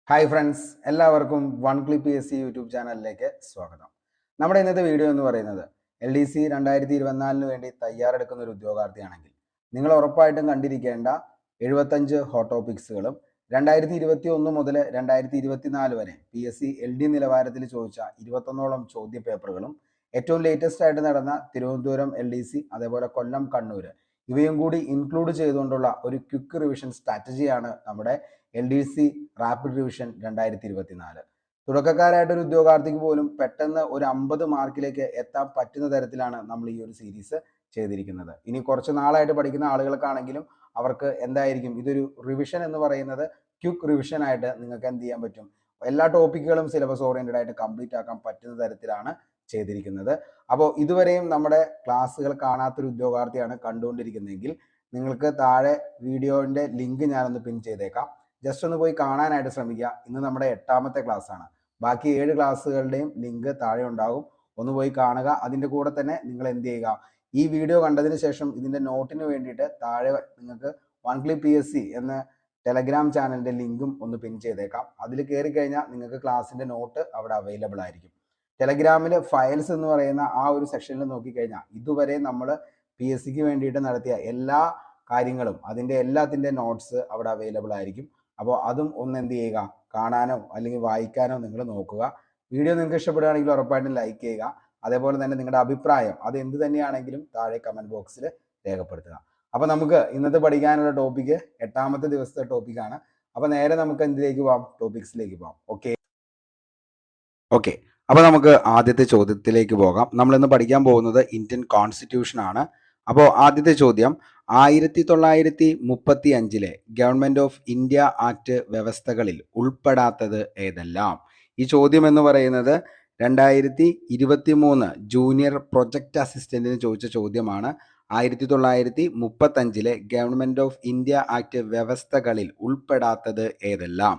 Hi friends, എല്ലാവർക്കും one clip PSC YouTube ചാനലിലേക്ക് സ്വാഗതം. നമ്മുടെ ഇന്നത്തെ വീഡിയോ എന്ന് പറയുന്നത് LDC 2024 വേണ്ടി തയ്യാറെടുക്കുന്ന ഒരു ഉദ്യോഗാർത്ഥിയാണെങ്കിൽ നിങ്ങൾ ഉറപ്പായിട്ടും കണ്ടിരിക്കേണ്ട 75 ഹോട്ട് ടോപ്പിക്സുകളും 2021 മുതൽ 2024 വരെ PSC LD നിലവാരത്തിൽ ചോദിച്ച 21ഓളം ചോദ്യ പേപ്പറുകളും ഏറ്റവും ലേറ്റസ്റ്റ് ആയിട്ട് നടന്ന തിരുവനന്തപുരം LDC അതേപോലെ കൊല്ലം കണ്ണൂർ ഇവയും കൂടി ഇൻക്ലൂഡ് ചെയ്തുകൊണ്ടുള്ള ഒരു ക്വിക്ക് റിവിഷൻ സ്ട്രാറ്റജിയാണ് നമ്മുടെ LDC റാപ്പിഡ് റിവിഷൻ 2024. തുടക്കക്കാരായിട്ടൊരു ഉദ്യോഗാർത്ഥിക്ക് പോലും പെട്ടെന്ന് ഒരു 50 മാർക്കിലേക്ക് എത്താൻ പറ്റുന്ന തരത്തിലാണ് നമ്മൾ ഈ ഒരു സീരീസ് ചെയ്തിരിക്കുന്നത്. ഇനി കുറച്ച് നാളായിട്ട് പഠിക്കുന്ന ആളുകൾക്കാണെങ്കിലും അവർക്ക് എന്തായിരിക്കും ഇതൊരു റിവിഷൻ എന്ന് പറയുന്നത് ക്വിക്ക് റിവിഷൻ ആയിട്ട് നിങ്ങൾക്ക് എന്ത് ചെയ്യാൻ പറ്റും, എല്ലാ ടോപ്പിക്കുകളും സിലബസ് ഓറിയന്റഡ് ആയിട്ട് കംപ്ലീറ്റ് ആക്കാൻ പറ്റുന്ന തരത്തിലാണ് ചെയ്തിരിക്കുന്നത്. അപ്പോൾ ഇതുവരെയും നമ്മുടെ ക്ലാസ്സുകൾ കാണാത്തൊരു ഉദ്യോഗാർത്ഥിയാണ് കണ്ടുകൊണ്ടിരിക്കുന്നതെങ്കിൽ നിങ്ങൾക്ക് താഴെ വീഡിയോന്റെ ലിങ്ക് ഞാനൊന്ന് പിൻ ചെയ്തേക്കാം. ജസ്റ്റ് ഒന്ന് പോയി കാണാനായിട്ട് ശ്രമിക്കുക. ഇന്ന് നമ്മുടെ 8ാമത്തെ ക്ലാസ് ആണ്. ബാക്കി 7 ക്ലാസ്സുകളുടെയും ലിങ്ക് താഴെ ഉണ്ടാകും. ഒന്ന് പോയി കാണുക. അതിൻ്റെ കൂടെ തന്നെ നിങ്ങൾ എന്ത് ചെയ്യുക, ഈ വീഡിയോ കണ്ടതിന് ശേഷം ഇതിൻ്റെ നോട്ടിന് വേണ്ടിയിട്ട് താഴെ നിങ്ങൾക്ക് വൺ ക്ലിപ്പ് PSC എന്ന ടെലഗ്രാം ചാനലിൻ്റെ ലിങ്കും ഒന്ന് പിൻ ചെയ്തേക്കാം. അതിൽ കയറി കഴിഞ്ഞാൽ നിങ്ങൾക്ക് ക്ലാസ്സിൻ്റെ നോട്ട് അവിടെ അവൈലബിൾ ആയിരിക്കും. ടെലഗ്രാമിൽ ഫയൽസ് എന്ന് പറയുന്ന ആ ഒരു സെക്ഷനിൽ നോക്കിക്കഴിഞ്ഞാൽ ഇതുവരെ നമ്മൾ PSCക്ക് വേണ്ടിയിട്ട് നടത്തിയ എല്ലാ കാര്യങ്ങളും അതിൻ്റെ എല്ലാത്തിൻ്റെ നോട്ട്സ് അവിടെ അവൈലബിൾ ആയിരിക്കും. അപ്പോൾ അതും ഒന്ന് എന്ത് ചെയ്യുക, കാണാനോ അല്ലെങ്കിൽ വായിക്കാനോ നിങ്ങൾ നോക്കുക. വീഡിയോ നിങ്ങൾക്ക് ഇഷ്ടപ്പെടുകയാണെങ്കിൽ ഉറപ്പായിട്ടും ലൈക്ക് ചെയ്യുക. അതേപോലെ തന്നെ നിങ്ങളുടെ അഭിപ്രായം അത് എന്ത് തന്നെയാണെങ്കിലും താഴെ കമൻറ്റ് ബോക്സിൽ രേഖപ്പെടുത്തുക. അപ്പോൾ നമുക്ക് ഇന്നത്തെ പഠിക്കാനുള്ള ടോപ്പിക്ക് 8ാമത്തെ ദിവസത്തെ ടോപ്പിക്കാണ്. അപ്പോൾ നേരെ നമുക്ക് എന്തിലേക്ക് പോകാം, ടോപ്പിക്സിലേക്ക് പോകാം. ഓക്കെ അപ്പോൾ നമുക്ക് ആദ്യത്തെ ചോദ്യത്തിലേക്ക് പോകാം. നമ്മളിന്ന് പഠിക്കാൻ പോകുന്നത് ഇന്ത്യൻ കോൺസ്റ്റിറ്റ്യൂഷൻ ആണ്. അപ്പോൾ ആദ്യത്തെ ചോദ്യം, 1935 ഗവൺമെന്റ് ഓഫ് ഇന്ത്യ ആക്ട് വ്യവസ്ഥകളിൽ ഉൾപ്പെടാത്തത് ഏതെല്ലാം? ഈ ചോദ്യം എന്ന് പറയുന്നത് 2023 ജൂനിയർ പ്രൊജക്ട് അസിസ്റ്റന്റിന് ചോദിച്ച ചോദ്യമാണ്. 1935 ഗവൺമെന്റ് ഓഫ് ഇന്ത്യ ആക്ട് വ്യവസ്ഥകളിൽ ഉൾപ്പെടാത്തത് ഏതെല്ലാം?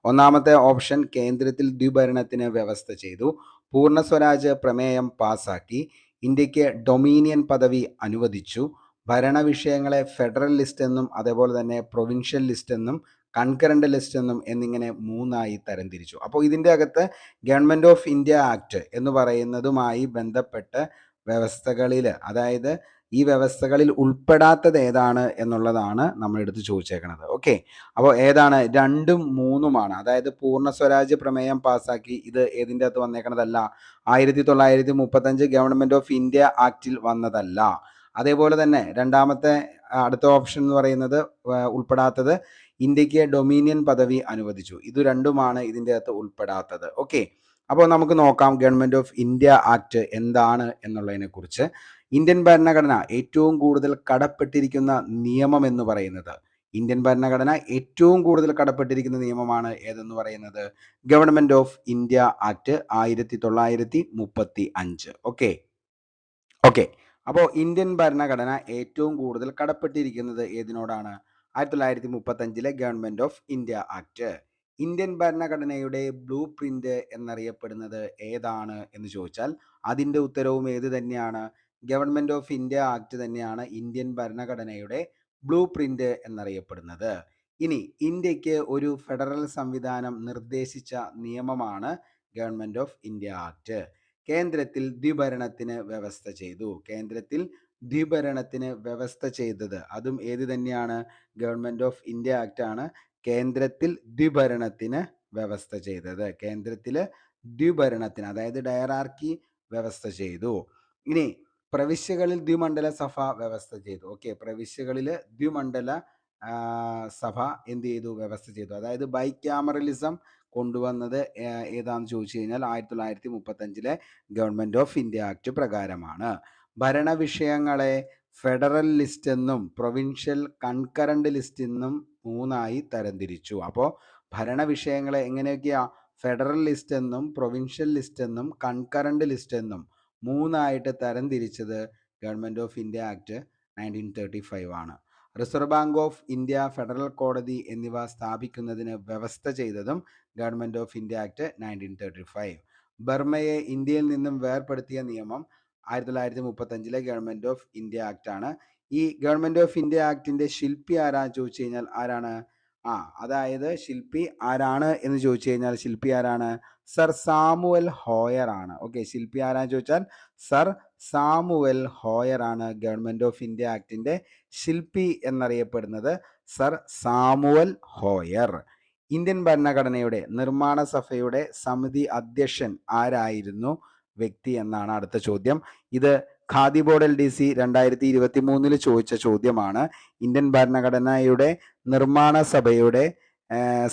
ഒന്നാമത്തെ ഓപ്ഷൻ, കേന്ദ്രത്തിൽ ദ്വിഭരണത്തിന് വ്യവസ്ഥ ചെയ്തു, പൂർണ്ണ സ്വരാജ് പ്രമേയം പാസാക്കി, ഇന്ത്യക്ക് ഡൊമീനിയൻ പദവി അനുവദിച്ചു, ഭരണ വിഷയങ്ങളെ ഫെഡറൽ ലിസ്റ്റ് എന്നും അതേപോലെ തന്നെ പ്രൊവിൻഷ്യൽ ലിസ്റ്റ് എന്നും കൺകറന്റ് ലിസ്റ്റ് എന്നും എന്നിങ്ങനെ 3ആയി തരംതിരിച്ചു. അപ്പോൾ ഇതിൻ്റെ അകത്ത് ഗവൺമെന്റ് ഓഫ് ഇന്ത്യ ആക്ട് എന്ന് പറയുന്നതുമായി ബന്ധപ്പെട്ട് വ്യവസ്ഥകളിൽ, അതായത് ഈ വ്യവസ്ഥകളിൽ ഉൾപ്പെടാത്തത് ഏതാണ് എന്നുള്ളതാണ് നമ്മൾ എടുത്ത് ചോദിച്ചേക്കുന്നത്. ഓക്കെ, അപ്പോൾ ഏതാണ്? 2ഉം 3ഉമാണ്. അതായത് പൂർണ്ണ സ്വരാജ്യ പ്രമേയം പാസാക്കി, ഇത് ഏതിൻ്റെ അകത്ത് വന്നേക്കണതല്ല, 1935 ഗവൺമെന്റ് ഓഫ് ഇന്ത്യ ആക്ടിൽ വന്നതല്ല. അതേപോലെ തന്നെ രണ്ടാമത്തെ അടുത്ത ഓപ്ഷൻ എന്ന് പറയുന്നത് ഉൾപ്പെടാത്തത്, ഇന്ത്യക്ക് ഡൊമീനിയൻ പദവി അനുവദിച്ചു. ഇത് രണ്ടുമാണ് ഇതിൻ്റെ അകത്ത് ഉൾപ്പെടാത്തത്. ഓക്കെ, അപ്പോൾ നമുക്ക് നോക്കാം ഗവൺമെന്റ് ഓഫ് ഇന്ത്യ ആക്ട് എന്താണ് എന്നുള്ളതിനെ കുറിച്ച്. ഇന്ത്യൻ ഭരണഘടന ഏറ്റവും കൂടുതൽ കടപ്പെട്ടിരിക്കുന്ന നിയമം എന്ന് പറയുന്നത്, ഇന്ത്യൻ ഭരണഘടന ഏറ്റവും കൂടുതൽ കടപ്പെട്ടിരിക്കുന്ന നിയമമാണ് ഏതെന്ന് പറയുന്നത്? Government of India act 1935. Okay അപ്പോൾ ഇന്ത്യൻ ഭരണഘടന ഏറ്റവും കൂടുതൽ കടപ്പെട്ടിരിക്കുന്നത് ഏതിനോടാണ്? 1935 government of India act. Indian ഭരണഘടനയുടെ ബ്ലൂ പ്രിന്റ് എന്നറിയപ്പെടുന്നത് ഏതാണ് എന്ന് ചോദിച്ചാൽ അതിൻ്റെ ഉത്തരവും ഏത് തന്നെയാണ്? ഗവൺമെന്റ് ഓഫ് ഇന്ത്യ ആക്ട് തന്നെയാണ് ഇന്ത്യൻ ഭരണഘടനയുടെ ബ്ലൂ പ്രിന്റ് എന്നറിയപ്പെടുന്നത്. ഇനി ഇന്ത്യക്ക് ഒരു ഫെഡറൽ സംവിധാനം നിർദ്ദേശിച്ച നിയമമാണ് ഗവൺമെന്റ് ഓഫ് ഇന്ത്യ ആക്ട്. കേന്ദ്രത്തിൽ ദ്വിഭരണത്തിന് വ്യവസ്ഥ ചെയ്തു. കേന്ദ്രത്തിൽ ദ്വിഭരണത്തിന് വ്യവസ്ഥ ചെയ്തത് അതും ഏത് തന്നെയാണ്? ഗവൺമെന്റ് ഓഫ് ഇന്ത്യ ആക്ട് ആണ് കേന്ദ്രത്തിൽ ദ്വിഭരണത്തിന് വ്യവസ്ഥ ചെയ്തത്. കേന്ദ്രത്തിൽ ദ്വിഭരണത്തിന്, അതായത് ഡയറാർക്കി വ്യവസ്ഥ ചെയ്തു. ഇനി പ്രവിശ്യകളിൽ ദ്വിമണ്ഡല സഭ വ്യവസ്ഥ ചെയ്തു. ഓക്കെ, പ്രവിശ്യകളിൽ ദ്വിമണ്ഡല സഭ എന്ത് ചെയ്തു? വ്യവസ്ഥ ചെയ്തു. അതായത് ബൈക്യാമറലിസം കൊണ്ടുവന്നത് ഏതാന്ന് ചോദിച്ചു കഴിഞ്ഞാൽ 1935 ഗവൺമെന്റ് ഓഫ് ഇന്ത്യ ആക്ട് പ്രകാരമാണ്. ഭരണവിഷയങ്ങളെ ഫെഡറൽ ലിസ്റ്റ് എന്നും പ്രൊവിൻഷ്യൽ കൺകറന്റ് ലിസ്റ്റ് എന്നും 3ആയി തരംതിരിച്ചു. അപ്പോൾ ഭരണവിഷയങ്ങളെ എങ്ങനെയൊക്കെയാ? ഫെഡറൽ ലിസ്റ്റ് എന്നും പ്രൊവിൻഷ്യൽ ലിസ്റ്റ് എന്നും കൺകറന്റ് ലിസ്റ്റ് എന്നും 3ആയിട്ട് തരംതിരിച്ചത് ഗവൺമെന്റ് ഓഫ് ഇന്ത്യ ആക്ട് 1935 ആണ്. Reserve bank of India, federal കോടതി എന്നിവ സ്ഥാപിക്കുന്നതിന് വ്യവസ്ഥ ചെയ്തതും ഗവൺമെന്റ് ഓഫ് ഇന്ത്യ ആക്ട് 1935. ബർമയെ ഇന്ത്യയിൽ നിന്നും വേർപെടുത്തിയ നിയമം 1935 ഗവൺമെന്റ് ഓഫ് ഇന്ത്യ ആക്ട് ആണ്. ഈ ഗവൺമെന്റ് ഓഫ് ഇന്ത്യ ആക്ടിന്റെ ശില്പി ആരാന്ന് ചോദിച്ചു കഴിഞ്ഞാൽ ആരാണ്? അതായത് ശില്പി ആരാണ് എന്ന് ചോദിച്ചു കഴിഞ്ഞാൽ ശില്പി ആരാണ്? സർ സാമുവൽ ഹോയർ ആണ്. ഓക്കെ, ശില്പി ആരാന്ന് ചോദിച്ചാൽ സർ സാമുവൽ ഹോയർ ആണ്. ഗവൺമെന്റ് ഓഫ് ഇന്ത്യ ആക്ടിന്റെ ശില്പി എന്നറിയപ്പെടുന്നത് സർ സാമുവൽ ഹോയർ. ഇന്ത്യൻ ഭരണഘടനയുടെ നിർമ്മാണ സഭയുടെ സമിതി അധ്യക്ഷൻ ആരായിരുന്നു വ്യക്തി എന്നാണ് അടുത്ത ചോദ്യം. ഇത് ഖാദി ബോർഡ് LDC 2023 ചോദിച്ച ചോദ്യമാണ്. ഇന്ത്യൻ ഭരണഘടനയുടെ നിർമ്മാണ സഭയുടെ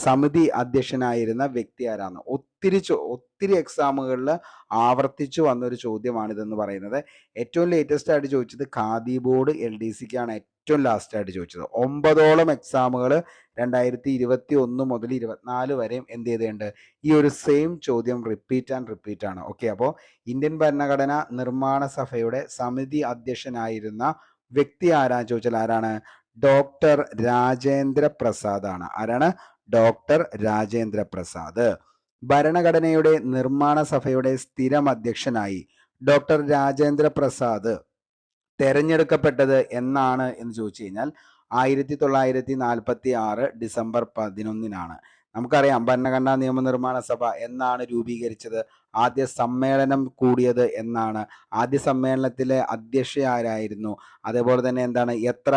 സമിതി അധ്യക്ഷനായിരുന്ന വ്യക്തി ആരാണ്? ഒത്തിരി എക്സാമുകളിൽ ആവർത്തിച്ചു വന്നൊരു ചോദ്യമാണിതെന്ന് പറയുന്നത്. ഏറ്റവും ലേറ്റസ്റ്റ് ആയിട്ട് ചോദിച്ചത് ഖാദി ബോർഡ് LDCക്കാണ് ഏറ്റവും ലാസ്റ്റ് ആയിട്ട് ചോദിച്ചത്. 9ഓളം എക്സാമുകൾ 2021 മുതൽ 24 വരെയും എന്ത് ചെയ്തിട്ടുണ്ട്? ഈ ഒരു സെയിം ചോദ്യം റിപ്പീറ്റ് ആണ്. ഓക്കെ, അപ്പോൾ ഇന്ത്യൻ ഭരണഘടന നിർമ്മാണ സഭയുടെ സമിതി അധ്യക്ഷനായിരുന്ന വ്യക്തി ആരാന്ന് ചോദിച്ചാൽ ആരാണ്? ഡോക്ടർ രാജേന്ദ്ര പ്രസാദ് ആണ്. ആരാണ്? ഡോക്ടർ രാജേന്ദ്ര പ്രസാദ്. ഭരണഘടനയുടെ നിർമ്മാണ സഭയുടെ സ്ഥിരം അധ്യക്ഷനായി ഡോക്ടർ രാജേന്ദ്ര പ്രസാദ് തെരഞ്ഞെടുക്കപ്പെട്ടത് എന്നാണ് എന്ന് ചോദിച്ചു കഴിഞ്ഞാൽ 1946 ഡിസംബർ 11 നമുക്കറിയാം ഭരണഘടനാ നിയമനിർമ്മാണ സഭ എന്നാണ് രൂപീകരിച്ചത്. ആദ്യ സമ്മേളനം കൂടിയത് എന്നാണ്? ആദ്യ സമ്മേളനത്തിലെ അധ്യക്ഷ ആരായിരുന്നു? അതേപോലെ തന്നെ എത്ര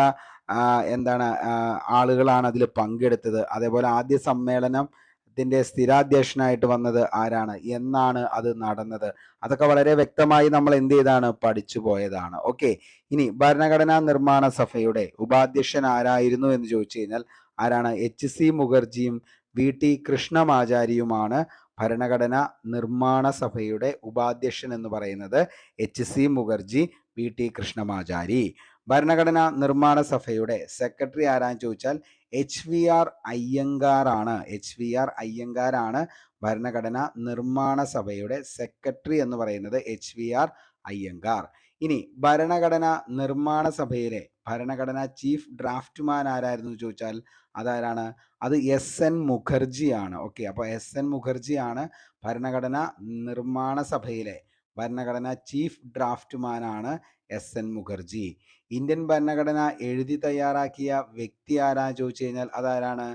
ആളുകളാണ് അതിൽ പങ്കെടുത്തത്? അതേപോലെ ആദ്യ സമ്മേളനത്തിന്റെ സ്ഥിരാധ്യക്ഷനായിട്ട് വന്നത് ആരാണ്? എന്നാണ് അത് നടന്നത്? അതൊക്കെ വളരെ വ്യക്തമായി നമ്മൾ എന്ത് ചെയ്താണ്? പഠിച്ചു പോയതാണ്. ഓക്കെ, ഇനി ഭരണഘടനാ നിർമ്മാണ സഭയുടെ ഉപാധ്യക്ഷൻ ആരായിരുന്നു എന്ന് ചോദിച്ചു കഴിഞ്ഞാൽ ആരാണ്? HC മുഖർജിയും VT കൃഷ്ണമാചാരിയുമാണ് ഭരണഘടനാ നിർമ്മാണ സഭയുടെ ഉപാധ്യക്ഷൻ എന്ന് പറയുന്നത്. HC Mukherjee, VT Krishnamachari. ഭരണഘടനാ നിർമ്മാണ സഭയുടെ സെക്രട്ടറി ആരാന്ന് ചോദിച്ചാൽ HVR അയ്യങ്കാർ ആണ്. HVR അയ്യങ്കാർ ആണ് ഭരണഘടനാ നിർമ്മാണ സഭയുടെ സെക്രട്ടറി എന്ന് പറയുന്നത്. HVR അയ്യങ്കാർ. ഇനി ഭരണഘടനാ നിർമ്മാണ സഭയിലെ ഭരണഘടനാ ചീഫ് ഡ്രാഫ്റ്റ്മാൻ ആരായിരുന്നു ചോദിച്ചാൽ അതാരാണ്? അത് SN മുഖർജി ആണ്. ഓക്കെ, അപ്പോൾ SN മുഖർജി ആണ് ഭരണഘടനാ നിർമ്മാണ സഭയിലെ ഭരണഘടനാ ചീഫ് ഡ്രാഫ്റ്റ്മാൻ ആണ് SN മുഖർജി. ഇന്ത്യൻ ഭരണഘടന എഴുതി തയ്യാറാക്കിയ വ്യക്തി ആരാന്ന് ചോദിച്ചു കഴിഞ്ഞാൽ അതാരാണ്?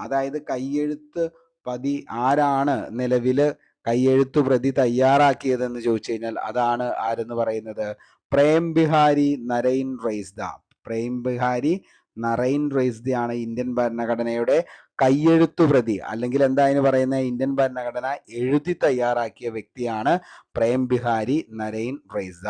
അതായത് കയ്യെഴുത്ത് പ്രതി ആരാണ് നിലവില് കയ്യെഴുത്തു പ്രതി തയ്യാറാക്കിയതെന്ന് ചോദിച്ചു കഴിഞ്ഞാൽ അതാണ് ആരെന്ന് പറയുന്നത്? പ്രേം ബിഹാരി നരൈൻ റെയ്സ്ദ. പ്രേം ബിഹാരി നരൈൻ റെയ്സ്ദയാണ് ഇന്ത്യൻ ഭരണഘടനയുടെ കയ്യെഴുത്തു പ്രതി, അല്ലെങ്കിൽ എന്താ അതിന് പറയുന്നത്? ഇന്ത്യൻ ഭരണഘടന എഴുതി തയ്യാറാക്കിയ വ്യക്തിയാണ് പ്രേം ബിഹാരി നരൈൻ റെയ്സ്ദ.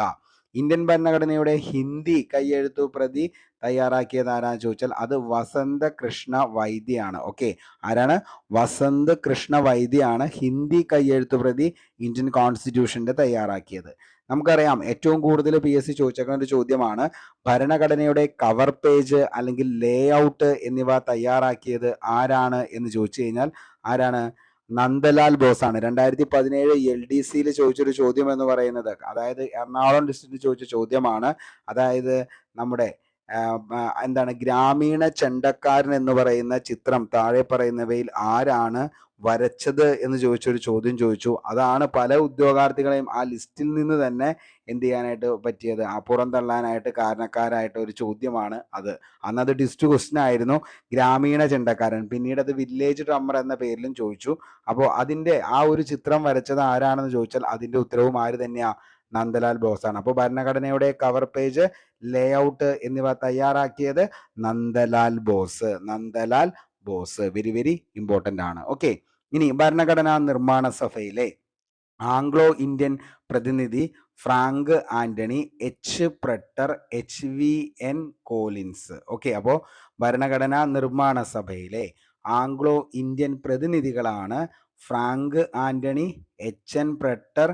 ഇന്ത്യൻ ഭരണഘടനയുടെ ഹിന്ദി കയ്യെഴുത്തു പ്രതി തയ്യാറാക്കിയത് ആരാന്ന് ചോദിച്ചാൽ അത് വസന്ത കൃഷ്ണ വൈദ്യയാണ്. ഓക്കെ, ആരാണ്? വസന്ത് കൃഷ്ണ വൈദ്യയാണ് ഹിന്ദി കയ്യെഴുത്തു പ്രതി ഇന്ത്യൻ കോൺസ്റ്റിറ്റ്യൂഷന്റെ തയ്യാറാക്കിയത്. നമുക്കറിയാം ഏറ്റവും കൂടുതൽ PSC ചോദിച്ചേക്കുന്ന ഒരു ചോദ്യമാണ് ഭരണഘടനയുടെ കവർ പേജ് അല്ലെങ്കിൽ ലേ ഔട്ട് എന്നിവ തയ്യാറാക്കിയത് ആരാണ് എന്ന് ചോദിച്ചു കഴിഞ്ഞാൽ ആരാണ്? നന്ദലാൽ ബോസ് ആണ്. 2017 LDCയിൽ ചോദിച്ചൊരു ചോദ്യം എന്ന് പറയുന്നത്, അതായത് എറണാകുളം ഡിസ്ട്രിക്റ്റിൽ ചോദിച്ച ചോദ്യമാണ്. അതായത് നമ്മുടെ ഗ്രാമീണ ചെണ്ടക്കാരൻ എന്ന് പറയുന്ന ചിത്രം താഴെ പറയുന്നവയിൽ ആരാണ് വരച്ചത് എന്ന് ചോദിച്ചൊരു ചോദ്യം ചോദിച്ചു. അതാണ് പല ഉദ്യോഗാർത്ഥികളെയും ആ ലിസ്റ്റിൽ നിന്ന് തന്നെ എന്ത് ചെയ്യാനായിട്ട് പറ്റിയത്? പുറന്തള്ളാനായിട്ട് കാരണക്കാരായിട്ട് ഒരു ചോദ്യമാണ് അത്. അന്നത് ഡിസ്റ്റ് ക്വസ്റ്റ്യൻ ആയിരുന്നു, ഗ്രാമീണ ചെണ്ടക്കാരൻ. പിന്നീട് അത് വില്ലേജ് ഡ്രമ്മർ എന്ന പേരിലും ചോദിച്ചു. അപ്പോൾ അതിന്റെ ആ ഒരു ചിത്രം വരച്ചത് ആരാണെന്ന് ചോദിച്ചാൽ അതിന്റെ ഉത്തരവും ആര് തന്നെയാ? നന്ദലാൽ ബോസ് ആണ്. അപ്പോൾ ഭരണഘടനയുടെ കവർ പേജ്, ലേ ഔട്ട് എന്നിവ തയ്യാറാക്കിയത് Nandalal Bose. Nandalal Bose very very important ആണ്. ഓക്കെ, ഇനി ഭരണഘടനാ നിർമ്മാണ സഭയിലെ ആംഗ്ലോ ഇന്ത്യൻ പ്രതിനിധി Frank Anthony, H Prater, HVN Collins. Okay, അപ്പോൾ ഭരണഘടനാ നിർമ്മാണ സഭയിലെ ആംഗ്ലോ ഇന്ത്യൻ പ്രതിനിധികളാണ് Frank Anthony, HN Prater,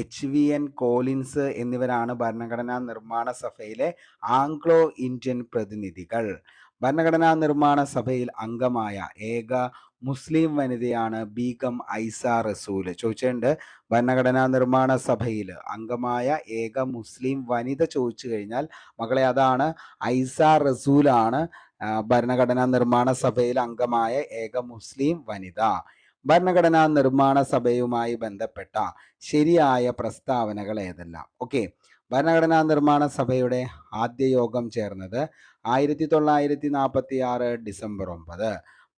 HVN Collins എന്നിവരാണ് ഭരണഘടനാ നിർമ്മാണ സഭയിലെ ആംഗ്ലോ ഇന്ത്യൻ പ്രതിനിധികൾ. ഭരണഘടനാ നിർമ്മാണ സഭയിൽ അംഗമായ ഏക മുസ്ലിം വനിതയാണ് ബീഗം ഐസ റസൂൽ. ചോദിച്ചിട്ടുണ്ട് ഭരണഘടനാ നിർമ്മാണ സഭയിൽ അംഗമായ ഏക മുസ്ലിം വനിത ചോദിച്ചു കഴിഞ്ഞാൽ മകളെ അതാണ് ഐസ റസൂലാണ് ഭരണഘടനാ നിർമ്മാണ സഭയിൽ അംഗമായ ഏക മുസ്ലിം വനിത. ഭരണഘടനാ നിർമ്മാണ സഭയുമായി ബന്ധപ്പെട്ട ശരിയായ പ്രസ്താവനകൾ ഏതെല്ലാം? ഓക്കെ, ഭരണഘടനാ നിർമ്മാണ സഭയുടെ ആദ്യ യോഗം ചേർന്നത് 1946 ഡിസംബർ 9.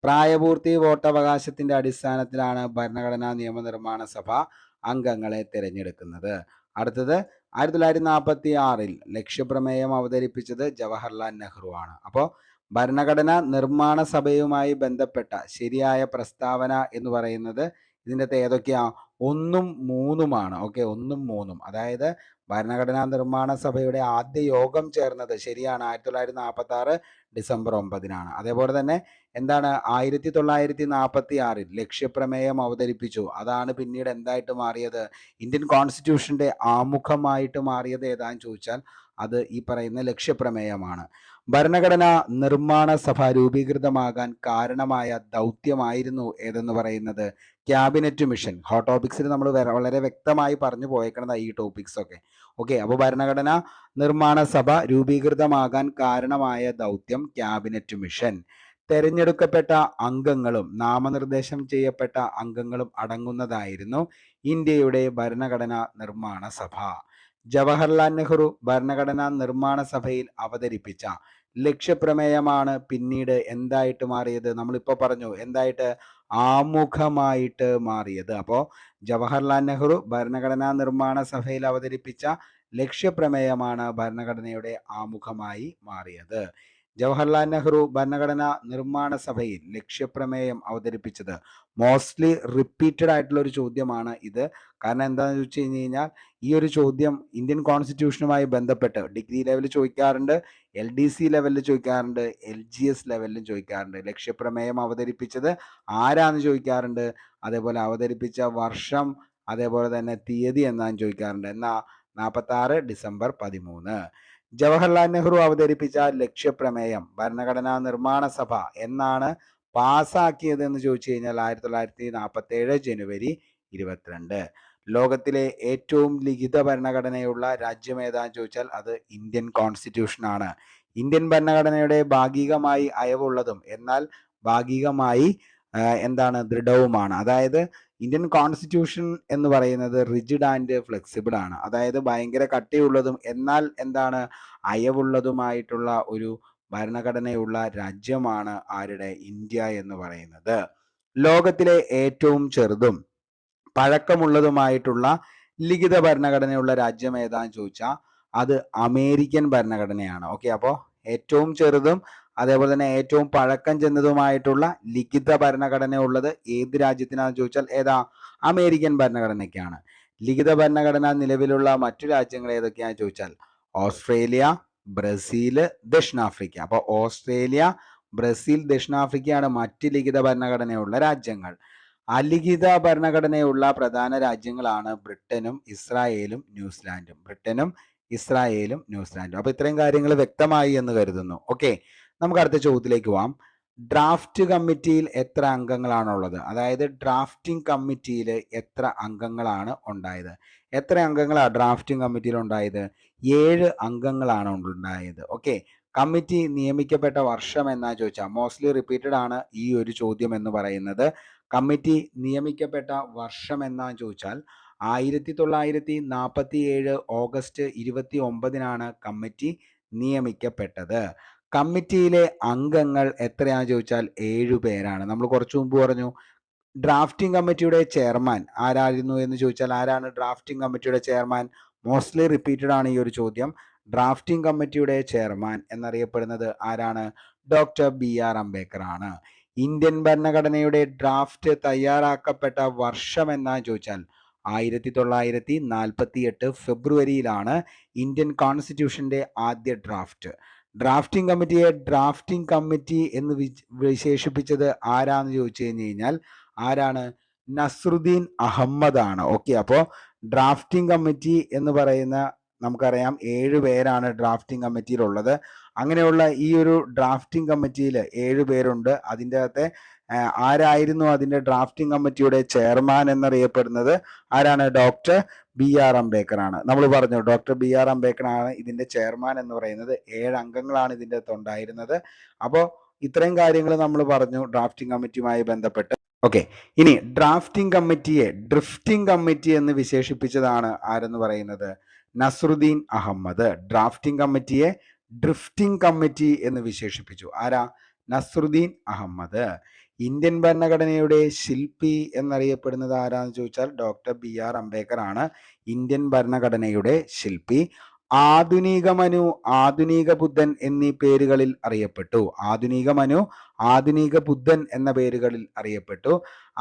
പ്രായപൂർത്തി വോട്ടവകാശത്തിന്റെ അടിസ്ഥാനത്തിലാണ് ഭരണഘടനാ നിയമനിർമ്മാണ സഭ അംഗങ്ങളെ തിരഞ്ഞെടുക്കുന്നത്. അടുത്തത് 1946 ലക്ഷ്യപ്രമേയം അവതരിപ്പിച്ചത് ജവഹർലാൽ നെഹ്റു ആണ്. അപ്പോൾ ഭരണഘടനാ നിർമ്മാണ സഭയുമായി ബന്ധപ്പെട്ട ശരിയായ പ്രസ്താവന എന്ന് പറയുന്നത് ഇതിൻ്റെ ഏതൊക്കെയാ? 1ഉം 3ഉമാണ്. ഓക്കെ, 1ഉം 3ഉം. അതായത് ഭരണഘടനാ നിർമ്മാണ സഭയുടെ ആദ്യ യോഗം ചേർന്നത് ശരിയാണ് 1946 ഡിസംബർ 9-നാണ്. അതേപോലെ തന്നെ എന്താണ് 1946 ലക്ഷ്യപ്രമേയം അവതരിപ്പിച്ചു. അതാണ് പിന്നീട് എന്തായിട്ട് മാറിയത്? ഇന്ത്യൻ കോൺസ്റ്റിറ്റ്യൂഷന്റെ ആമുഖമായിട്ട് മാറിയത് ഏതാന്ന് ചോദിച്ചാൽ അത് ഈ പറയുന്ന ലക്ഷ്യപ്രമേയമാണ്. ഭരണഘടനാ നിർമ്മാണ സഭ രൂപീകൃതമാകാൻ കാരണമായ ദൗത്യമായിരുന്നു ഏതെന്ന് പറയുന്നത് ക്യാബിനറ്റ് മിഷൻ. ഹോട്ട് ടോപ്പിക്സിൽ നമ്മൾ വളരെ വ്യക്തമായി പറഞ്ഞു പോയേക്കണത് ഈ ടോപ്പിക്സ് ഒക്കെ. ഓക്കെ, അപ്പോൾ ഭരണഘടനാ നിർമ്മാണ സഭ രൂപീകൃതമാകാൻ കാരണമായ ദൗത്യം ക്യാബിനറ്റ് മിഷൻ. തെരഞ്ഞെടുക്കപ്പെട്ട അംഗങ്ങളും നാമനിർദ്ദേശം ചെയ്യപ്പെട്ട അംഗങ്ങളും അടങ്ങുന്നതായിരുന്നു ഇന്ത്യയുടെ ഭരണഘടനാ നിർമ്മാണ സഭ. ജവഹർലാൽ നെഹ്റു ഭരണഘടനാ നിർമ്മാണ സഭയിൽ അവതരിപ്പിച്ച ലക്ഷ്യപ്രമേയമാണ് പിന്നീട് എന്തായിട്ട് മാറിയത്? നമ്മളിപ്പോൾ പറഞ്ഞു എന്തായിട്ട്? ആമുഖമായിട്ട് മാറിയത്. അപ്പോൾ ജവഹർലാൽ നെഹ്റു ഭരണഘടനാ നിർമ്മാണ സഭയിൽ അവതരിപ്പിച്ച ലക്ഷ്യപ്രമേയമാണ് ഭരണഘടനയുടെ ആമുഖമായി മാറിയത്. ജവഹർലാൽ നെഹ്റു ഭരണഘടനാ നിർമ്മാണ സഭയിൽ ലക്ഷ്യപ്രമേയം അവതരിപ്പിച്ചത് മോസ്റ്റ്ലി റിപ്പീറ്റഡ് ആയിട്ടുള്ള ഒരു ചോദ്യമാണ് ഇത്. കാരണം എന്താണെന്ന് വെച്ച് കഴിഞ്ഞാൽ ഈ ഒരു ചോദ്യം ഇന്ത്യൻ കോൺസ്റ്റിറ്റ്യൂഷനുമായി ബന്ധപ്പെട്ട് ഡിഗ്രി ലെവലിൽ ചോദിക്കാറുണ്ട്, LDC ലെവലിൽ ചോദിക്കാറുണ്ട്, LGS ലെവലിലും ചോദിക്കാറുണ്ട്. ലക്ഷ്യപ്രമേയം അവതരിപ്പിച്ചത് ആരാന്ന് ചോദിക്കാറുണ്ട്, അതേപോലെ അവതരിപ്പിച്ച വർഷം, അതേപോലെ തന്നെ തീയതി എന്നാന്ന് ചോദിക്കാറുണ്ട്. 46 ഡിസംബർ 13. ജവഹർലാൽ നെഹ്റു അവതരിപ്പിച്ച ലക്ഷ്യപ്രമേയം ഭരണഘടനാ നിർമ്മാണ സഭ എന്നാണ് പാസ്സാക്കിയത് എന്ന് ചോദിച്ചു കഴിഞ്ഞാൽ 1947 ജനുവരി 22. ലോകത്തിലെ ഏറ്റവും ലിഖിത ഭരണഘടനയുള്ള രാജ്യം ഏതാന്ന് ചോദിച്ചാൽ അത് ഇന്ത്യൻ കോൺസ്റ്റിറ്റ്യൂഷൻ ആണ്. ഇന്ത്യൻ ഭരണഘടനയുടെ ഭാഗികമായി അയവുള്ളതും എന്നാൽ ഭാഗികമായി എന്താണ് ദൃഢവുമാണ്. അതായത് ഇന്ത്യൻ കോൺസ്റ്റിറ്റ്യൂഷൻ എന്ന് പറയുന്നത് റിജിഡ് ആൻഡ് ഫ്ലെക്സിബിൾ ആണ്. അതായത് ഭയങ്കര കട്ടിയുള്ളതും എന്നാൽ എന്താണ് അയവുള്ളതുമായിട്ടുള്ള ഒരു ഭരണഘടനയുള്ള രാജ്യമാണ് ആരുടെ? ഇന്ത്യ എന്ന് പറയുന്നത്. ലോകത്തിലെ ഏറ്റവും ചെറുതും പഴക്കമുള്ളതുമായിട്ടുള്ള ലിഖിത ഭരണഘടനയുള്ള രാജ്യം ഏതാന്ന് ചോദിച്ചാൽ അത് അമേരിക്കൻ ഭരണഘടനയാണ്. ഓക്കെ, അപ്പോൾ ഏറ്റവും ചെറുതും അതേപോലെ തന്നെ ഏറ്റവും പഴക്കം ചെന്നതുമായിട്ടുള്ള ലിഖിത ഭരണഘടന ഉള്ളത് ഏത് രാജ്യത്തിനാന്ന് ചോദിച്ചാൽ ഏതാ? അമേരിക്കൻ ഭരണഘടനയ്ക്കാണ്. ലിഖിത ഭരണഘടന നിലവിലുള്ള മറ്റു രാജ്യങ്ങൾ ഏതൊക്കെയാന്ന് ചോദിച്ചാൽ ഓസ്ട്രേലിയ, ബ്രസീൽ, ദക്ഷിണാഫ്രിക്ക. അപ്പോൾ ഓസ്ട്രേലിയ, ബ്രസീൽ, ദക്ഷിണാഫ്രിക്കയാണ് മറ്റ് ലിഖിത ഭരണഘടനയുള്ള രാജ്യങ്ങൾ. അലിഖിത ഭരണഘടനയുള്ള പ്രധാന രാജ്യങ്ങളാണ് ബ്രിട്ടനും ഇസ്രായേലും ന്യൂസിലാൻഡും. അപ്പോൾ ഇത്രയും കാര്യങ്ങൾ വ്യക്തമായി എന്ന് കരുതുന്നു. ഓക്കെ, നമുക്ക് അടുത്ത ചോദ്യത്തിലേക്ക് പോവാം. ഡ്രാഫ്റ്റ് കമ്മിറ്റിയിൽ എത്ര അംഗങ്ങളാണുള്ളത്? അതായത് ഡ്രാഫ്റ്റിംഗ് കമ്മിറ്റിയിൽ എത്ര അംഗങ്ങളാണ് ഉണ്ടായത്? എത്ര അംഗങ്ങളാണ് ഡ്രാഫ്റ്റിംഗ് കമ്മിറ്റിയിൽ ഉണ്ടായത്? 7 അംഗങ്ങളാണ് ഉണ്ടായത്. ഓക്കെ, കമ്മിറ്റി നിയമിക്കപ്പെട്ട വർഷം എന്നാ ചോദിച്ചാൽ മോസ്റ്റ്ലി റിപ്പീറ്റഡ് ആണ് ഈ ഒരു ചോദ്യം എന്ന് പറയുന്നത്. കമ്മിറ്റി നിയമിക്കപ്പെട്ട വർഷം എന്നാ ചോദിച്ചാൽ 1947 ഓഗസ്റ്റ് 29-നാണ് കമ്മിറ്റി നിയമിക്കപ്പെട്ടത്. കമ്മിറ്റിയിലെ അംഗങ്ങൾ എത്രയാണെന്ന് ചോദിച്ചാൽ 7 പേരാണ്. നമ്മൾ കുറച്ചു മുമ്പ് പറഞ്ഞു ഡ്രാഫ്റ്റിംഗ് കമ്മിറ്റിയുടെ ചെയർമാൻ ആരായിരുന്നു എന്ന് ചോദിച്ചാൽ ആരാണ് ഡ്രാഫ്റ്റിംഗ് കമ്മിറ്റിയുടെ ചെയർമാൻ? മോസ്റ്റ്ലി റിപ്പീറ്റഡ് ആണ് ഈ ഒരു ചോദ്യം. ഡ്രാഫ്റ്റിംഗ് കമ്മിറ്റിയുടെ ചെയർമാൻ എന്നറിയപ്പെടുന്നത് ആരാണ്? ഡോക്ടർ BR അംബേദ്കർ ആണ്. ഇന്ത്യൻ ഭരണഘടനയുടെ ഡ്രാഫ്റ്റ് തയ്യാറാക്കപ്പെട്ട വർഷം എന്നാ ചോദിച്ചാൽ 1948 ഫെബ്രുവരിയിലാണ് ഇന്ത്യൻ കോൺസ്റ്റിറ്റ്യൂഷന്റെ ആദ്യ ഡ്രാഫ്റ്റ്. ഡ്രാഫ്റ്റിംഗ് കമ്മിറ്റിയെ ഡ്രാഫ്റ്റിംഗ് കമ്മിറ്റി എന്ന് വിശേഷിപ്പിച്ചത് ആരാന്ന് ചോദിച്ചു കഴിഞ്ഞാൽ ആരാണ്? നസ്രുദ്ദീൻ അഹമ്മദ് ആണ്. ഓക്കെ, അപ്പോൾ ഡ്രാഫ്റ്റിംഗ് കമ്മിറ്റി എന്ന് പറയുന്ന നമുക്കറിയാം 7 പേരാണ് ഡ്രാഫ്റ്റിംഗ് കമ്മിറ്റിയിലുള്ളത്. അങ്ങനെയുള്ള ഈ ഒരു ഡ്രാഫ്റ്റിംഗ് കമ്മിറ്റിയിൽ 7 പേരുണ്ട്. അതിൻ്റെ അകത്തെ ആരായിരുന്നു അതിൻ്റെ ഡ്രാഫ്റ്റിംഗ് കമ്മിറ്റിയുടെ ചെയർമാൻ എന്നറിയപ്പെടുന്നത് ആരാണ്? ഡോക്ടർ BR അംബേദ്കർ ആണ്. നമ്മൾ പറഞ്ഞു ഡോക്ടർ BR അംബേദ്കർ ആണ് ഇതിൻ്റെ ചെയർമാൻ എന്ന് പറയുന്നത്. 7 അംഗങ്ങളാണ് ഇതിൻ്റെ അകത്ത് ഉണ്ടായിരുന്നത്. അപ്പോൾ ഇത്രയും കാര്യങ്ങൾ നമ്മൾ പറഞ്ഞു ഡ്രാഫ്റ്റിംഗ് കമ്മിറ്റിയുമായി ബന്ധപ്പെട്ട്. ഓക്കെ, ഇനി ഡ്രാഫ്റ്റിംഗ് കമ്മിറ്റിയെ ഡ്രിഫ്റ്റിംഗ് കമ്മിറ്റി എന്ന് വിശേഷിപ്പിച്ചതാണ് ആരെന്ന് പറയുന്നത്? നസ്രുദ്ദീൻ അഹമ്മദ്. ഡ്രാഫ്റ്റിംഗ് കമ്മിറ്റിയെ ഡ്രിഫ്റ്റിംഗ് കമ്മിറ്റി എന്ന് വിശേഷിപ്പിച്ചു ആരാ? നസ്രുദ്ദീൻ അഹമ്മദ്. ഇന്ത്യൻ ഭരണഘടനയുടെ ശില്പി എന്നറിയപ്പെടുന്നത് ആരാന്ന് ചോദിച്ചാൽ ഡോക്ടർ BR അംബേദ്കർ ആണ് ഇന്ത്യൻ ഭരണഘടനയുടെ ശില്പി. ആധുനിക മനു, ആധുനിക ബുദ്ധൻ എന്നീ പേരുകളിൽ അറിയപ്പെട്ടു. ആധുനിക മനു, ആധുനിക ബുദ്ധൻ എന്ന പേരുകളിൽ അറിയപ്പെട്ടു.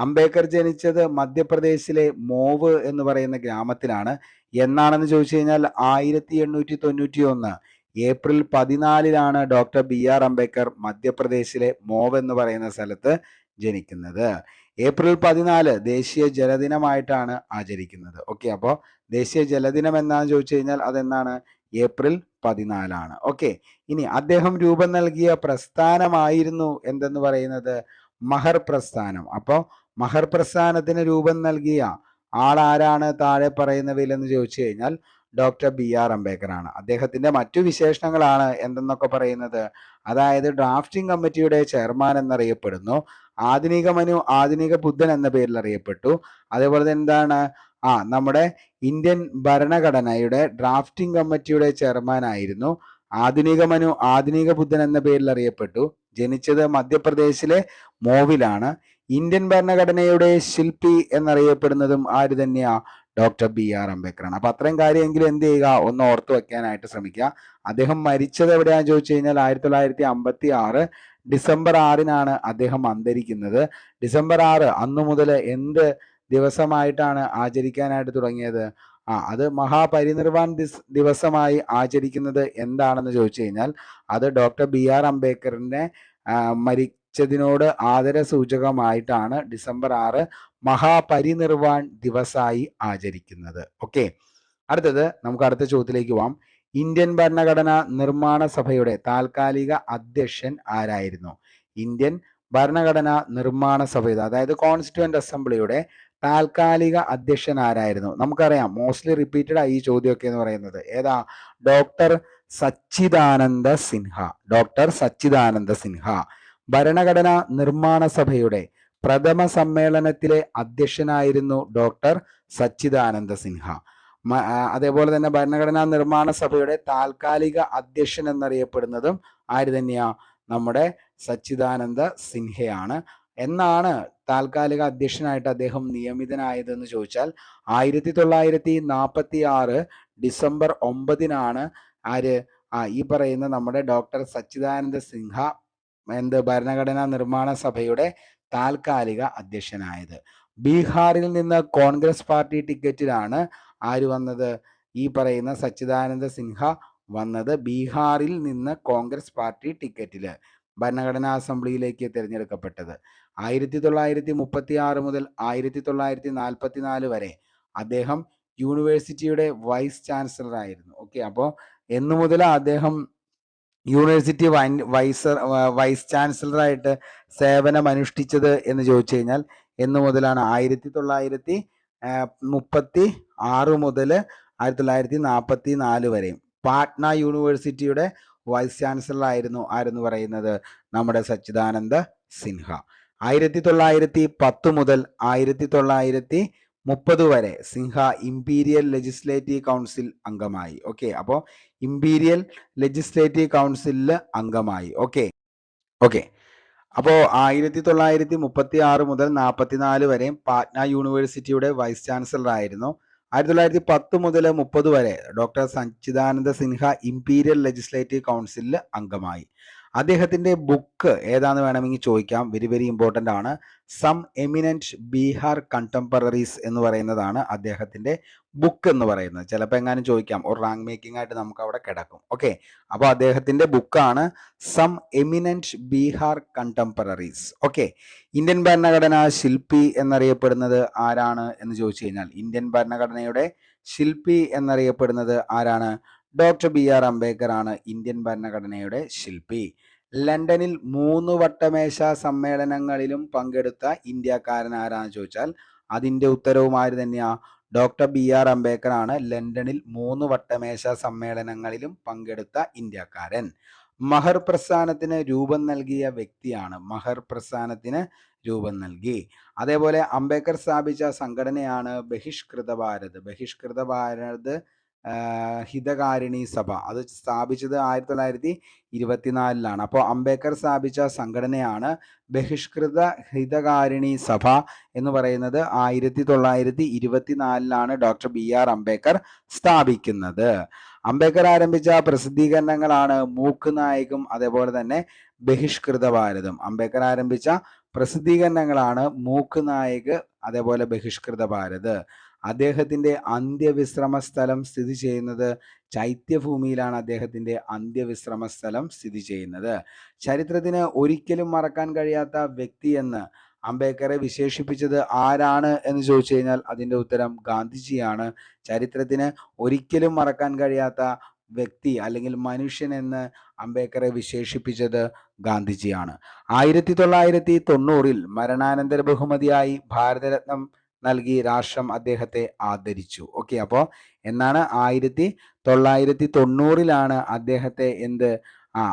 അംബേദ്കർ ജനിച്ചത് മധ്യപ്രദേശിലെ മോവ് എന്ന് പറയുന്ന ഗ്രാമത്തിലാണ്. എന്നാണെന്ന് ചോദിച്ചു കഴിഞ്ഞാൽ 1891 ഏപ്രിൽ 14 ഡോക്ടർ BR അംബേദ്കർ മധ്യപ്രദേശിലെ മോവ് എന്ന് പറയുന്ന സ്ഥലത്ത് ജനിക്കുന്നത്. ഏപ്രിൽ 14 ദേശീയ ജലദിനമായിട്ടാണ് ആചരിക്കുന്നത്. ഓക്കെ, അപ്പോൾ ദേശീയ ജലദിനം എന്നാന്ന് ചോദിച്ചു കഴിഞ്ഞാൽ അതെന്നാണ്? ഏപ്രിൽ 14. ഓക്കെ, ഇനി അദ്ദേഹം രൂപം നൽകിയ പ്രസ്ഥാനമായിരുന്നു എന്തെന്ന് പറയുന്നത്? മഹർ പ്രസ്ഥാനം. അപ്പോൾ മഹർ പ്രസ്ഥാനത്തിന് രൂപം നൽകിയ ആളാരാണ് താഴെ പറയുന്നവയിൽ എന്ന് ചോദിച്ചു കഴിഞ്ഞാൽ ഡോക്ടർ BR അംബേദ്കർ ആണ്. അദ്ദേഹത്തിന്റെ മറ്റു വിശേഷണങ്ങളാണ് എന്തെന്നൊക്കെ പറയുന്നത്, അതായത് ഡ്രാഫ്റ്റിംഗ് കമ്മിറ്റിയുടെ ചെയർമാൻ എന്നറിയപ്പെടുന്നു. ആധുനിക മനു, ആധുനിക ബുദ്ധൻ എന്ന പേരിൽ അറിയപ്പെട്ടു. അതേപോലെ തന്നെ എന്താണ്? നമ്മുടെ ഇന്ത്യൻ ഭരണഘടനയുടെ ഡ്രാഫ്റ്റിംഗ് കമ്മിറ്റിയുടെ ചെയർമാൻ ആയിരുന്നു. ആധുനിക മനു, ആധുനിക ബുദ്ധൻ എന്ന പേരിൽ അറിയപ്പെട്ടു. ജനിച്ചത് മധ്യപ്രദേശിലെ മോവിലാണ്. ഇന്ത്യൻ ഭരണഘടനയുടെ ശില്പി എന്നറിയപ്പെടുന്നതും ആര് തന്നെയാ? ഡോക്ടർ BR അംബേദ്കർ ആണ്. അപ്പൊ അത്രയും കാര്യമെങ്കിലും എന്ത് ചെയ്യുക, ഒന്ന് ഓർത്തു വെക്കാനായിട്ട് ശ്രമിക്കുക. അദ്ദേഹം മരിച്ചത് എവിടെയാണെന്ന് ചോദിച്ചു കഴിഞ്ഞാൽ 1956 ഡിസംബർ 6 അദ്ദേഹം അന്തരിക്കുന്നത്. ഡിസംബർ 6 അന്നു മുതൽ എന്ത് ദിവസമായിട്ടാണ് ആചരിക്കാനായിട്ട് തുടങ്ങിയത്? അത് മഹാപരിനിർവാൺ ദിവസമായി ആചരിക്കുന്നത് എന്താണെന്ന് ചോദിച്ചു കഴിഞ്ഞാൽ അത് ഡോക്ടർ BR അംബേദ്കറിനെ മരിച്ചതിനോട് ആദര സൂചകമായിട്ടാണ് ഡിസംബർ 6 മഹാപരിനിർവാൺ ദിവസമായി ആചരിക്കുന്നത്. ഓക്കെ, അടുത്തത് നമുക്ക് അടുത്ത ചോദ്യത്തിലേക്ക് പോവാം. ഇന്ത്യൻ ഭരണഘടന നിർമ്മാണ സഭയുടെ താൽക്കാലിക അധ്യക്ഷൻ ആരായിരുന്നു? ഇന്ത്യൻ ഭരണഘടന നിർമ്മാണ സഭയുടെ, അതായത് കോൺസ്റ്റിറ്റ്യൂവന്റ് അസംബ്ലിയുടെ താൽക്കാലിക അധ്യക്ഷൻ ആരായിരുന്നു? നമുക്കറിയാം, മോസ്റ്റ്ലി റിപ്പീറ്റഡ് ആയി ഈ ചോദ്യമൊക്കെ എന്ന് പറയുന്നത് ഏതാ? ഡോക്ടർ സച്ചിദാനന്ദ സിൻഹ. ഡോക്ടർ സച്ചിദാനന്ദ സിൻഹ ഭരണഘടന നിർമ്മാണ സഭയുടെ പ്രഥമ സമ്മേളനത്തിലെ അധ്യക്ഷനായിരുന്നു ഡോക്ടർ സച്ചിദാനന്ദ സിൻഹ. അതേപോലെ തന്നെ ഭരണഘടനാ നിർമ്മാണ സഭയുടെ താൽക്കാലിക അധ്യക്ഷൻ എന്നറിയപ്പെടുന്നതും ആര് തന്നെയാ? നമ്മുടെ സച്ചിദാനന്ദ സിൻഹയാണ്. എന്നാണ് താൽക്കാലിക അധ്യക്ഷനായിട്ട് അദ്ദേഹം നിയമിതനായതെന്ന് ചോദിച്ചാൽ 1946 ഡിസംബർ 9 ആര്? ഈ പറയുന്ന നമ്മുടെ ഡോക്ടർ സച്ചിദാനന്ദ സിൻഹ ഭരണഘടനാ നിർമ്മാണ സഭയുടെ താൽക്കാലിക അധ്യക്ഷനായത്. ബീഹാറിൽ നിന്ന് കോൺഗ്രസ് പാർട്ടി ടിക്കറ്റിലാണ് ആര് വന്നത്? ഈ പറയുന്ന സച്ചിദാനന്ദ സിൻഹ വന്നത് ബീഹാറിൽ നിന്ന് കോൺഗ്രസ് പാർട്ടി ടിക്കറ്റില് ഭരണഘടനാ അസംബ്ലിയിലേക്ക് തിരഞ്ഞെടുക്കപ്പെട്ടത്. 1936 മുതൽ 1944 വരെ അദ്ദേഹം യൂണിവേഴ്സിറ്റിയുടെ വൈസ് ചാൻസലർ ആയിരുന്നു. ഓക്കെ, അപ്പോൾ എന്നു മുതൽ അദ്ദേഹം യൂണിവേഴ്സിറ്റി വൈസ് ചാൻസലറായിട്ട് സേവനം അനുഷ്ഠിച്ചത് എന്ന് ചോദിച്ചു കഴിഞ്ഞാൽ എന്ന് മുതലാണ്? 1936 മുതൽ 1944 വരെയും പാട്ന യൂണിവേഴ്സിറ്റിയുടെ വൈസ് ചാൻസലർ ആയിരുന്നു ആരെന്ന് പറയുന്നത്? നമ്മുടെ സച്ചിദാനന്ദ സിൻഹ. 1910 മുതൽ 1930 വരെ സിൻഹ ഇമ്പീരിയൽ ലെജിസ്ലേറ്റീവ് കൗൺസിൽ അംഗമായി. ഓക്കെ, അപ്പോൾ ഇമ്പീരിയൽ ലെജിസ്ലേറ്റീവ് കൗൺസിലിൽ അംഗമായി. ഓക്കെ, അപ്പോൾ 1936 മുതൽ 44 വരെയും പാട്ന യൂണിവേഴ്സിറ്റിയുടെ വൈസ് ചാൻസലർ ആയിരുന്നു. 1910 മുതൽ 30 വരെ ഡോക്ടർ സച്ചിദാനന്ദ സിൻഹ ഇമ്പീരിയൽ ലെജിസ്ലേറ്റീവ് കൗൺസിലിൽ അംഗമായി. അദ്ദേഹത്തിന്റെ ബുക്ക് ഏതാന്ന് വേണമെങ്കിൽ ചോദിക്കാം, വെരി വെരി ഇമ്പോർട്ടൻ്റ് ആണ്. സം എമിനന്റ് ബീഹാർ കണ്ടംപററീസ് എന്ന് പറയുന്നതാണ് അദ്ദേഹത്തിന്റെ ബുക്ക് എന്ന് പറയുന്നത്. ചിലപ്പോൾ എങ്ങാനും ചോദിക്കാം, ഒരു റാങ്ക് മേക്കിംഗ് ആയിട്ട് നമുക്ക് അവിടെ കിടക്കും. ഓക്കെ, അപ്പോൾ അദ്ദേഹത്തിന്റെ ബുക്കാണ് some eminent Bihar contemporaries. Okay, Indian ഭരണഘടന ശില്പി എന്നറിയപ്പെടുന്നത് ആരാണ് എന്ന് ചോദിച്ചു കഴിഞ്ഞാൽ ഇന്ത്യൻ ഭരണഘടനയുടെ ശില്പി എന്നറിയപ്പെടുന്നത് ആരാണ്? ഡോക്ടർ BR അംബേദ്കർ ആണ് ഇന്ത്യൻ ഭരണഘടനയുടെ ശില്പി. ലണ്ടനിൽ 3 വട്ടമേശ സമ്മേളനങ്ങളിലും പങ്കെടുത്ത ഇന്ത്യക്കാരൻ ആരാന്ന് ചോദിച്ചാൽ അതിന്റെ ഉത്തരവും ആര് തന്നെയാ? ഡോക്ടർ BR അംബേദ്കർ ആണ് ലണ്ടനിൽ 3 വട്ടമേശ സമ്മേളനങ്ങളിലും പങ്കെടുത്ത ഇന്ത്യക്കാരൻ. മഹർ പ്രസ്ഥാനത്തിന് രൂപം നൽകിയ വ്യക്തിയാണ്. മഹർ പ്രസ്ഥാനത്തിന് രൂപം നൽകി. അതേപോലെ അംബേദ്കർ സ്ഥാപിച്ച സംഘടനയാണ് ബഹിഷ്കൃത ഭാരത്. ബഹിഷ്കൃത ഭാരത് ഹിതകാരിണി സഭ. അത് സ്ഥാപിച്ചത് 1924 അപ്പോൾ അംബേദ്കർ സ്ഥാപിച്ച സംഘടനയാണ് ബഹിഷ്കൃത ഹിതകാരിണി സഭ എന്ന് പറയുന്നത്. 1924 ഡോക്ടർ BR അംബേദ്കർ സ്ഥാപിക്കുന്നത്. അംബേദ്കർ ആരംഭിച്ച പ്രസിദ്ധീകരണങ്ങളാണ് മൂക്ക് നായകും അതേപോലെ തന്നെ ബഹിഷ്കൃത ഭാരതം. അംബേദ്കർ ആരംഭിച്ച പ്രസിദ്ധീകരണങ്ങളാണ് മൂക്ക് നായക് അതേപോലെ ബഹിഷ്കൃത ഭാരത്. അദ്ദേഹത്തിന്റെ അന്ത്യവിശ്രമ സ്ഥലം സ്ഥിതി ചെയ്യുന്നത് ചൈത്യഭൂമിയിലാണ്. അദ്ദേഹത്തിന്റെ അന്ത്യവിശ്രമ സ്ഥലം സ്ഥിതി ചെയ്യുന്നത്. ചരിത്രത്തിന് ഒരിക്കലും മറക്കാൻ കഴിയാത്ത വ്യക്തി എന്ന് അംബേദ്കറെ വിശേഷിപ്പിച്ചത് ആരാണ് എന്ന് ചോദിച്ചു കഴിഞ്ഞാൽ അതിന്റെ ഉത്തരം ഗാന്ധിജിയാണ്. ചരിത്രത്തിന് ഒരിക്കലും മറക്കാൻ കഴിയാത്ത വ്യക്തി അല്ലെങ്കിൽ മനുഷ്യൻ എന്ന് അംബേദ്കറെ വിശേഷിപ്പിച്ചത് ഗാന്ധിജിയാണ്. 1990 മരണാനന്തര ബഹുമതിയായി ഭാരതരത്നം നൽകി രാഷ്ട്രം അദ്ദേഹത്തെ ആദരിച്ചു. ഓക്കെ, അപ്പോൾ എന്നാണ് 1990 അദ്ദേഹത്തെ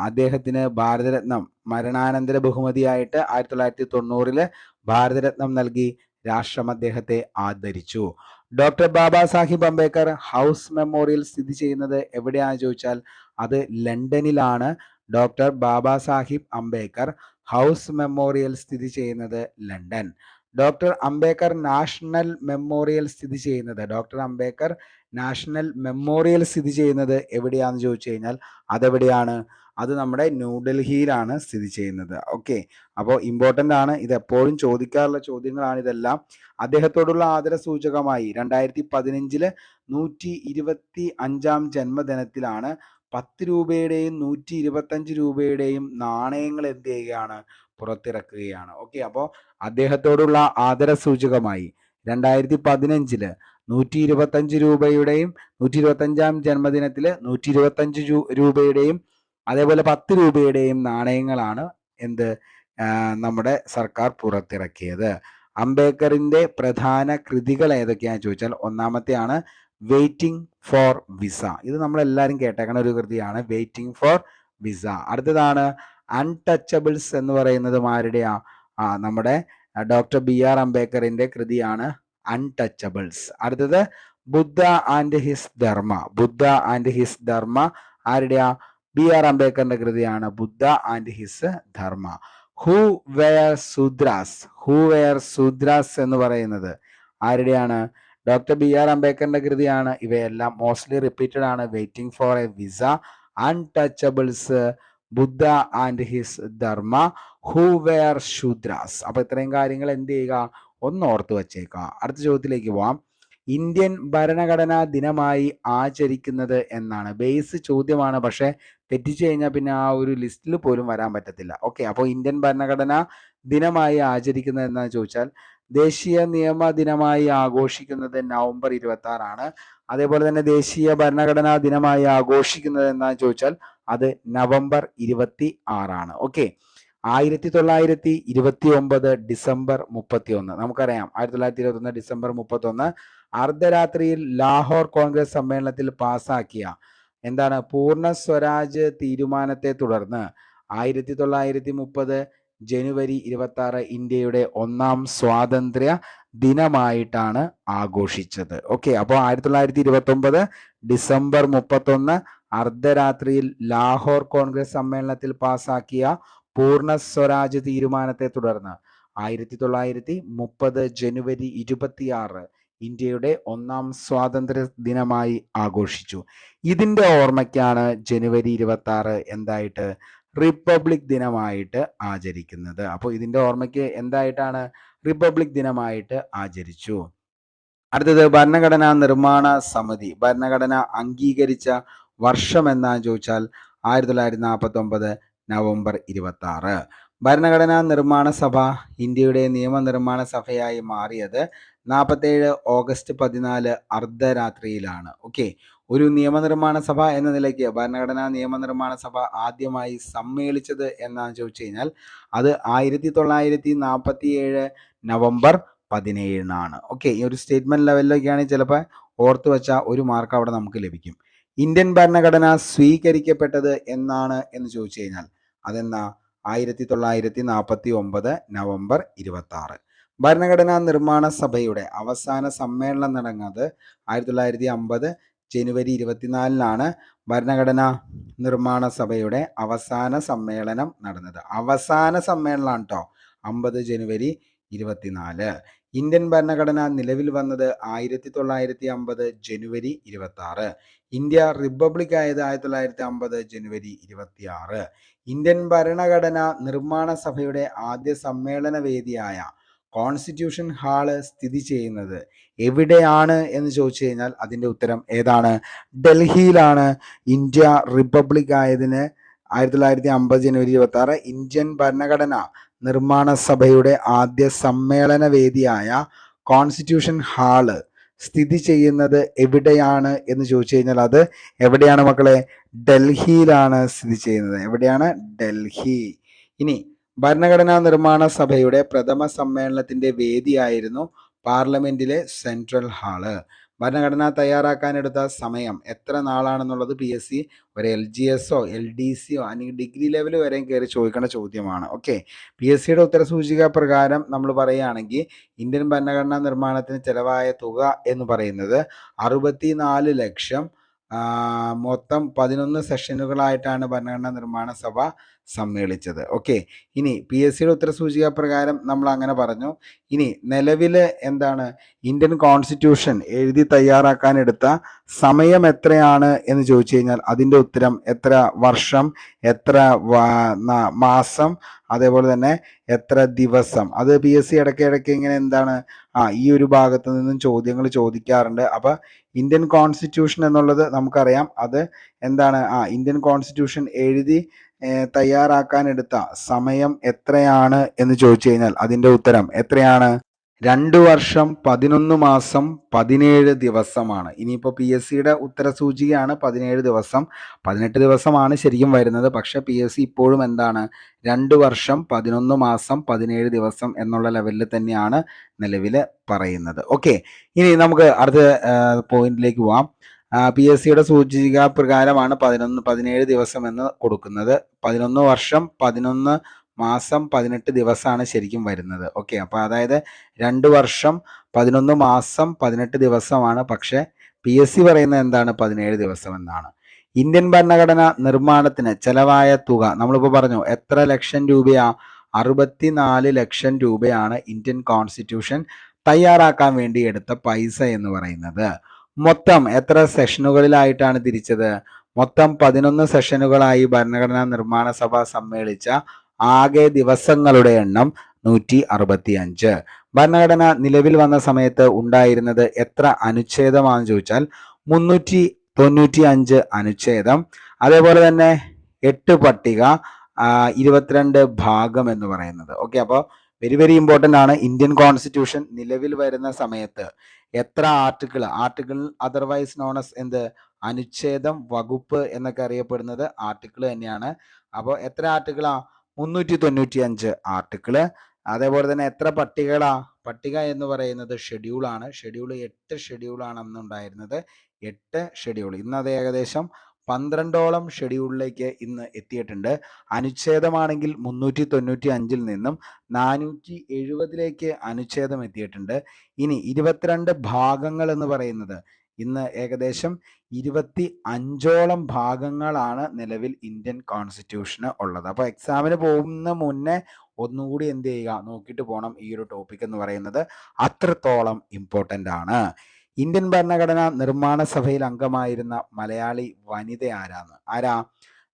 അദ്ദേഹത്തിന് ഭാരതരത്നം മരണാനന്തര ബഹുമതിയായിട്ട് 1990 ഭാരതരത്നം നൽകി രാഷ്ട്രം അദ്ദേഹത്തെ ആദരിച്ചു. Doctor Baba Saheb Ambedkar house memorial സ്ഥിതി ചെയ്യുന്നത് എവിടെയാണെന്ന് ചോദിച്ചാൽ അത് ലണ്ടനിലാണ്. Doctor Baba Saheb Ambedkar house memorial സ്ഥിതി ചെയ്യുന്നത് London. Doctor Ambedkar national memorial സ്ഥിതി ചെയ്യുന്നത് എവിടെയാണെന്ന് ചോദിച്ചു കഴിഞ്ഞാൽ അതെവിടെയാണ്? അത് നമ്മുടെ ന്യൂഡൽഹിയിലാണ് സ്ഥിതി ചെയ്യുന്നത്. ഓക്കെ, അപ്പോൾ ഇമ്പോർട്ടൻ്റ് ആണ്, ഇത് എപ്പോഴും ചോദിക്കാറുള്ള ചോദ്യങ്ങളാണ് ഇതെല്ലാം. അദ്ദേഹത്തോടുള്ള ആദര സൂചകമായി 2015 125 ജന്മദിനത്തിലാണ് 10 രൂപയുടെയും 125 രൂപയുടെയും നാണയങ്ങൾ എന്ത് ചെയ്യുകയാണ്? പുറത്തിറക്കുകയാണ്. ഓക്കെ, അപ്പോൾ അദ്ദേഹത്തോടുള്ള ആദര സൂചകമായി 2015 125 രൂപയുടെയും 125 ജന്മദിനത്തിൽ 125 രൂപയുടെയും അതേപോലെ 10 രൂപയുടെയും നാണയങ്ങളാണ് നമ്മുടെ സർക്കാർ പുറത്തിറക്കിയത്. അംബേദ്കറിന്റെ പ്രധാന കൃതികൾ ഏതൊക്കെയാണെന്ന് ചോദിച്ചാൽ ഒന്നാമത്തെയാണ് വെയിറ്റിംഗ് ഫോർ വിസ. ഇത് നമ്മളെല്ലാവരും കേട്ടേക്കണ ഒരു കൃതിയാണ്, വെയിറ്റിംഗ് ഫോർ വിസ. അടുത്തതാണ് അൺടച്ചബിൾസ് എന്ന് പറയുന്നത് ആരുടെയാ? നമ്മുടെ ഡോക്ടർ BR അംബേദ്കറിന്റെ കൃതിയാണ് അൺടച്ചബിൾസ്. അടുത്തത് ബുദ്ധ ആൻഡ് ഹിസ് ധർമ്മ ആരുടെയാ? BR അംബേദ്കറിന്റെ കൃതിയാണ് Buddha and his Dhamma. Who were Shudras എന്ന് പറയുന്നത് ആരുടെയാണ്? ഡോക്ടർ BR അംബേദ്കറിന്റെ കൃതിയാണ്. ഇവയെല്ലാം മോസ്റ്റ്ലി റിപ്പീറ്റഡ് ആണ്. Waiting for a visa, untouchables, Buddha and his Dhamma, who were Shudras. അപ്പൊ ഇത്രയും കാര്യങ്ങൾ എന്ത് ചെയ്യുക? ഒന്ന് ഓർത്ത് വച്ചേക്കുക. അടുത്ത ചോദ്യത്തിലേക്ക് പോവാം. ഇന്ത്യൻ ഭരണഘടനാ ദിനമായി ആചരിക്കുന്നത് എന്നാണ്. ബേസ് ചോദ്യമാണ്, പക്ഷെ തെറ്റിച്ചു കഴിഞ്ഞാൽ പിന്നെ ആ ഒരു ലിസ്റ്റിൽ പോലും വരാൻ പറ്റത്തില്ല. ഓക്കെ, അപ്പോൾ ഇന്ത്യൻ ഭരണഘടനാ ദിനമായി ആചരിക്കുന്നത് എന്നാന്ന് ചോദിച്ചാൽ ദേശീയ നിയമ ദിനമായി ആഘോഷിക്കുന്നത് നവംബർ 26 അതേപോലെ തന്നെ ദേശീയ ഭരണഘടനാ ദിനമായി ആഘോഷിക്കുന്നത് എന്നാന്ന് ചോദിച്ചാൽ അത് നവംബർ 26 ഓക്കെ, 1929 ഡിസംബർ 31. നമുക്കറിയാം 1921 ഡിസംബർ 31 അർദ്ധരാത്രിയിൽ ലാഹോർ കോൺഗ്രസ് സമ്മേളനത്തിൽ പാസാക്കിയ എന്താണ്? പൂർണ്ണ സ്വരാജ് തീരുമാനത്തെ തുടർന്ന് 1930 ജനുവരി 26 ഇന്ത്യയുടെ 1ാം സ്വാതന്ത്ര്യ ദിനമായിട്ടാണ് ആഘോഷിച്ചത്. ഓക്കെ, അപ്പോൾ 1929 ഡിസംബർ 31 അർദ്ധരാത്രിയിൽ ലാഹോർ കോൺഗ്രസ് സമ്മേളനത്തിൽ പാസാക്കിയ പൂർണ്ണ സ്വരാജ് തീരുമാനത്തെ തുടർന്ന് 1930 ജനുവരി 26 ഇന്ത്യയുടെ 1ാം സ്വാതന്ത്ര്യ ദിനമായി ആഘോഷിച്ചു. ഇതിന്റെ ഓർമ്മയ്ക്കാണ് ജനുവരി 26 എന്തായിട്ട്? റിപ്പബ്ലിക് ദിനമായിട്ട് ആചരിക്കുന്നത്. അപ്പോൾ ഇതിന്റെ ഓർമ്മയ്ക്ക് എന്തായിട്ടാണ്? റിപ്പബ്ലിക് ദിനമായിട്ട് ആചരിച്ചു. അടുത്തത് ഭരണഘടനാ നിർമ്മാണ സമിതി ഭരണഘടന അംഗീകരിച്ച വർഷം എന്നാന്ന് ചോദിച്ചാൽ 1949 നവംബർ 26. ഭരണഘടനാ നിർമ്മാണ സഭ ഇന്ത്യയുടെ നിയമനിർമ്മാണ സഭയായി മാറിയത് 47 ഓഗസ്റ്റ് 14 അർദ്ധരാത്രിയിലാണ്. ഓക്കെ, ഒരു നിയമനിർമ്മാണ സഭ എന്ന നിലയ്ക്ക് ഭരണഘടനാ നിയമനിർമ്മാണ സഭ ആദ്യമായി സമ്മേളിച്ചത് എന്നാന്ന് ചോദിച്ചു കഴിഞ്ഞാൽ അത് 1947 നവംബർ 17. ഓക്കെ, ഈ ഒരു സ്റ്റേറ്റ്മെന്റ് ലെവലിലൊക്കെയാണ് ചിലപ്പോൾ ഓർത്തു വെച്ചാൽ ഒരു മാർക്ക് അവിടെ നമുക്ക് ലഭിക്കും. ഇന്ത്യൻ ഭരണഘടന സ്വീകരിക്കപ്പെട്ടത് എന്നാണ് എന്ന് ചോദിച്ചു കഴിഞ്ഞാൽ അതെന്നാ? 1949 നവംബർ 26. ഭരണഘടനാ നിർമ്മാണ സഭയുടെ അവസാന സമ്മേളനം നടന്നത് 1950 ജനുവരി 24-നാണ് ഭരണഘടനാ നിർമ്മാണ സഭയുടെ അവസാന സമ്മേളനം നടന്നത്. അവസാന സമ്മേളനമാണ് കേട്ടോ, 50 ജനുവരി 24. ഇന്ത്യൻ ഭരണഘടന നിലവിൽ വന്നത് 1950 ജനുവരി 26. ഇന്ത്യ റിപ്പബ്ലിക് ആയത് 1950 ജനുവരി 26. ഇന്ത്യൻ ഭരണഘടനാ നിർമ്മാണ സഭയുടെ ആദ്യ സമ്മേളന വേദിയായ കോൺസ്റ്റിറ്റ്യൂഷൻ ഹാള് സ്ഥിതി ചെയ്യുന്നത് എവിടെയാണ് എന്ന് ചോദിച്ചു കഴിഞ്ഞാൽ അതിൻ്റെ ഉത്തരം ഏതാണ്? ഡൽഹിയിലാണ്. ഇന്ത്യ റിപ്പബ്ലിക് ആയതിന് 1950 ജനുവരി 26 ഇന്ത്യൻ ഭരണഘടന നിർമ്മാണ സഭയുടെ ആദ്യ സമ്മേളന വേദിയായ കോൺസ്റ്റിറ്റ്യൂഷൻ ഹാള് സ്ഥിതി ചെയ്യുന്നത് എവിടെയാണ് എന്ന് ചോദിച്ചു കഴിഞ്ഞാൽ അത് എവിടെയാണ് മക്കളെ? ഡൽഹിയിലാണ് സ്ഥിതി ചെയ്യുന്നത്. എവിടെയാണ്? ഡൽഹി. ഇനി ഭരണഘടനാ നിർമ്മാണ സഭയുടെ പ്രഥമ സമ്മേളനത്തിന്റെ വേദിയായിരുന്നു പാർലമെന്റിലെ സെൻട്രൽ ഹാള്. ഭരണഘടന തയ്യാറാക്കാനെടുത്ത സമയം എത്ര നാളാണെന്നുള്ളത് PSC ഒരു LGSോ LDCയോ അല്ലെങ്കിൽ ഡിഗ്രി ലെവൽ വരെയും കയറി ചോദിക്കേണ്ട ചോദ്യമാണ്. ഓക്കെ, PSCയുടെ ഉത്തരസൂചിക പ്രകാരം നമ്മൾ പറയുകയാണെങ്കിൽ ഇന്ത്യൻ ഭരണഘടനാ നിർമ്മാണത്തിന് ചെലവായ തുക എന്ന് പറയുന്നത് 64 ലക്ഷം. മൊത്തം 11 സെഷനുകളായിട്ടാണ് ഭരണഘടനാ നിർമ്മാണ സഭ സമ്മേളിച്ചത്. ഓക്കെ, ഇനി PSCയുടെ ഉത്തരസൂചിക പ്രകാരം നമ്മൾ അങ്ങനെ പറഞ്ഞു. ഇനി നിലവിൽ എന്താണ് ഇന്ത്യൻ കോൺസ്റ്റിറ്റ്യൂഷൻ എഴുതി തയ്യാറാക്കാൻ എടുത്ത സമയം എത്രയാണ് എന്ന് ചോദിച്ചു കഴിഞ്ഞാൽ അതിൻ്റെ ഉത്തരം എത്ര വർഷം, എത്ര മാസം, അതേപോലെ തന്നെ എത്ര ദിവസം. അത് PSC ഇടയ്ക്കിടയ്ക്ക് ഇങ്ങനെ എന്താണ് ഈ ഒരു ഭാഗത്തു നിന്നും ചോദ്യങ്ങൾ ചോദിക്കാറുണ്ട്. അപ്പം ഇന്ത്യൻ കോൺസ്റ്റിറ്റ്യൂഷൻ എന്നുള്ളത് നമുക്കറിയാം. അത് എന്താണ്? ഇന്ത്യൻ കോൺസ്റ്റിറ്റ്യൂഷൻ എഴുതി തയ്യാറാക്കാൻ എടുത്ത സമയം എത്രയാണ് എന്ന് ചോദിച്ചു കഴിഞ്ഞാൽ അതിൻ്റെ ഉത്തരം എത്രയാണ്? 2 വർഷം 11 മാസം 17 ദിവസമാണ്. ഇനിയിപ്പോൾ PSCയുടെ ഉത്തരസൂചികയാണ് 17 ദിവസം, 18 ദിവസമാണ് ശരിക്കും വരുന്നത്. പക്ഷെ PSC ഇപ്പോഴും എന്താണ് 2 വർഷം 11 മാസം 17 ദിവസം എന്നുള്ള ലെവലിൽ തന്നെയാണ് നിലവിൽ പറയുന്നത്. ഓക്കെ, ഇനി നമുക്ക് അടുത്ത പോയിന്റിലേക്ക് പോവാം. PSCയുടെ സൂചിക പ്രകാരമാണ് 17 ദിവസം എന്ന് കൊടുക്കുന്നത്. 11 വർഷം 11 മാസം 18 ദിവസമാണ് ശരിക്കും വരുന്നത്. ഓക്കെ, അപ്പോൾ അതായത് 2 വർഷം 11 മാസം 18 ദിവസമാണ്. പക്ഷെ PSC പറയുന്നത് എന്താണ്? 17 ദിവസം എന്നാണ്. ഇന്ത്യൻ ഭരണഘടന നിർമ്മാണത്തിന് ചെലവായ തുക നമ്മളിപ്പോൾ പറഞ്ഞു എത്ര ലക്ഷം രൂപയാ? 64 ലക്ഷം രൂപയാണ് ഇന്ത്യൻ കോൺസ്റ്റിറ്റ്യൂഷൻ തയ്യാറാക്കാൻ വേണ്ടി എടുത്ത പൈസ എന്ന് പറയുന്നത്. മൊത്തം എത്ര സെഷനുകളിലായിട്ടാണ് തിരിച്ചത്? മൊത്തം 11 സെഷനുകളായി ഭരണഘടനാ നിർമ്മാണ സഭ സമ്മേളിച്ച ആകെ ദിവസങ്ങളുടെ എണ്ണം 165. ഭരണഘടന നിലവിൽ വന്ന സമയത്ത് ഉണ്ടായിരുന്നത് എത്ര അനുച്ഛേദമാണെന്ന് ചോദിച്ചാൽ 395 അനുച്ഛേദം, അതേപോലെ തന്നെ 8 പട്ടിക, 22 ഭാഗം എന്ന് പറയുന്നത്. ഓക്കെ, അപ്പോൾ വെരി വെരി ഇമ്പോർട്ടൻ്റ് ആണ്. ഇന്ത്യൻ കോൺസ്റ്റിറ്റ്യൂഷൻ നിലവിൽ വരുന്ന സമയത്ത് എത്ര ആർട്ടിക്കിൾ അതർവൈസ് നോൺ എസ് എന്ത് അനുച്ഛേദം, വകുപ്പ് എന്നൊക്കെ അറിയപ്പെടുന്നത് ആർട്ടിക്കിൾ തന്നെയാണ്. അപ്പോൾ എത്ര ആർട്ടിക്കിളാ? 395 ആർട്ടിക്കിള്. അതേപോലെ തന്നെ എത്ര പട്ടികകളാ? പട്ടിക എന്ന് പറയുന്നത് ഷെഡ്യൂളാണ്. ഷെഡ്യൂൾ 8 ഷെഡ്യൂളാണ് അന്നുണ്ടായിരുന്നത്. 8 ഷെഡ്യൂൾ. ഇന്നത് ഏകദേശം 12ഓളം ഷെഡ്യൂളിലേക്ക് ഇന്ന് എത്തിയിട്ടുണ്ട്. അനുച്ഛേദമാണെങ്കിൽ 395-ൽ നിന്നും 470-ലേക്ക് അനുച്ഛേദം എത്തിയിട്ടുണ്ട്. ഇനി 22 ഭാഗങ്ങൾ എന്ന് പറയുന്നത് ഇന്ന് ഏകദേശം 25ഓളം ഭാഗങ്ങളാണ് നിലവിൽ ഇന്ത്യൻ കോൺസ്റ്റിറ്റ്യൂഷന് ഉള്ളത്. അപ്പോൾ എക്സാമിന് പോകുന്ന മുന്നേ ഒന്നുകൂടി എന്ത് ചെയ്യുക, നോക്കിയിട്ട് പോകണം. ഈ ഒരു ടോപ്പിക് എന്ന് പറയുന്നത് അത്രത്തോളം ഇമ്പോർട്ടൻ്റ് ആണ്. ഇന്ത്യൻ ഭരണഘടനാ നിർമ്മാണ സഭയിൽ അംഗമായിരുന്ന മലയാളി വനിത ആരാ?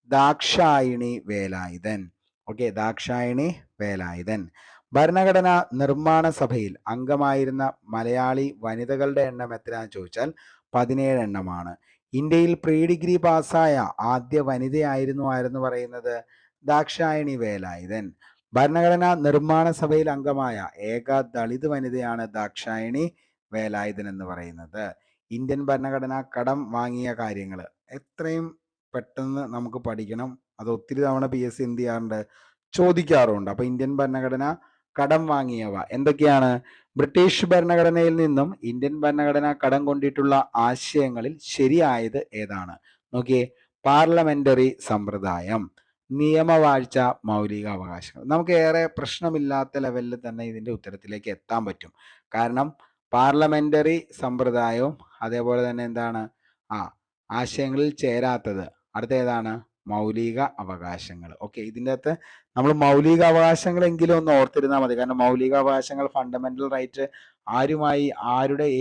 ദാക്ഷായണി വേലായുധൻ. ഓക്കെ, ദാക്ഷായണി വേലായുധൻ. ഭരണഘടനാ നിർമ്മാണ സഭയിൽ അംഗമായിരുന്ന മലയാളി വനിതകളുടെ എണ്ണം എത്രയാണെന്ന് ചോദിച്ചാൽ 17 എണ്ണമാണ്. ഇന്ത്യയിൽ പ്രീ ഡിഗ്രി പാസ്സായ ആദ്യ വനിതയായിരുന്നു പറയുന്നത് ദാക്ഷായണി വേലായുധൻ. ഭരണഘടനാ നിർമ്മാണ സഭയിൽ അംഗമായ ഏക ദളിത് വനിതയാണ് ദാക്ഷായണി വേലായുധൻ എന്ന് പറയുന്നത്. ഇന്ത്യൻ ഭരണഘടന കടം വാങ്ങിയ കാര്യങ്ങൾ എത്രയും പെട്ടെന്ന് നമുക്ക് പഠിക്കണം. അത് ഒത്തിരി തവണ PSC എന്ത് ചെയ്യാറുണ്ട്? ചോദിക്കാറുണ്ട്. അപ്പോൾ ഇന്ത്യൻ ഭരണഘടന കടം വാങ്ങിയവ എന്തൊക്കെയാണ്? ബ്രിട്ടീഷ് ഭരണഘടനയിൽ നിന്നും ഇന്ത്യൻ ഭരണഘടന കടം കൊണ്ടിട്ടുള്ള ആശയങ്ങളിൽ ശരിയായത് ഏതാണ്? നോക്കിയേ, പാർലമെന്ററി സമ്പ്രദായം, നിയമവാഴ്ച, മൗലിക അവകാശങ്ങൾ. നമുക്ക് ഏറെ പ്രശ്നമില്ലാത്ത ലെവലിൽ തന്നെ ഇതിൻ്റെ ഉത്തരത്തിലേക്ക് എത്താൻ പറ്റും. കാരണം പാർലമെന്ററി സമ്പ്രദായവും അതേപോലെ തന്നെ എന്താണ് ആ ആശയങ്ങളിൽ ചേരാത്തത്. അടുത്ത ഏതാണ്? മൗലിക അവകാശങ്ങൾ. ഓക്കെ, ഇതിൻ്റെ അകത്ത് നമ്മൾ മൗലിക അവകാശങ്ങളെങ്കിലും ഒന്ന് ഓർത്തിരുന്നാൽ മതി. കാരണം മൗലിക അവകാശങ്ങൾ, ഫണ്ടമെന്റൽ റൈറ്റ് ആരുമായി,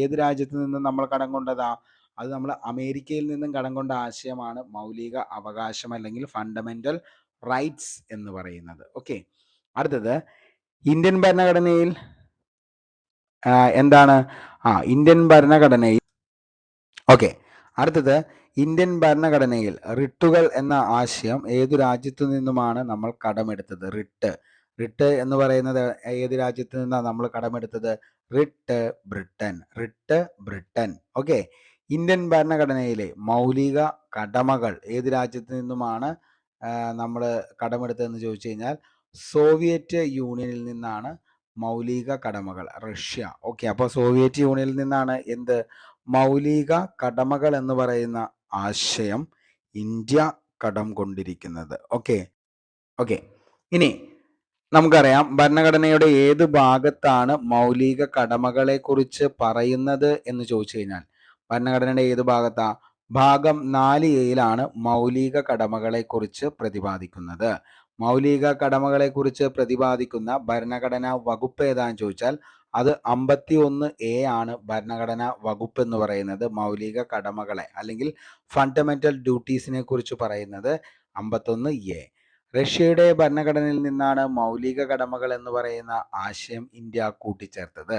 ഏത് രാജ്യത്ത് നിന്നും നമ്മൾ കടം കൊണ്ടതാ? അത് നമ്മൾ അമേരിക്കയിൽ നിന്നും കടം കൊണ്ട ആശയമാണ് മൗലിക അവകാശം അല്ലെങ്കിൽ ഫണ്ടമെന്റൽ റൈറ്റ്സ് എന്ന് പറയുന്നത്. ഓക്കെ, അടുത്തത് ഇന്ത്യൻ ഭരണഘടനയിൽ എന്താണ്? ഇന്ത്യൻ ഭരണഘടനയിൽ ഓക്കെ, അടുത്തത് ഇന്ത്യൻ ഭരണഘടനയിൽ റിട്ടുകൾ എന്ന ആശയം ഏതു രാജ്യത്തു നിന്നുമാണ് നമ്മൾ കടമെടുത്തത്? റിട്ട് എന്ന് പറയുന്നത് ഏത് രാജ്യത്ത് നിന്നാണ് നമ്മൾ കടമെടുത്തത്? ബ്രിട്ടൻ. ഓക്കെ, ഇന്ത്യൻ ഭരണഘടനയിലെ മൗലിക കടമകൾ ഏത് രാജ്യത്ത് നിന്നുമാണ് നമ്മൾ കടമെടുത്തതെന്ന് ചോദിച്ചു കഴിഞ്ഞാൽ സോവിയറ്റ് യൂണിയനിൽ നിന്നാണ് മൗലിക കടമകൾ. റഷ്യ. ഓക്കെ, അപ്പോൾ സോവിയറ്റ് യൂണിയനിൽ നിന്നാണ് എന്ത്? മൗലിക കടമകൾ എന്ന് പറയുന്ന ആശയം ഇന്ത്യ കടം കൊണ്ടിരിക്കുന്നത്. ഓക്കെ, ഇനി നമുക്കറിയാം ഭരണഘടനയുടെ ഏത് ഭാഗത്താണ് മൗലിക കടമകളെ കുറിച്ച് പറയുന്നത് എന്ന് ചോദിച്ചു കഴിഞ്ഞാൽ ഭരണഘടനയുടെ ഏത് ഭാഗത്താ? ഭാഗം 4A മൗലിക കടമകളെ കുറിച്ച് പ്രതിപാദിക്കുന്നത്. മൗലിക കടമകളെ കുറിച്ച് പ്രതിപാദിക്കുന്ന ഭരണഘടനാ വകുപ്പ് ഏതാന്ന് ചോദിച്ചാൽ അത് 51A ആണ് ഭരണഘടനാ വകുപ്പ് എന്ന് പറയുന്നത്. മൗലിക കടമകളെ അല്ലെങ്കിൽ ഫണ്ടമെന്റൽ ഡ്യൂട്ടീസിനെ കുറിച്ച് പറയുന്നത് 51A. റഷ്യയുടെ ഭരണഘടനയിൽ നിന്നാണ് മൗലിക കടമകൾ എന്ന് പറയുന്ന ആശയം ഇന്ത്യ കൂട്ടിച്ചേർത്തത്.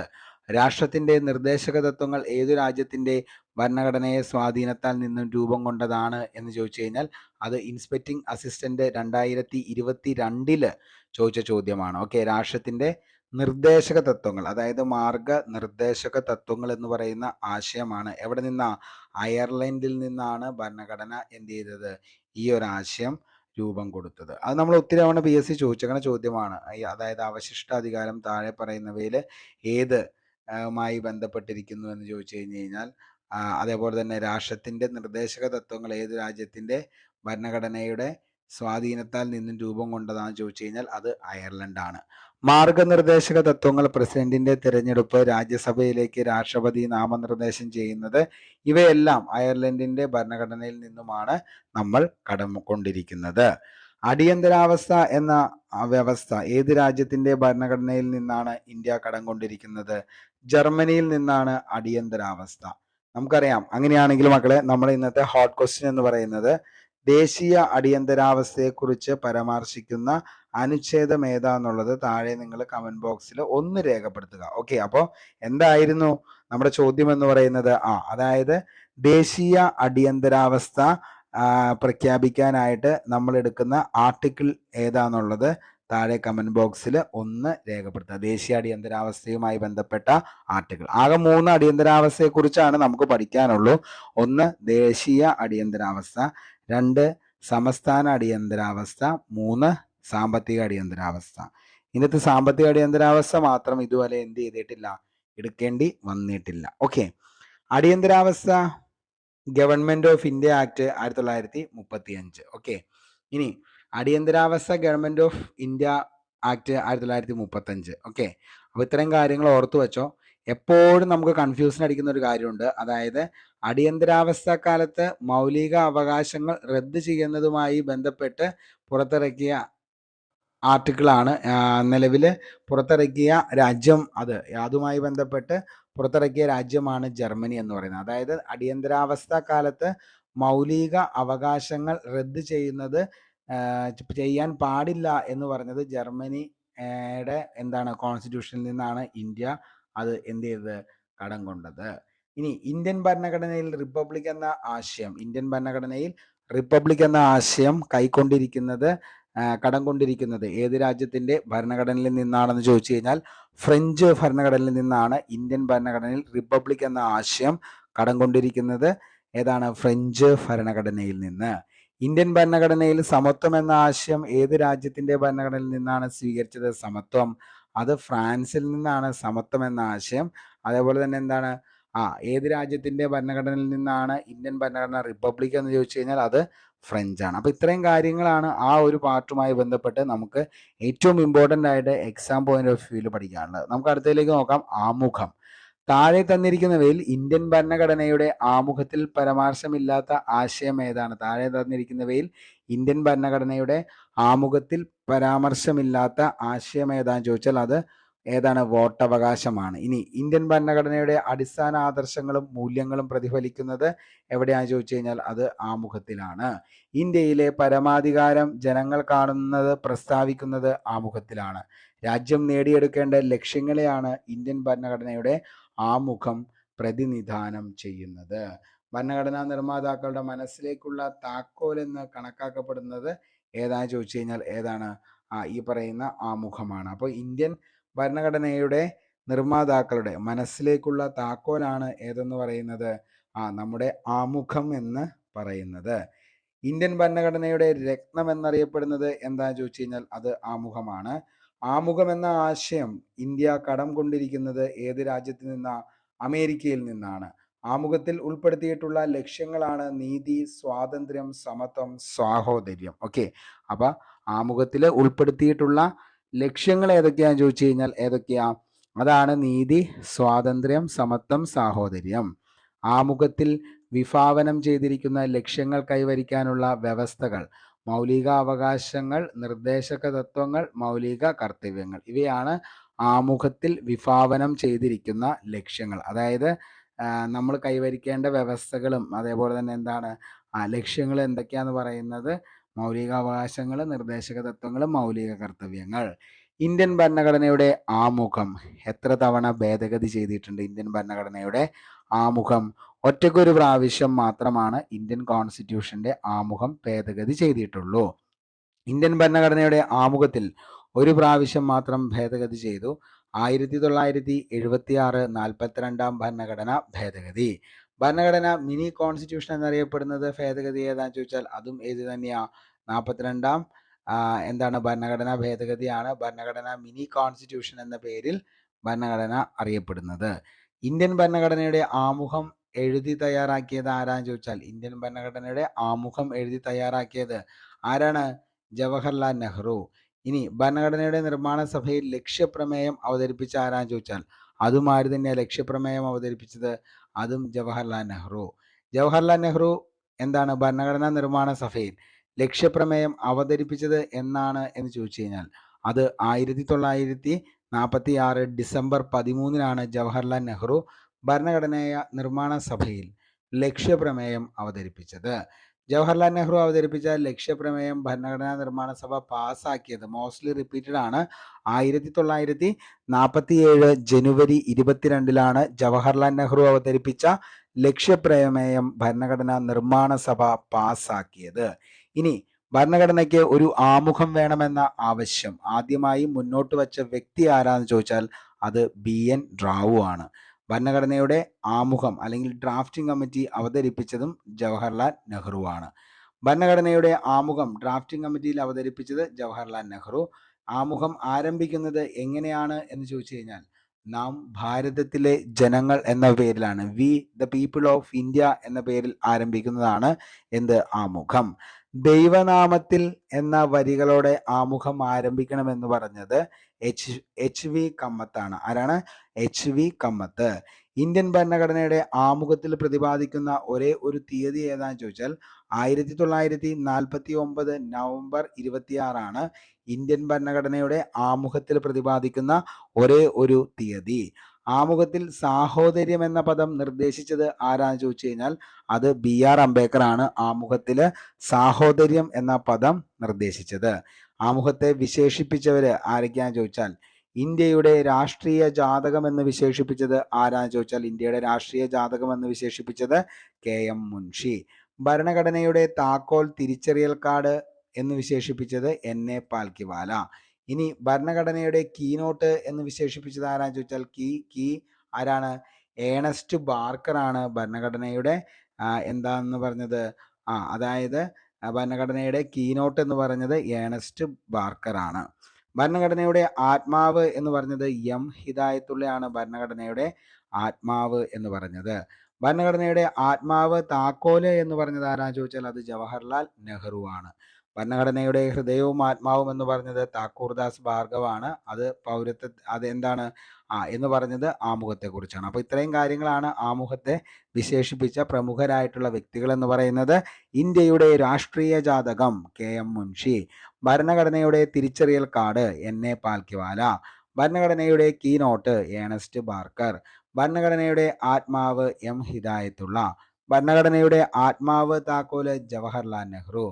രാഷ്ട്രത്തിന്റെ നിർദ്ദേശക തത്വങ്ങൾ ഏതു രാജ്യത്തിന്റെ ഭരണഘടനയെ സ്വാധീനത്താൽ നിന്നും രൂപം കൊണ്ടതാണ് എന്ന് ചോദിച്ചു കഴിഞ്ഞാൽ അത് ഇൻസ്പെക്ടിംഗ് അസിസ്റ്റന്റ് 2022 ചോദിച്ച ചോദ്യമാണ്. ഓക്കെ, രാഷ്ട്രത്തിന്റെ നിർദ്ദേശക തത്വങ്ങൾ, അതായത് മാർഗനിർദ്ദേശക തത്വങ്ങൾ എന്ന് പറയുന്ന ആശയമാണ് എവിടെ നിന്നാ? അയർലൻഡിൽ നിന്നാണ് ഭരണഘടന എന്ത് ചെയ്തത്? ഈ ഒരു ആശയം രൂപം കൊടുത്തത്. അത് നമ്മൾ ഒത്തിരി തവണ PSC ചോദിച്ചേക്കുന്ന ചോദ്യമാണ്. അതായത് അവശിഷ്ടാധികാരം താഴെ പറയുന്നവയിൽ ഏത് മായി ബന്ധപ്പെട്ടിരിക്കുന്നു എന്ന് ചോദിച്ചു കഴിഞ്ഞാൽ അതേപോലെ തന്നെ രാഷ്ട്രത്തിന്റെ നിർദ്ദേശക തത്വങ്ങൾ ഏത് രാജ്യത്തിന്റെ ഭരണഘടനയുടെ സ്വാധീനത്താൽ നിന്നും രൂപം കൊണ്ടതാണെന്ന് ചോദിച്ചു കഴിഞ്ഞാൽ അത് അയർലൻഡാണ്. മാർഗനിർദ്ദേശക തത്വങ്ങൾ, പ്രസിഡന്റിന്റെ തിരഞ്ഞെടുപ്പ്, രാജ്യസഭയിലേക്ക് രാഷ്ട്രപതി നാമനിർദ്ദേശം ചെയ്യുന്നത്, ഇവയെല്ലാം അയർലൻഡിന്റെ ഭരണഘടനയിൽ നിന്നുമാണ് നമ്മൾ കടം കൊണ്ടിരിക്കുന്നത്. അടിയന്തരാവസ്ഥ എന്ന വ്യവസ്ഥ ഏത് രാജ്യത്തിന്റെ ഭരണഘടനയിൽ നിന്നാണ് ഇന്ത്യ കടം കൊണ്ടിരിക്കുന്നത്? ജർമ്മനിയിൽ നിന്നാണ് അടിയന്തരാവസ്ഥ. നമുക്കറിയാം. അങ്ങനെയാണെങ്കിൽ മക്കളെ നമ്മൾ ഇന്നത്തെ ഹോട്ട് ക്വസ്റ്റ്യൻ എന്ന് പറയുന്നത് ദേശീയ അടിയന്തരാവസ്ഥയെക്കുറിച്ച് പരാമർശിക്കുന്ന അനുച്ഛേദം ഏതാന്നുള്ളത് താഴെ നിങ്ങൾ കമന്റ് ബോക്സിൽ ഒന്ന് രേഖപ്പെടുത്തുക. ഓക്കെ, അപ്പോൾ എന്തായിരുന്നു നമ്മുടെ ചോദ്യം എന്ന് പറയുന്നത്? അതായത് ദേശീയ അടിയന്തരാവസ്ഥ പ്രഖ്യാപിക്കാനായിട്ട് നമ്മൾ എടുക്കുന്ന ആർട്ടിക്കിൾ ഏതാന്നുള്ളത് താഴെ കമന്റ് ബോക്സിൽ ഒന്ന് രേഖപ്പെടുത്തുക. ദേശീയ അടിയന്തരാവസ്ഥയുമായി ബന്ധപ്പെട്ട ആർട്ടിക്കിൾ. ആകെ 3 അടിയന്തരാവസ്ഥയെക്കുറിച്ചാണ് നമുക്ക് പഠിക്കാനുള്ളൂ. 1 ദേശീയ അടിയന്തരാവസ്ഥ, 2 സംസ്ഥാന അടിയന്തരാവസ്ഥ, 3 സാമ്പത്തിക അടിയന്തരാവസ്ഥ. ഇന്നത്തെ സാമ്പത്തിക അടിയന്തരാവസ്ഥ മാത്രം ഇതുവരെ എന്ത് ചെയ്തിട്ടില്ല? എടുക്കേണ്ടി വന്നിട്ടില്ല. ഓക്കെ, അടിയന്തരാവസ്ഥ government of India act 1935. Okay, ഇനി അടിയന്തരാവസ്ഥ government of India act 1935. Okay, അപ്പോൾ ഇത്രയും കാര്യങ്ങൾ ഓർത്തു വെച്ചോ. എപ്പോഴും നമുക്ക് കൺഫ്യൂഷൻ അടിക്കുന്ന ഒരു കാര്യമുണ്ട്. അതായത് അടിയന്തരാവസ്ഥ കാലത്ത് മൗലിക അവകാശങ്ങൾ റദ്ദ് ചെയ്യുന്നതുമായി ബന്ധപ്പെട്ട് പുറത്തിറക്കിയ ആർട്ടിക്കിളാണ് നിലവിൽ പുറത്തിറക്കിയ രാജ്യം. അതുമായി ബന്ധപ്പെട്ട് പുറത്തിറക്കിയ രാജ്യമാണ് ജർമ്മനി എന്ന് പറയുന്നത്. അതായത് അടിയന്തരാവസ്ഥ കാലത്ത് മൗലിക അവകാശങ്ങൾ റദ്ദ് ചെയ്യാൻ പാടില്ല എന്ന് പറഞ്ഞത് ജർമ്മനിയുടെ കോൺസ്റ്റിറ്റ്യൂഷനിൽ നിന്നാണ് ഇന്ത്യ അത് എന്ത് ചെയ്തത്? കടം കൊണ്ടത്. ഇനി ഇന്ത്യൻ ഭരണഘടനയിൽ റിപ്പബ്ലിക് എന്ന ആശയം കടം കൊണ്ടിരിക്കുന്നത് ഏത് രാജ്യത്തിന്റെ ഭരണഘടനയിൽ നിന്നാണെന്ന് ചോദിച്ചു കഴിഞ്ഞാൽ ഫ്രഞ്ച് ഭരണഘടനയിൽ നിന്നാണ് ഇന്ത്യൻ ഭരണഘടനയിൽ റിപ്പബ്ലിക് എന്ന ആശയം കടം കൊണ്ടിരിക്കുന്നത്. ഏതാണ്? ഫ്രഞ്ച് ഭരണഘടനയിൽ നിന്ന്. ഇന്ത്യൻ ഭരണഘടനയിൽ സമത്വം എന്ന ആശയം ഏത് രാജ്യത്തിന്റെ ഭരണഘടനയിൽ നിന്നാണ് സ്വീകരിച്ചത്? സമത്വം, അത് ഫ്രാൻസിൽ നിന്നാണ് സമത്വം എന്ന ആശയം. അതേപോലെ തന്നെ ഏത് രാജ്യത്തിന്റെ ഭരണഘടനയിൽ നിന്നാണ് ഇന്ത്യൻ ഭരണഘടന റിപ്പബ്ലിക് എന്ന് ചോദിച്ചു കഴിഞ്ഞാൽ അത് ഫ്രഞ്ചാണ്. അപ്പോൾ ഇത്രയും കാര്യങ്ങളാണ് ആ ഒരു പാർട്ടുമായി ബന്ധപ്പെട്ട് നമുക്ക് ഏറ്റവും ഇമ്പോർട്ടൻ്റ് ആയിട്ട് എക്സാം പോയിന്റ് ഓഫ് വ്യൂവിൽ പഠിക്കാനുള്ളത്. നമുക്ക് അടുത്തതിലേക്ക് നോക്കാം. ആമുഖം. താഴെ തന്നിരിക്കുന്നവയിൽ ഇന്ത്യൻ ഭരണഘടനയുടെ ആമുഖത്തിൽ പരാമർശമില്ലാത്ത ആശയം ഏതാണ്? താഴെ തന്നിരിക്കുന്നവയിൽ ഇന്ത്യൻ ഭരണഘടനയുടെ ആമുഖത്തിൽ പരാമർശമില്ലാത്ത ആശയം ഏതാന്ന് ചോദിച്ചാൽ അത് ഏതാണ്? വോട്ടവകാശമാണ്. ഇനി ഇന്ത്യൻ ഭരണഘടനയുടെ അടിസ്ഥാന ആദർശങ്ങളും മൂല്യങ്ങളും പ്രതിഫലിക്കുന്നത് എവിടെയാണെന്ന് ചോദിച്ചു കഴിഞ്ഞാൽ അത് ആമുഖത്തിലാണ്. ഇന്ത്യയിലെ പരമാധികാരം ജനങ്ങൾ കാണുന്നത് പ്രസ്താവിക്കുന്നത് ആമുഖത്തിലാണ്. രാജ്യം നേടിയെടുക്കേണ്ട ലക്ഷ്യങ്ങളെയാണ് ഇന്ത്യൻ ഭരണഘടനയുടെ ആമുഖം പ്രതിനിധാനം ചെയ്യുന്നത്. ഭരണഘടനാ നിർമ്മാതാക്കളുടെ മനസ്സിലേക്കുള്ള താക്കോൽ എന്ന് കണക്കാക്കപ്പെടുന്നത് ഏതാണെന്ന് ചോദിച്ചു കഴിഞ്ഞാൽ ഏതാണ്? ഈ പറയുന്ന ആമുഖമാണ്. അപ്പോൾ ഇന്ത്യൻ ഭരണഘടനയുടെ നിർമ്മാതാക്കളുടെ മനസ്സിലേക്കുള്ള താക്കോലാണ് ഏതെന്ന് പറയുന്നത്? നമ്മുടെ ആമുഖം എന്ന് പറയുന്നത്. ഇന്ത്യൻ ഭരണഘടനയുടെ രത്നം എന്നറിയപ്പെടുന്നത് എന്താണെന്ന് ചോദിച്ചു കഴിഞ്ഞാൽ അത് ആമുഖമാണ്. ആമുഖം എന്ന ആശയം ഇന്ത്യ കടം കൊണ്ടിരിക്കുന്നത് ഏത് രാജ്യത്തിൽ നിന്നാ? അമേരിക്കയിൽ നിന്നാണ്. ആമുഖത്തിൽ ഉൾപ്പെടുത്തിയിട്ടുള്ള ലക്ഷ്യങ്ങളാണ് നീതി, സ്വാതന്ത്ര്യം, സമത്വം, സാഹോദര്യം. ഓക്കെ, അപ്പൊ ആമുഖത്തിൽ ഉൾപ്പെടുത്തിയിട്ടുള്ള ലക്ഷ്യങ്ങൾ ഏതൊക്കെയാന്ന് ചോദിച്ചു കഴിഞ്ഞാൽ ഏതൊക്കെയാ? അതാണ് നീതി, സ്വാതന്ത്ര്യം, സമത്വം, സാഹോദര്യം. ആമുഖത്തിൽ വിഭാവനം ചെയ്തിരിക്കുന്ന ലക്ഷ്യങ്ങൾ കൈവരിക്കാനുള്ള വ്യവസ്ഥകൾ, മൗലിക അവകാശങ്ങൾ, നിർദ്ദേശക തത്വങ്ങൾ, മൗലിക കർത്തവ്യങ്ങൾ, ഇവയാണ് ആമുഖത്തിൽ വിഭാവനം ചെയ്തിരിക്കുന്ന ലക്ഷ്യങ്ങൾ. അതായത് നമ്മൾ കൈവരിക്കേണ്ട വ്യവസ്ഥകളും അതേപോലെ തന്നെ എന്താണ് ലക്ഷ്യങ്ങൾ എന്തൊക്കെയാന്ന് പറയുന്നത്? മൗലിക അവകാശങ്ങൾ, നിർദ്ദേശക തത്വങ്ങൾ, മൗലിക കർത്തവ്യങ്ങൾ. ഇന്ത്യൻ ഭരണഘടനയുടെ ആമുഖം എത്ര തവണ ഭേദഗതി ചെയ്തിട്ടുണ്ട്? ഇന്ത്യൻ ഭരണഘടനയുടെ ആമുഖം ഒറ്റയ്ക്കൊരു പ്രാവശ്യം മാത്രമാണ് ഇന്ത്യൻ കോൺസ്റ്റിറ്റ്യൂഷന്റെ ആമുഖം ഭേദഗതി ചെയ്തിട്ടുള്ളൂ. ഇന്ത്യൻ ഭരണഘടനയുടെ ആമുഖത്തിൽ ഒരു പ്രാവശ്യം മാത്രം ഭേദഗതി ചെയ്തു. 1976 42 ഭരണഘടന ഭേദഗതി. ഭരണഘടന മിനി കോൺസ്റ്റിറ്റ്യൂഷൻ എന്നറിയപ്പെടുന്നത് ഭേദഗതി ഏതാന്ന് ചോദിച്ചാൽ അതും ഏത് തന്നെയാ? 42 എന്താണ് ഭരണഘടനാ ഭേദഗതിയാണ് ഭരണഘടന മിനി കോൺസ്റ്റിറ്റ്യൂഷൻ എന്ന പേരിൽ ഭരണഘടന അറിയപ്പെടുന്നത്. ഇന്ത്യൻ ഭരണഘടനയുടെ ആമുഖം എഴുതി തയ്യാറാക്കിയത് ആരാന്ന് ചോദിച്ചാൽ ഇന്ത്യൻ ഭരണഘടനയുടെ ആമുഖം എഴുതി തയ്യാറാക്കിയത് ആരാണ്? ജവഹർലാൽ നെഹ്റു. ഇനി ഭരണഘടനയുടെ നിർമ്മാണ സഭയിൽ ലക്ഷ്യപ്രമേയം അവതരിപ്പിച്ച ആരാന്ന് ചോദിച്ചാൽ അതും ആര് തന്നെയാണ് ലക്ഷ്യപ്രമേയം അവതരിപ്പിച്ചത്? അതും ജവഹർലാൽ നെഹ്റു. ജവഹർലാൽ നെഹ്റു എന്താണ് ഭരണഘടനാ നിർമ്മാണ സഭയിൽ ലക്ഷ്യപ്രമേയം അവതരിപ്പിച്ചത് എന്നാണ് എന്ന് ചോദിച്ചു കഴിഞ്ഞാൽ അത് 1946 ഡിസംബർ 13 ജവഹർലാൽ നെഹ്റു ഭരണഘടനാ നിർമ്മാണ സഭയിൽ ലക്ഷ്യപ്രമേയം അവതരിപ്പിച്ചത്. ജവഹർലാൽ നെഹ്റു അവതരിപ്പിച്ച ലക്ഷ്യപ്രമേയം ഭരണഘടനാ നിർമ്മാണ സഭ പാസ്സാക്കിയത് മോസ്റ്റ്ലി റിപ്പീറ്റഡ് ആണ്. 1947 ജനുവരി 22 ജവഹർലാൽ നെഹ്റു അവതരിപ്പിച്ച ലക്ഷ്യപ്രമേയം ഭരണഘടനാ നിർമ്മാണ സഭ പാസ്സാക്കിയത്. ഇനി ഭരണഘടനയ്ക്ക് ഒരു ആമുഖം വേണമെന്ന ആവശ്യം ആദ്യമായി മുന്നോട്ട് വച്ച വ്യക്തി ആരാന്ന് ചോദിച്ചാൽ അത് BN റാവു ആണ്. ഭരണഘടനയുടെ ആമുഖം അല്ലെങ്കിൽ ഡ്രാഫ്റ്റിംഗ് കമ്മിറ്റി അവതരിപ്പിച്ചതും ജവഹർലാൽ നെഹ്റു ആണ്. ഭരണഘടനയുടെ ആമുഖം ഡ്രാഫ്റ്റിംഗ് കമ്മിറ്റിയിൽ അവതരിപ്പിച്ചത് ജവഹർലാൽ നെഹ്റു. ആമുഖം ആരംഭിക്കുന്നത് എങ്ങനെയാണ് എന്ന് ചോദിച്ചു കഴിഞ്ഞാൽ നാം ഭാരതത്തിലെ ജനങ്ങൾ എന്ന പേരിലാണ്, we the people of India എന്ന പേരിൽ ആരംഭിക്കുന്നതാണ് എന്ത്? ആമുഖം. ദൈവനാമത്തിൽ എന്ന വരികളോടെ ആമുഖം ആരംഭിക്കണമെന്ന് പറഞ്ഞത് HV കമ്മത്താണ്. ആരാണ്? HV കമ്മത്ത്. ഇന്ത്യൻ ഭരണഘടനയുടെ ആമുഖത്തിൽ പ്രതിപാദിക്കുന്ന ഒരേ ഒരു തീയതി ഏതാന്ന് ചോദിച്ചാൽ 1949 നവംബർ 26 ഇന്ത്യൻ ഭരണഘടനയുടെ ആമുഖത്തിൽ പ്രതിപാദിക്കുന്ന ഒരേ ഒരു തീയതി. ആമുഖത്തിൽ സാഹോദര്യം എന്ന പദം നിർദ്ദേശിച്ചത് ആരാന്ന് ചോദിച്ചു കഴിഞ്ഞാൽ അത് BR അംബേദ്കർ ആണ്. ആമുഖത്തില് സാഹോദര്യം എന്ന പദം നിർദ്ദേശിച്ചത്. ആമുഖത്തെ വിശേഷിപ്പിച്ചവര് ആരൊക്കെയാന്ന് ചോദിച്ചാൽ ഇന്ത്യയുടെ രാഷ്ട്രീയ ജാതകം എന്ന് വിശേഷിപ്പിച്ചത് ആരാന്ന് ചോദിച്ചാൽ ഇന്ത്യയുടെ രാഷ്ട്രീയ ജാതകം എന്ന് വിശേഷിപ്പിച്ചത് KM മുൻഷി. ഭരണഘടനയുടെ താക്കോൽ തിരിച്ചറിയൽ കാർഡ് എന്ന് വിശേഷിപ്പിച്ചത് NA പാൽക്കിവാല. ഇനി ഭരണഘടനയുടെ കീനോട്ട് എന്ന് വിശേഷിപ്പിച്ചത് ആരാന്ന് ചോദിച്ചാൽ കീ ആരാണ്? ഏണസ്റ്റ് ബാർക്കർ ആണ് ഭരണഘടനയുടെ എന്താന്ന് പറഞ്ഞത്? അതായത് ഭരണഘടനയുടെ കീനോട്ട് എന്ന് പറഞ്ഞത് ഏണസ്റ്റ് ബാർക്കർ ആണ്. ഭരണഘടനയുടെ ആത്മാവ് എന്ന് പറഞ്ഞത് M ഹിദായത്തുള്ളയാണ് ഭരണഘടനയുടെ ആത്മാവ് എന്ന് പറഞ്ഞത്. ഭരണഘടനയുടെ ആത്മാവ് താക്കോല് എന്ന് പറഞ്ഞത് ആരാന്ന് ചോദിച്ചാൽ അത് ജവഹർലാൽ നെഹ്റു ആണ്. ഭരണഘടനയുടെ ഹൃദയവും ആത്മാവും എന്ന് പറഞ്ഞത് താക്കൂർദാസ് ഭാർഗവാണ്. അത് എന്താണ്? എന്ന് പറഞ്ഞത് ആമുഖത്തെക്കുറിച്ചാണ്. അപ്പോൾ ഇത്രയും കാര്യങ്ങളാണ് ആമുഖത്തെ വിശേഷിപ്പിച്ച പ്രമുഖരായിട്ടുള്ള വ്യക്തികൾ എന്ന് പറയുന്നത്. ഇന്ത്യയുടെ രാഷ്ട്രീയ ജാതകം KM മുൻഷി, ഭരണഘടനയുടെ തിരിച്ചറിയൽ കാർഡ് NA പാൽക്കിവാല, ഭരണഘടനയുടെ കീനോട്ട് ഏണസ്റ്റ് ബാർക്കർ, ഭരണഘടനയുടെ ആത്മാവ് M ഹിദായത്തുള്ള, ഭരണഘടനയുടെ ആത്മാവ് താക്കോല് ജവഹർലാൽ നെഹ്റു,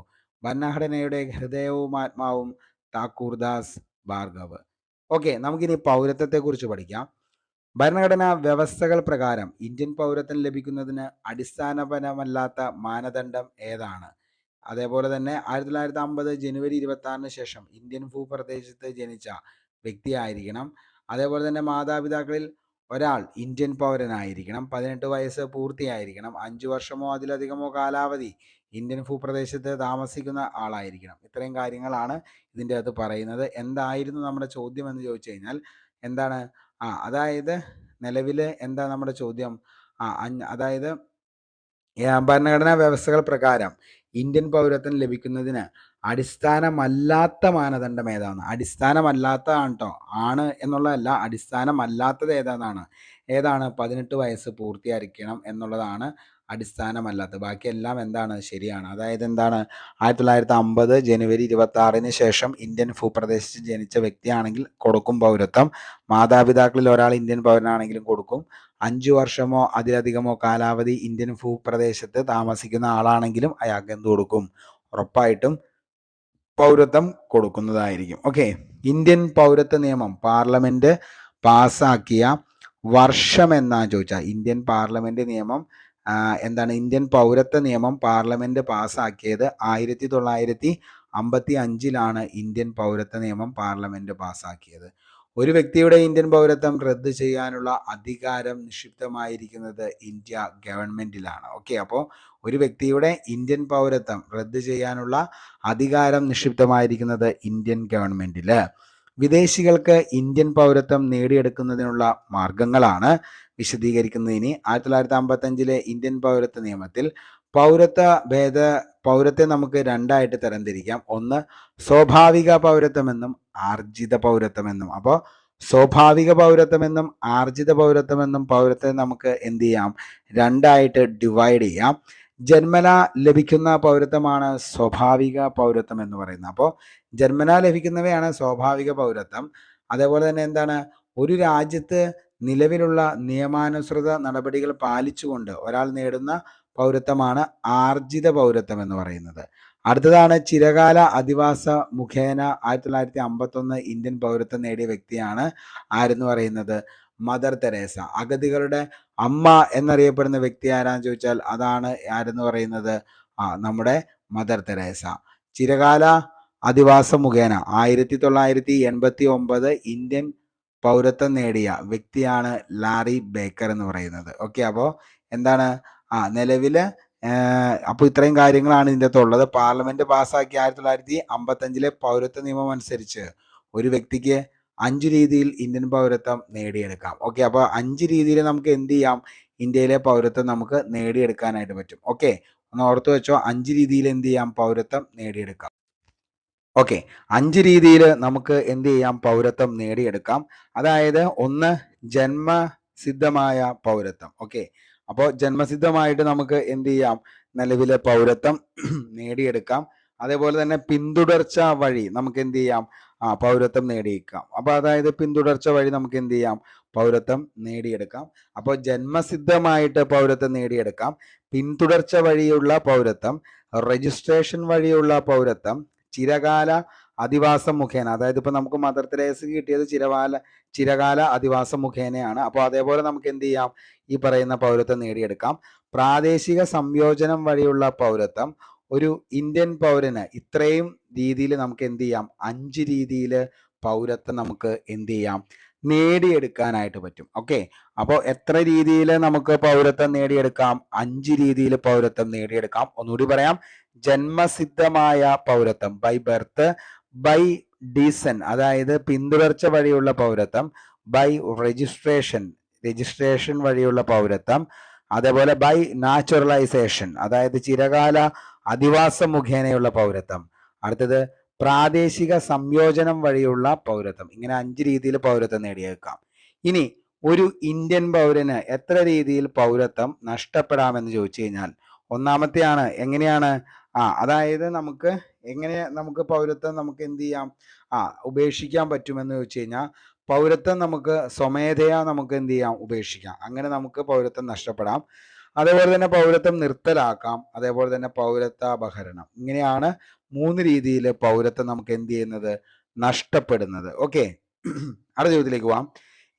ഭരണഘടനയുടെ ഹൃദയവും ആത്മാവും താക്കൂർദാസ് ഭാർഗവ്. ഓക്കെ, നമുക്കിനി പൗരത്വത്തെക്കുറിച്ച് പഠിക്കാം. ഭരണഘടനാ വ്യവസ്ഥകൾ പ്രകാരം ഇന്ത്യൻ പൗരത്വം ലഭിക്കുന്നതിന് അടിസ്ഥാനപരമല്ലാത്ത മാനദണ്ഡം ഏതാണ്? അതേപോലെ തന്നെ 1950 ജനുവരി 26 ശേഷം ഇന്ത്യൻ ഭൂപ്രദേശത്ത് ജനിച്ച വ്യക്തിയായിരിക്കണം. അതേപോലെ തന്നെ മാതാപിതാക്കളിൽ ഒരാൾ ഇന്ത്യൻ പൗരനായിരിക്കണം. 18 വയസ്സ് പൂർത്തിയായിരിക്കണം. 5 വർഷമോ അതിലധികമോ കാലാവധി ഇന്ത്യൻ ഭൂപ്രദേശത്ത് താമസിക്കുന്ന ആളായിരിക്കണം. ഇത്രയും കാര്യങ്ങളാണ് ഇതിൻ്റെ അകത്ത് പറയുന്നത്. എന്തായിരുന്നു നമ്മുടെ ചോദ്യം എന്ന് ചോദിച്ചു കഴിഞ്ഞാൽ എന്താണ്? അതായത് നിലവിൽ എന്താ നമ്മുടെ ചോദ്യം? അതായത് ഭരണഘടനാ വ്യവസ്ഥകൾ പ്രകാരം ഇന്ത്യൻ പൗരത്വം ലഭിക്കുന്നതിന് അടിസ്ഥാനമല്ലാത്ത മാനദണ്ഡം ഏതാണ്? അടിസ്ഥാനമല്ലാത്തതാണ് കേട്ടോ, ആണ് എന്നുള്ളതല്ല, അടിസ്ഥാനമല്ലാത്തത് ഏതാണ്? 18 വയസ്സ് പൂർത്തിയായിരിക്കണം എന്നുള്ളതാണ് അടിസ്ഥാനമല്ലാത്തത്. ബാക്കിയെല്ലാം എന്താണ്? ശരിയാണ്. അതായത് എന്താണ്? 1950 ജനുവരി 26 ശേഷം ഇന്ത്യൻ ഭൂപ്രദേശത്ത് ജനിച്ച വ്യക്തിയാണെങ്കിൽ കൊടുക്കും പൗരത്വം. മാതാപിതാക്കളിൽ ഒരാൾ ഇന്ത്യൻ പൗരനാണെങ്കിലും കൊടുക്കും. 5 വർഷമോ അതിലധികമോ കാലാവധി ഇന്ത്യൻ ഭൂപ്രദേശത്ത് താമസിക്കുന്ന ആളാണെങ്കിലും അയാൾക്ക് എന്ത് കൊടുക്കും? ഉറപ്പായിട്ടും പൗരത്വം കൊടുക്കുന്നതായിരിക്കും. ഓക്കെ, ഇന്ത്യൻ പൗരത്വ നിയമം പാർലമെന്റ് പാസ്സാക്കിയ വർഷം എന്നാണ് ചോദിച്ചാൽ, ഇന്ത്യൻ പാർലമെന്റ് നിയമം എന്താണ്? ഇന്ത്യൻ പൗരത്വ നിയമം പാർലമെന്റ് പാസ്സാക്കിയത് 1955 ഇന്ത്യൻ പൗരത്വ നിയമം പാർലമെന്റ് പാസ്സാക്കിയത്. ഒരു വ്യക്തിയുടെ ഇന്ത്യൻ പൗരത്വം റദ്ദ് ചെയ്യാനുള്ള അധികാരം നിക്ഷിപ്തമായിരിക്കുന്നത് ഇന്ത്യ ഗവൺമെന്റിലാണ്. ഓക്കെ, അപ്പോൾ ഒരു വ്യക്തിയുടെ ഇന്ത്യൻ പൗരത്വം റദ്ദ് ചെയ്യാനുള്ള അധികാരം നിക്ഷിപ്തമായിരിക്കുന്നത് ഇന്ത്യൻ ഗവൺമെന്റിൽ. വിദേശികൾക്ക് ഇന്ത്യൻ പൗരത്വം നേടിയെടുക്കുന്നതിനുള്ള മാർഗങ്ങളാണ് വിശദീകരിക്കുന്നതിന് 1955 ഇന്ത്യൻ പൗരത്വ നിയമത്തിൽ പൗരത്വത്തെ നമുക്ക് രണ്ടായിട്ട് തരംതിരിക്കാം. ഒന്ന് സ്വാഭാവിക പൗരത്വമെന്നും ആർജിത പൗരത്വമെന്നും. അപ്പോൾ സ്വാഭാവിക പൗരത്വമെന്നും ആർജിത പൗരത്വമെന്നും പൗരത്വത്തെ നമുക്ക് എന്ത് ചെയ്യാം? രണ്ടായിട്ട് ഡിവൈഡ് ചെയ്യാം. ജന്മന ലഭിക്കുന്ന പൗരത്വമാണ് സ്വാഭാവിക പൗരത്വം എന്ന് പറയുന്നത്. അപ്പോൾ ജന്മന ലഭിക്കുന്നവയാണ് സ്വാഭാവിക പൗരത്വം. അതേപോലെ തന്നെ എന്താണ്? ഒരു രാജ്യത്ത് നിലവിലുള്ള നിയമാനുസൃത നടപടികൾ പാലിച്ചുകൊണ്ട് ഒരാൾ നേടുന്ന പൗരത്വമാണ് ആർജിത പൗരത്വം എന്ന് പറയുന്നത്. അടുത്തതാണ് ചിരകാല അധിവാസ മുഖേന 1951 ഇന്ത്യൻ പൗരത്വം നേടിയ വ്യക്തിയാണ് ആരെന്ന് പറയുന്നത്? Mother Teresa. അഗതികളുടെ അമ്മ എന്നറിയപ്പെടുന്ന വ്യക്തി ആരാന്ന് ചോദിച്ചാൽ അതാണ് ആരെന്ന് പറയുന്നത്? നമ്മുടെ മദർ തെരേസ. ചിരകാല അധിവാസ മുഖേന 1989 ഇന്ത്യൻ പൗരത്വം നേടിയ വ്യക്തിയാണ് ലാറി ബേക്കർ എന്ന് പറയുന്നത്. ഓക്കെ, അപ്പോൾ എന്താണ്? നിലവില് അപ്പോൾ ഇത്രയും കാര്യങ്ങളാണ് ഇതിൻ്റെ അകത്തുള്ളത്. പാർലമെന്റ് പാസ്സാക്കി 1955 പൗരത്വ നിയമം അനുസരിച്ച് ഒരു വ്യക്തിക്ക് 5 രീതിയിൽ ഇന്ത്യൻ പൗരത്വം നേടിയെടുക്കാം. ഓക്കെ, അപ്പോൾ 5 രീതിയിൽ നമുക്ക് എന്ത് ചെയ്യാം? ഇന്ത്യയിലെ പൗരത്വം നമുക്ക് നേടിയെടുക്കാനായിട്ട് പറ്റും. ഓക്കെ, ഒന്ന് ഓർത്തു വെച്ചോ, 5 രീതിയിൽ എന്ത് ചെയ്യാം? പൗരത്വം നേടിയെടുക്കാം. ഓക്കെ, 5 രീതിയിൽ നമുക്ക് എന്ത് ചെയ്യാം? പൗരത്വം നേടിയെടുക്കാം. അതായത് ഒന്ന് ജന്മസിദ്ധമായ പൗരത്വം. ഓക്കെ, അപ്പോൾ ജന്മസിദ്ധമായിട്ട് നമുക്ക് എന്ത് ചെയ്യാം? നിലവിലെ പൗരത്വം നേടിയെടുക്കാം. അതേപോലെ തന്നെ പിന്തുടർച്ച വഴി നമുക്ക് എന്ത് ചെയ്യാം? പൗരത്വം നേടിയെടുക്കാം. അപ്പോൾ അതായത് പിന്തുടർച്ച വഴി നമുക്ക് എന്ത് ചെയ്യാം? പൗരത്വം നേടിയെടുക്കാം. അപ്പോൾ ജന്മസിദ്ധമായിട്ട് പൗരത്വം നേടിയെടുക്കാം, പിന്തുടർച്ച വഴിയുള്ള പൗരത്വം, രജിസ്ട്രേഷൻ വഴിയുള്ള പൗരത്വം, ചിരകാല അധിവാസം മുഖേന. അതായത് ഇപ്പൊ നമുക്ക് മദർ തെരേസയ്ക്ക് കിട്ടിയത് ചിരകാല അധിവാസം മുഖേനയാണ്. അപ്പോൾ അതേപോലെ നമുക്ക് എന്ത് ചെയ്യാം? ഈ പറയുന്ന പൗരത്വം നേടിയെടുക്കാം. പ്രാദേശിക സംയോജനം വഴിയുള്ള പൗരത്വം. ഒരു ഇന്ത്യൻ പൗരന് ഇത്രയും രീതിയിൽ നമുക്ക് എന്ത് ചെയ്യാം? 5 രീതിയിൽ പൗരത്വം നമുക്ക് എന്ത് ചെയ്യാം? നേടിയെടുക്കാനായിട്ട് പറ്റും. ഓക്കെ, അപ്പോൾ എത്ര രീതിയിൽ നമുക്ക് പൗരത്വം നേടിയെടുക്കാം? 5 രീതിയിൽ പൗരത്വം നേടിയെടുക്കാം. ഒന്നുകൂടി പറയാം. ജന്മസിദ്ധമായ പൗരത്വം, ബൈ ബർത്ത്, ബൈ ഡീസൻ അതായത് പിന്തുടർച്ച വഴിയുള്ള പൗരത്വം, ബൈ രജിസ്ട്രേഷൻ വഴിയുള്ള പൗരത്വം, അതേപോലെ ബൈ നാച്ചുറലൈസേഷൻ അതായത് ചിരകാല അധിവാസം മുഖേനയുള്ള പൗരത്വം, അടുത്തത് പ്രാദേശിക സംയോജനം വഴിയുള്ള പൗരത്വം. ഇങ്ങനെ 5 രീതിയിൽ പൗരത്വം നേടിയെടുക്കാം. ഇനി ഒരു ഇന്ത്യൻ പൗരന് എത്ര രീതിയിൽ പൗരത്വം നഷ്ടപ്പെടാമെന്ന് ചോദിച്ചു കഴിഞ്ഞാൽ, ഒന്നാമത്തെയാണ് എങ്ങനെയാണ്, അതായത് നമുക്ക് പൗരത്വം നമുക്ക് എന്ത് ചെയ്യാം, ഉപേക്ഷിക്കാൻ പറ്റുമെന്ന് ചോദിച്ചു കഴിഞ്ഞാൽ, പൗരത്വം നമുക്ക് സ്വമേധയാ നമുക്ക് എന്ത് ചെയ്യാം, ഉപേക്ഷിക്കാം. അങ്ങനെ നമുക്ക് പൗരത്വം നഷ്ടപ്പെടാം. അതേപോലെ തന്നെ പൗരത്വം നിർത്തലാക്കാം. അതേപോലെ തന്നെ പൗരത്വാപഹരണം. ഇങ്ങനെയാണ് 3 രീതിയിൽ പൗരത്വം നമുക്ക് എന്ത് ചെയ്യുന്നത്, നഷ്ടപ്പെടുന്നത്. ഓക്കെ, അടുത്ത ചോദ്യത്തിലേക്ക് പോവാം.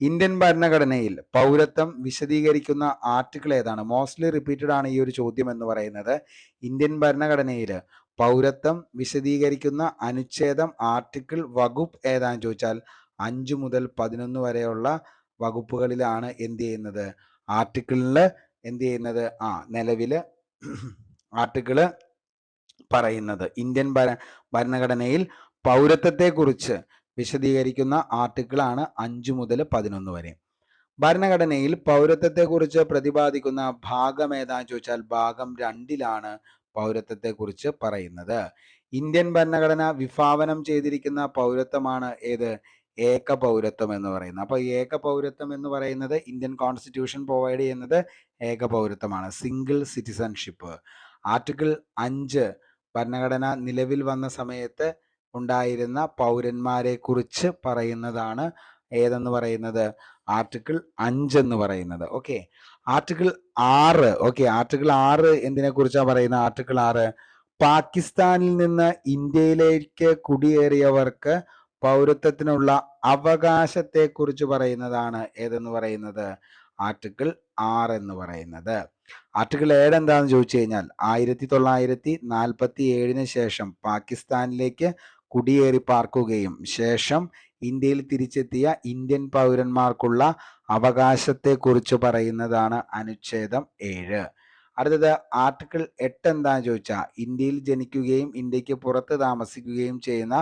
ഇന്ത്യൻ ഭരണഘടനയിൽ പൗരത്വം വിശദീകരിക്കുന്ന ആർട്ടിക്കിൾ ഏതാണ്? മോസ്റ്റ്ലി റിപ്പീറ്റഡ് ആണ് ഈ ഒരു ചോദ്യം എന്ന് പറയുന്നത്. ഇന്ത്യൻ ഭരണഘടനയിൽ പൗരത്വം വിശദീകരിക്കുന്ന അനുച്ഛേദം, ആർട്ടിക്കിൾ, വകുപ്പ് ഏതാണെന്ന് ചോദിച്ചാൽ 5 മുതൽ 11 വരെയുള്ള വകുപ്പുകളിലാണ് എന്ത് ചെയ്യുന്നത്, ആർട്ടിക്കിളിൽ എന്ത് ചെയ്യുന്നത്, നിലവില് ആർട്ടിക്കിള് പറയുന്നത്. ഇന്ത്യൻ ഭരണഘടനയിൽ പൗരത്വത്തെക്കുറിച്ച് വിശദീകരിക്കുന്ന ആർട്ടിക്കിളാണ് 5 മുതൽ 11 വരെ. ഭരണഘടനയിൽ പൗരത്വത്തെക്കുറിച്ച് പ്രതിപാദിക്കുന്ന ഭാഗം ഏതാണെന്ന് ചോദിച്ചാൽ ഭാഗം 2-ലാണ് പൗരത്വത്തെക്കുറിച്ച് പറയുന്നത്. ഇന്ത്യൻ ഭരണഘടന വിഭാവനം ചെയ്തിരിക്കുന്ന പൗരത്വമാണ് ഏത്, ഏക പൗരത്വം എന്ന് പറയുന്നത്. അപ്പോൾ ഏക പൗരത്വം എന്ന് പറയുന്നത് ഇന്ത്യൻ കോൺസ്റ്റിറ്റ്യൂഷൻ പ്രൊവൈഡ് ചെയ്യുന്നത് ഏക പൗരത്വമാണ്, സിംഗിൾ സിറ്റിസൺഷിപ്പ്. ആർട്ടിക്കിൾ 5 ഭരണഘടന നിലവിൽ വന്ന സമയത്ത് ഉണ്ടായിരുന്ന പൗരന്മാരെ കുറിച്ച് പറയുന്നതാണ് ഏതെന്ന് പറയുന്നത്, ആർട്ടിക്കിൾ 5 എന്ന് പറയുന്നത്. Okay, article 6. ഓക്കെ, ആർട്ടിക്കിൾ 6 എന്തിനെ കുറിച്ചാണ് പറയുന്നത്? ആർട്ടിക്കിൾ 6 പാകിസ്ഥാനിൽ നിന്ന് ഇന്ത്യയിലേക്ക് കുടിയേറിയവർക്ക് പൗരത്വത്തിനുള്ള അവകാശത്തെക്കുറിച്ച് പറയുന്നതാണ് ഏതെന്ന് പറയുന്നത്, ആർട്ടിക്കിൾ 6 എന്ന് പറയുന്നത്. ആർട്ടിക്കിൾ 7 എന്താണെന്ന് ചോദിച്ചു കഴിഞ്ഞാൽ 1947 ശേഷം പാകിസ്ഥാനിലേക്ക് കുടിയേറി പാർക്കുകയും ശേഷം ഇന്ത്യയിൽ തിരിച്ചെത്തിയ ഇന്ത്യൻ പൗരന്മാർക്കുള്ള അവകാശത്തെക്കുറിച്ച് പറയുന്നതാണ് അനുച്ഛേദം 7. അടുത്തത് ആർട്ടിക്കിൾ 8 എന്താണെന്ന് ചോദിച്ചാൽ ഇന്ത്യയിൽ ജനിക്കുകയും ഇന്ത്യക്ക് പുറത്ത് താമസിക്കുകയും ചെയ്യുന്ന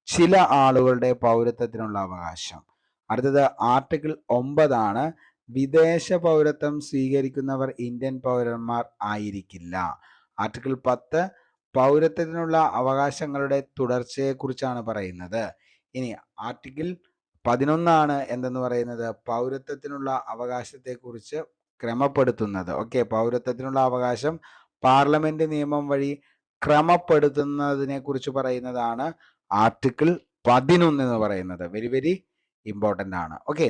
ചില ആളുകളുടെ പൗരത്വത്തിനുള്ള അവകാശം. അടുത്തത് ആർട്ടിക്കിൾ 9 വിദേശ പൗരത്വം സ്വീകരിക്കുന്നവർ ഇന്ത്യൻ പൗരന്മാർ ആയിരിക്കില്ല. ആർട്ടിക്കിൾ 10 പൗരത്വത്തിനുള്ള അവകാശങ്ങളുടെ തുടർച്ചയെക്കുറിച്ചാണ് പറയുന്നത്. ഇനി ആർട്ടിക്കിൾ 11 എന്തെന്ന് പറയുന്നത്, പൗരത്വത്തിനുള്ള അവകാശത്തെക്കുറിച്ച് ക്രമപ്പെടുത്തുന്നത്. ഓക്കെ, പൗരത്വത്തിനുള്ള അവകാശം പാർലമെന്റ് നിയമം വഴി ക്രമപ്പെടുത്തുന്നതിനെ കുറിച്ച് പറയുന്നതാണ് ആർട്ടിക്കിൾ 11 എന്ന് പറയുന്നത്. വെരി വെരി ഇമ്പോർട്ടൻ്റ് ആണ്. ഓക്കെ,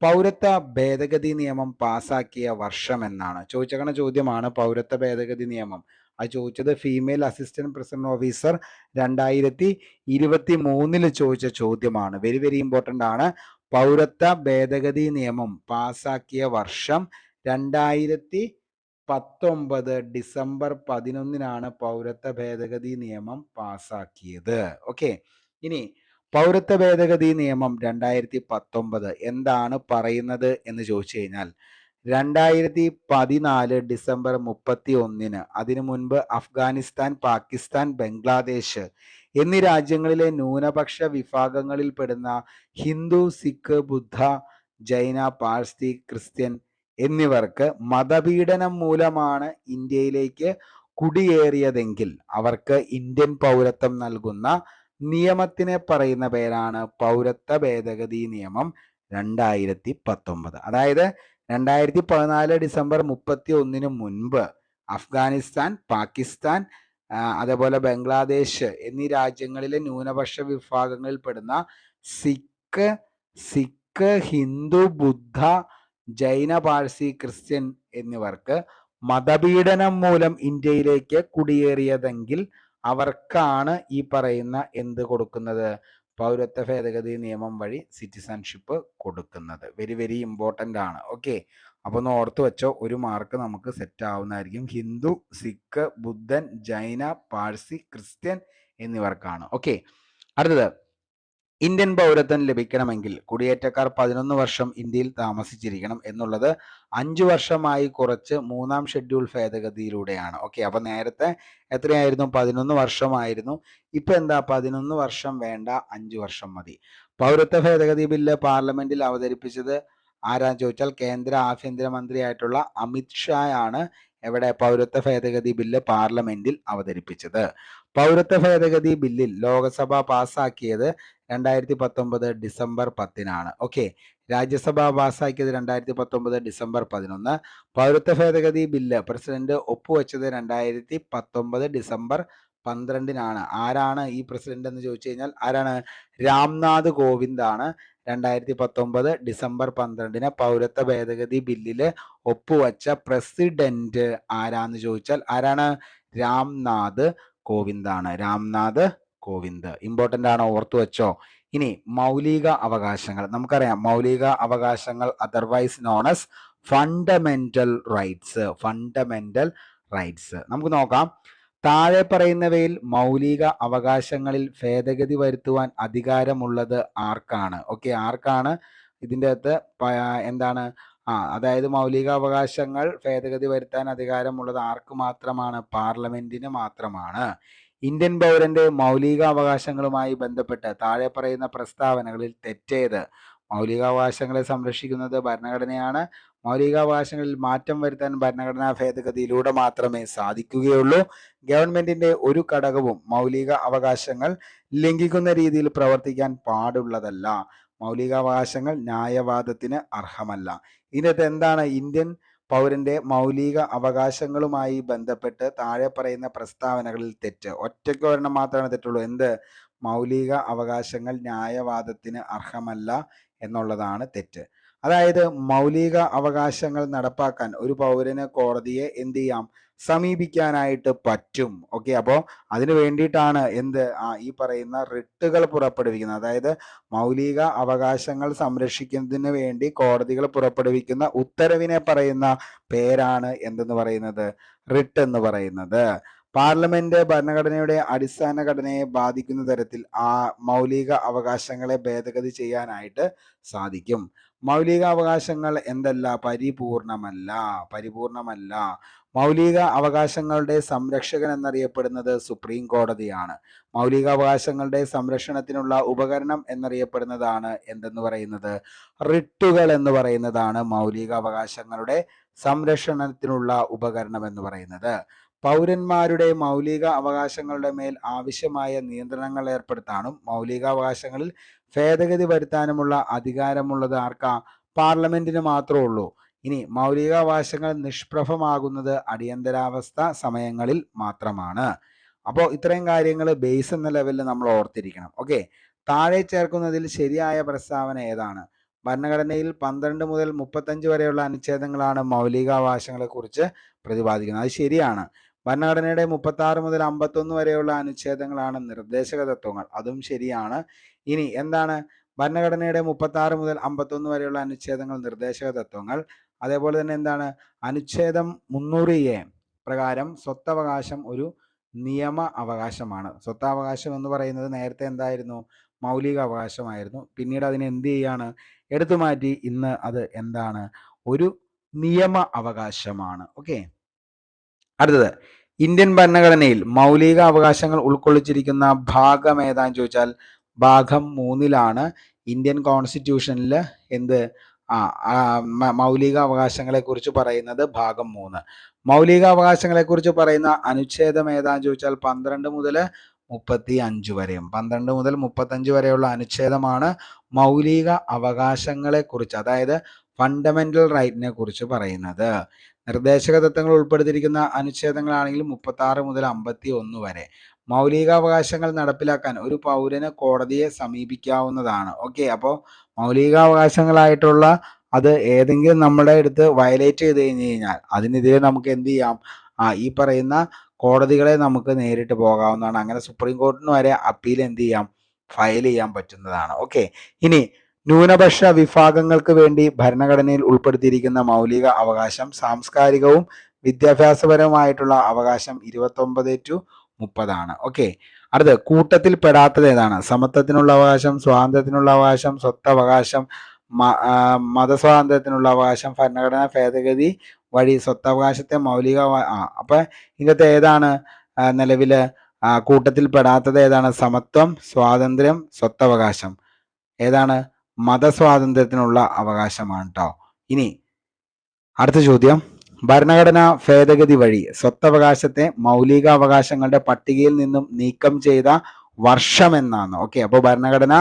പൗരത്വ ഭേദഗതി നിയമം പാസാക്കിയ വർഷം എന്നാണ്? ചോദിച്ചേക്കുന്ന ചോദ്യമാണ് പൗരത്വ ഭേദഗതി നിയമം. അത് ചോദിച്ചത് ഫീമെയിൽ അസിസ്റ്റന്റ് പ്രസിഡന്റ് ഓഫീസർ 2023 ചോദിച്ച ചോദ്യമാണ്. വെരി വെരി ഇമ്പോർട്ടൻ്റ് ആണ്. പൗരത്വ ഭേദഗതി നിയമം പാസാക്കിയ വർഷം 2019 ഡിസംബർ 11 പൗരത്വ ഭേദഗതി നിയമം പാസാക്കിയത്. ഓക്കെ, ഇനി പൗരത്വ ഭേദഗതി നിയമം 2019 എന്താണ് പറയുന്നത് എന്ന് ചോദിച്ചു കഴിഞ്ഞാൽ, 2014 ഡിസംബർ 31 അതിനു മുൻപ് അഫ്ഗാനിസ്ഥാൻ, പാകിസ്ഥാൻ, ബംഗ്ലാദേശ് എന്നീ രാജ്യങ്ങളിലെ ന്യൂനപക്ഷ വിഭാഗങ്ങളിൽപ്പെടുന്ന ഹിന്ദു, സിഖ്, ബുദ്ധ, ജൈന, പാഴ്സി, ക്രിസ്ത്യൻ എന്നിവർക്ക് മതപീഡനം മൂലമാണ് ഇന്ത്യയിലേക്ക് കുടിയേറിയതെങ്കിൽ അവർക്ക് ഇന്ത്യൻ പൗരത്വം നൽകുന്ന നിയമത്തിനെ പറയുന്ന പേരാണ് പൗരത്വ ഭേദഗതി നിയമം 2019. അതായത് 2014 ഡിസംബർ 31 മുൻപ് അഫ്ഗാനിസ്ഥാൻ, പാകിസ്ഥാൻ, അതേപോലെ ബംഗ്ലാദേശ് എന്നീ രാജ്യങ്ങളിലെ ന്യൂനപക്ഷ വിഭാഗങ്ങളിൽപ്പെടുന്ന സിഖ്, ഹിന്ദു, ബുദ്ധ, ജൈന, പാഴ്സി, ക്രിസ്ത്യൻ എന്നിവർക്ക് മതപീഡനം മൂലം ഇന്ത്യയിലേക്ക് കുടിയേറിയതെങ്കിൽ അവർക്കാണ് ഈ പറയുന്ന എന്ത് കൊടുക്കുന്നത്, പൗരത്വ ഭേദഗതി നിയമം വഴി സിറ്റിസൺഷിപ്പ് കൊടുക്കുന്നത്. വെരി വെരി ഇമ്പോർട്ടൻ്റ് ആണ്. ഓക്കെ, അപ്പോൾ ഒന്ന് ഓർത്ത് വെച്ചോ, ഒരു മാർക്ക് നമുക്ക് സെറ്റ് ആവുന്നതായിരിക്കും. ഹിന്ദു, സിഖ്, ബുദ്ധൻ, ജൈന, പാഴ്സി, ക്രിസ്ത്യൻ എന്നിവർക്കാണ്. ഓക്കെ, അടുത്തത് ഇന്ത്യൻ പൗരത്വം ലഭിക്കണമെങ്കിൽ കുടിയേറ്റക്കാർ 11 വർഷം ഇന്ത്യയിൽ താമസിച്ചിരിക്കണം എന്നുള്ളത് 5 വർഷമായി കുറച്ച് 3-ാം ഷെഡ്യൂൾ ഭേദഗതിയിലൂടെയാണ്. ഓക്കെ, അപ്പൊ നേരത്തെ എത്രയായിരുന്നു, 11 വർഷമായിരുന്നു. ഇപ്പൊ എന്താ, 11 വർഷം വേണ്ട, 5 വർഷം മതി. പൗരത്വ ഭേദഗതി ബില്ല് പാർലമെന്റിൽ അവതരിപ്പിച്ചത് ആരാന്ന് ചോദിച്ചാൽ കേന്ദ്ര ആഭ്യന്തരമന്ത്രിയായിട്ടുള്ള അമിത് ഷായാണ് എവിടെ പൗരത്വ ഭേദഗതി ബില്ല് പാർലമെന്റിൽ അവതരിപ്പിച്ചത്. പൗരത്വ ഭേദഗതി ബില്ലിൽ ലോക്സഭ പാസാക്കിയത് 2019 ഡിസംബർ 10. ഓക്കെ, രാജ്യസഭ പാസാക്കിയത് 2019 ഡിസംബർ 11. പൗരത്വ ഭേദഗതി ബില്ല് പ്രസിഡന്റ് ഒപ്പുവെച്ചത് 2019 ഡിസംബർ 12-നാണ്. ആരാണ് ഈ പ്രസിഡന്റ് എന്ന് ചോദിച്ചു കഴിഞ്ഞാൽ ആരാണ്? രാംനാഥ് കോവിന്ദ് ആണ് 2019 ഡിസംബർ 12-ന് പൗരത്വ ഭേദഗതി ബില്ലില് ഒപ്പുവെച്ച പ്രസിഡന്റ് ആരാന്ന് ചോദിച്ചാൽ ആരാണ്? രാംനാഥ് കോവിന്ദ് ആണ്. രാംനാഥ് കോവിന്ദ് ഇമ്പോർട്ടന്റ് ആണോ? ഓർത്തു വെച്ചോ. ഇനി മൗലിക അവകാശങ്ങൾ നമുക്കറിയാം. മൗലിക അവകാശങ്ങൾ otherwise known as fundamental rights. Fundamental rights നമുക്ക് നോക്കാം. താഴെ പറയുന്നവയിൽ മൗലിക അവകാശങ്ങളിൽ ഭേദഗതി വരുത്തുവാൻ അധികാരമുള്ളത് ആർക്കാണ്? ഓക്കെ, ആർക്കാണ് ഇതിൻ്റെ അകത്ത് എന്താണ്? അതായത് മൗലിക അവകാശങ്ങൾ ഭേദഗതി വരുത്താൻ അധികാരമുള്ളത് ആർക്ക് മാത്രമാണ്? പാർലമെന്റിന് മാത്രമാണ്. ഇന്ത്യൻ പൗരന്റെ മൗലിക അവകാശങ്ങളുമായി ബന്ധപ്പെട്ട് താഴെ പറയുന്ന പ്രസ്താവനകളിൽ തെറ്റേത്? മൗലികാവകാശങ്ങളെ സംരക്ഷിക്കുന്നത് ഭരണഘടനയാണ്. മൗലികാവകാശങ്ങളിൽ മാറ്റം വരുത്താൻ ഭരണഘടനാ ഭേദഗതിയിലൂടെ മാത്രമേ സാധിക്കുകയുള്ളൂ. ഗവൺമെന്റിന്റെ ഒരു ഘടകവും മൗലിക അവകാശങ്ങൾ ലംഘിക്കുന്ന രീതിയിൽ പ്രവർത്തിക്കാൻ പാടുള്ളതല്ല. മൗലികാവകാശങ്ങൾ ന്യായവാദത്തിന് അർഹമല്ല. ഇതിനകത്ത് എന്താണ്? ഇന്ത്യൻ പൗരന്റെ മൗലിക അവകാശങ്ങളുമായി ബന്ധപ്പെട്ട് താഴെ പറയുന്ന പ്രസ്താവനകളിൽ തെറ്റ്. ഒറ്റയ്ക്ക് ഒരെണ്ണം മാത്രമേ തെറ്റുള്ളൂ. എന്ത്? മൗലിക അവകാശങ്ങൾ ന്യായവാദത്തിന് അർഹമല്ല എന്നുള്ളതാണ് തെറ്റ്. അതായത് മൗലിക അവകാശങ്ങൾ നടപ്പാക്കാൻ ഒരു പൗരന് കോടതിയെ എന്ത് ചെയ്യാം? സമീപിക്കാനായിട്ട് പറ്റും. ഓക്കെ, അപ്പോൾ അതിനു വേണ്ടിയിട്ടാണ് എന്ത് ഈ പറയുന്ന റിട്ടുകൾ പുറപ്പെടുവിക്കുന്നത്. അതായത് മൗലിക അവകാശങ്ങൾ സംരക്ഷിക്കുന്നതിന് വേണ്ടി കോടതികൾ പുറപ്പെടുവിക്കുന്ന ഉത്തരവിനെ പറയുന്ന പേരാണ് എന്തെന്ന് പറയുന്നത്? റിട്ട് എന്ന് പറയുന്നത്. പാർലമെന്റ് ഭരണഘടനയുടെ അടിസ്ഥാന ഘടനയെ ബാധിക്കുന്ന തരത്തിൽ മൗലിക അവകാശങ്ങളെ ഭേദഗതി ചെയ്യാനായിട്ട് സാധിക്കും. മൗലിക അവകാശങ്ങൾ എന്തല്ല? പരിപൂർണമല്ല. മൗലിക അവകാശങ്ങളുടെ സംരക്ഷകൻ എന്നറിയപ്പെടുന്നത് സുപ്രീം കോടതിയാണ്. മൗലിക അവകാശങ്ങളുടെ സംരക്ഷണത്തിനുള്ള ഉപകരണം എന്നറിയപ്പെടുന്നതാണ് എന്തെന്ന് പറയുന്നത്? റിട്ടുകൾ എന്ന് പറയുന്നതാണ് മൗലിക അവകാശങ്ങളുടെ സംരക്ഷണത്തിനുള്ള ഉപകരണം എന്ന് പറയുന്നത്. പൗരന്മാരുടെ മൗലിക അവകാശങ്ങളുടെ മേൽ ആവശ്യമായ നിയന്ത്രണങ്ങൾ ഏർപ്പെടുത്താനും മൗലികാവകാശങ്ങളിൽ ഭേദഗതി വരുത്താനുമുള്ള അധികാരമുള്ളത് ആർക്കാ? പാർലമെന്റിന് മാത്രമേ ഉള്ളൂ. ഇനി മൗലികാവകാശങ്ങൾ നിഷ്പ്രഭമാകുന്നത് അടിയന്തരാവസ്ഥ സമയങ്ങളിൽ മാത്രമാണ്. അപ്പോൾ ഇത്രയും കാര്യങ്ങൾ ബേസ് എന്ന ലെവലിൽ നമ്മൾ ഓർത്തിരിക്കണം. ഓക്കെ, താഴെ ചേർക്കുന്നതിൽ ശരിയായ പ്രസ്താവന ഏതാണ്? ഭരണഘടനയിൽ 12 മുതൽ 35 വരെയുള്ള അനുച്ഛേദങ്ങളാണ് മൗലികാവകാശങ്ങളെ കുറിച്ച് പ്രതിപാദിക്കുന്നത്. അത് ശരിയാണ്. ഭരണഘടനയുടെ 36 മുതൽ 51 വരെയുള്ള അനുച്ഛേദങ്ങളാണ് നിർദ്ദേശക തത്വങ്ങൾ. അതും ശരിയാണ്. ഇനി എന്താണ്? ഭരണഘടനയുടെ 36 മുതൽ 51 വരെയുള്ള അനുച്ഛേദങ്ങൾ നിർദ്ദേശക തത്വങ്ങൾ. അതേപോലെ തന്നെ എന്താണ്? അനുച്ഛേദം 300A പ്രകാരം സ്വത്തവകാശം ഒരു നിയമ അവകാശമാണ്. സ്വത്തവകാശം എന്ന് പറയുന്നത് നേരത്തെ എന്തായിരുന്നു? മൗലിക അവകാശമായിരുന്നു. പിന്നീട് അതിനെ എന്ത് ചെയ്യാണ്? എടുത്തു മാറ്റി ഇന്ന് അത് എന്താണ്? ഒരു നിയമ അവകാശമാണ്. ഓക്കെ, അടുത്തത് ഇന്ത്യൻ ഭരണഘടനയിൽ മൗലിക അവകാശങ്ങൾ ഉൾക്കൊള്ളിച്ചിരിക്കുന്ന ഭാഗം ഏതാന്ന് ചോദിച്ചാൽ ഭാഗം 3-ലാണ് ഇന്ത്യൻ കോൺസ്റ്റിറ്റ്യൂഷനിൽ എന്ത് മൗലിക അവകാശങ്ങളെ കുറിച്ച് പറയുന്നത് ഭാഗം 3. മൗലിക അവകാശങ്ങളെ കുറിച്ച് പറയുന്ന അനുച്ഛേദം ഏതാന്ന് ചോദിച്ചാൽ 12 മുതൽ 35 വരെയും 12 മുതൽ 35 വരെയുള്ള അനുച്ഛേദമാണ് മൗലിക അവകാശങ്ങളെ കുറിച്ച്, അതായത് ഫണ്ടമെന്റൽ റൈറ്റിനെ കുറിച്ച് പറയുന്നത്. നിർദ്ദേശക തത്വങ്ങൾ ഉൾപ്പെടുത്തിയിരിക്കുന്ന അനുച്ഛേദങ്ങളാണെങ്കിൽ 36 മുതൽ 51 വരെ. മൗലികാവകാശങ്ങൾ നടപ്പിലാക്കാൻ ഒരു പൗരന് കോടതിയെ സമീപിക്കാവുന്നതാണ്. ഓക്കെ, അപ്പോൾ മൗലികാവകാശങ്ങളായിട്ടുള്ള അത് ഏതെങ്കിലും നമ്മുടെ അടുത്ത് വയലേറ്റ് ചെയ്ത് കഴിഞ്ഞ് കഴിഞ്ഞാൽ അതിനെതിരെ നമുക്ക് എന്ത് ചെയ്യാം? ഈ പറയുന്ന കോടതികളെ നമുക്ക് നേരിട്ട് പോകാവുന്നതാണ്. അങ്ങനെ സുപ്രീം കോടതിന് വരെ അപ്പീൽ എന്ത് ചെയ്യാം? ഫയൽ ചെയ്യാൻ പറ്റുന്നതാണ്. ഓക്കെ, ഇനി ന്യൂനപക്ഷ വിഭാഗങ്ങൾക്ക് വേണ്ടി ഭരണഘടനയിൽ ഉൾപ്പെടുത്തിയിരിക്കുന്ന മൗലിക അവകാശം സാംസ്കാരികവും വിദ്യാഭ്യാസപരവുമായിട്ടുള്ള അവകാശം 29-30 ഓക്കെ, അടുത്ത് കൂട്ടത്തിൽ പെടാത്തത് ഏതാണ്? സമത്വത്തിനുള്ള അവകാശം, സ്വാതന്ത്ര്യത്തിനുള്ള അവകാശം, സ്വത്തവകാശം, മതസ്വാതന്ത്ര്യത്തിനുള്ള അവകാശം. ഭരണഘടനാ ഭേദഗതി വഴി സ്വത്തവകാശത്തെ മൗലിക അപ്പൊ ഇങ്ങനത്തെ ഏതാണ് നിലവില് കൂട്ടത്തിൽ പെടാത്തത് ഏതാണ്? സമത്വം, സ്വാതന്ത്ര്യം, സ്വത്തവകാശം. ഏതാണ്? മതസ്വാതന്ത്ര്യത്തിനുള്ള അവകാശമാണ് കേട്ടോ. ഇനി അടുത്ത ചോദ്യം, ഭരണഘടനാ ഭേദഗതി വഴി സ്വത്തവകാശത്തെ മൗലിക അവകാശങ്ങളുടെ പട്ടികയിൽ നിന്നും നീക്കം ചെയ്ത വർഷം എന്നാണ്. ഓക്കെ, അപ്പോൾ ഭരണഘടന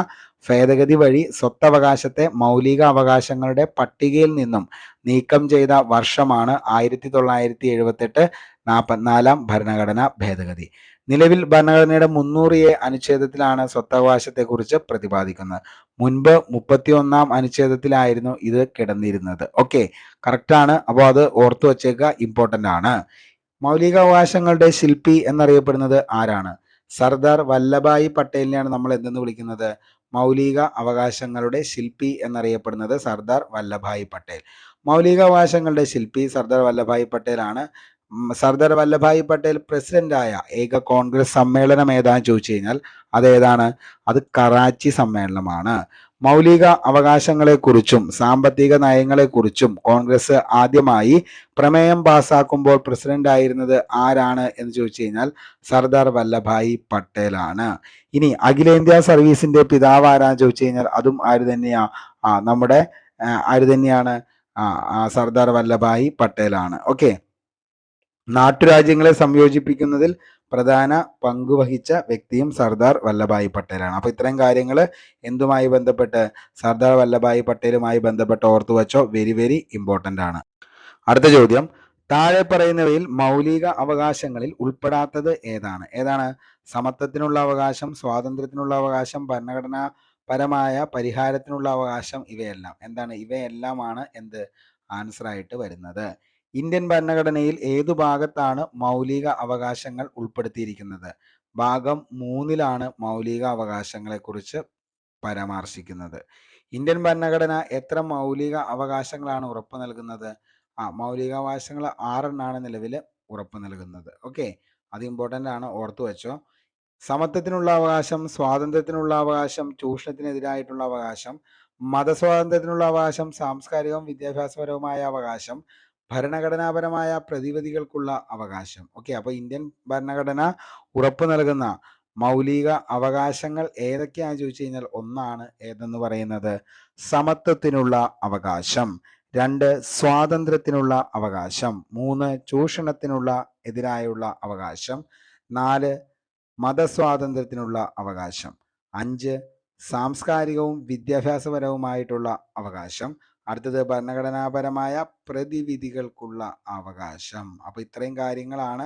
ഭേദഗതി വഴി സ്വത്തവകാശത്തെ മൗലിക അവകാശങ്ങളുടെ പട്ടികയിൽ നിന്നും നീക്കം ചെയ്ത വർഷമാണ് 1978 44 ഭരണഘടനാ ഭേദഗതി. നിലവിൽ ഭരണഘടനയുടെ 300A അനുച്ഛേദത്തിലാണ് സ്വത്തവകാശത്തെക്കുറിച്ച് പ്രതിപാദിക്കുന്നത്. മുൻപ് 31 അനുച്ഛേദത്തിലായിരുന്നു ഇത് കിടന്നിരുന്നത്. ഓക്കെ, കറക്റ്റാണ്. അപ്പോൾ അത് ഓർത്തു വച്ചേക്കുക, ഇമ്പോർട്ടൻ്റ് ആണ്. മൗലികാവകാശങ്ങളുടെ ശില്പി എന്നറിയപ്പെടുന്നത് ആരാണ്? സർദാർ വല്ലഭായി പട്ടേലിനെയാണ് നമ്മൾ എന്തെന്ന് വിളിക്കുന്നത്? മൗലിക അവകാശങ്ങളുടെ ശില്പി എന്നറിയപ്പെടുന്നത് സർദാർ വല്ലഭായി പട്ടേൽ. മൗലികാവകാശങ്ങളുടെ ശില്പി സർദാർ വല്ലഭായി പട്ടേലാണ്. സർദാർ വല്ലഭായി പട്ടേൽ പ്രസിഡന്റായ ഏക കോൺഗ്രസ് സമ്മേളനം ഏതാന്ന് ചോദിച്ചു കഴിഞ്ഞാൽ അതേതാണ്? അത് കറാച്ചി സമ്മേളനമാണ്. മൗലിക അവകാശങ്ങളെക്കുറിച്ചും സാമ്പത്തിക നയങ്ങളെക്കുറിച്ചും കോൺഗ്രസ് ആദ്യമായി പ്രമേയം പാസാക്കുമ്പോൾ പ്രസിഡന്റ് ആയിരുന്നത് ആരാണ് എന്ന് ചോദിച്ചു കഴിഞ്ഞാൽ സർദാർ വല്ലഭായി പട്ടേലാണ്. ഇനി അഖിലേന്ത്യാ സർവീസിന്റെ പിതാവ് ആരാന്ന് ചോദിച്ചു കഴിഞ്ഞാൽ അതും ആര് തന്നെയാ? നമ്മുടെ ആര് തന്നെയാണ്? സർദാർ വല്ലഭായി പട്ടേലാണ്. ഓക്കെ, നാട്ടുരാജ്യങ്ങളെ സംയോജിപ്പിക്കുന്നതിൽ പ്രധാന പങ്കുവഹിച്ച വ്യക്തിയും സർദാർ വല്ലഭായി പട്ടേലാണ്. അപ്പോൾ ഇത്തരം കാര്യങ്ങൾ എന്തുമായി ബന്ധപ്പെട്ട്? സർദാർ വല്ലഭായി പട്ടേലുമായി ബന്ധപ്പെട്ട് ഓർത്തു വച്ചോ, വെരി വെരി ഇമ്പോർട്ടൻ്റ് ആണ്. അടുത്ത ചോദ്യം, താഴെ പറയുന്നവയിൽ മൗലിക അവകാശങ്ങളിൽ ഉൾപ്പെടാത്തത് ഏതാണ്? ഏതാണ്? സമത്വത്തിനുള്ള അവകാശം, സ്വാതന്ത്ര്യത്തിനുള്ള അവകാശം, ഭരണഘടനാപരമായ പരിഹാരത്തിനുള്ള അവകാശം, ഇവയെല്ലാം. എന്താണ്? ഇവയെല്ലാമാണ് എന്ത് ആൻസർ ആയിട്ട് വരുന്നത്. ഇന്ത്യൻ ഭരണഘടനയിൽ ഏതു ഭാഗത്താണ് മൗലിക അവകാശങ്ങൾ ഉൾപ്പെടുത്തിയിരിക്കുന്നത്? ഭാഗം 3 മൗലിക അവകാശങ്ങളെക്കുറിച്ച് പരാമർശിക്കുന്നത്. ഇന്ത്യൻ ഭരണഘടന എത്ര മൗലിക അവകാശങ്ങളാണ് ഉറപ്പു നൽകുന്നത്? മൗലികാവകാശങ്ങൾ 6 നിലവിൽ ഉറപ്പു നൽകുന്നത്. ഓക്കെ, അത് ഇമ്പോർട്ടൻ്റ് ആണ്, ഓർത്തു വെച്ചോ. സമത്വത്തിനുള്ള അവകാശം, സ്വാതന്ത്ര്യത്തിനുള്ള അവകാശം, ചൂഷണത്തിനെതിരായിട്ടുള്ള അവകാശം, മതസ്വാതന്ത്ര്യത്തിനുള്ള അവകാശം, സാംസ്കാരികവും വിദ്യാഭ്യാസപരവുമായ അവകാശം, ഭരണഘടനാപരമായ പ്രതിവിധികൾക്കുള്ള അവകാശം. ഓക്കെ, അപ്പോൾ ഇന്ത്യൻ ഭരണഘടന ഉറപ്പു നൽകുന്ന മൗലിക അവകാശങ്ങൾ ഏതൊക്കെയാണെന്ന് ചോദിച്ചു കഴിഞ്ഞാൽ ഒന്നാണ് ഏതെന്ന് പറയുന്നത്? സമത്വത്തിനുള്ള അവകാശം. 2 സ്വാതന്ത്ര്യത്തിനുള്ള അവകാശം. 3 ചൂഷണത്തിനുള്ള എതിരായുള്ള അവകാശം. 4 മതസ്വാതന്ത്ര്യത്തിനുള്ള അവകാശം. 5 സാംസ്കാരികവും വിദ്യാഭ്യാസപരവുമായിട്ടുള്ള അവകാശം. അടുത്തത് ഭരണഘടനാപരമായ പ്രതിവിധികൾക്കുള്ള അവകാശം. അപ്പോൾ ഇത്രയും കാര്യങ്ങളാണ്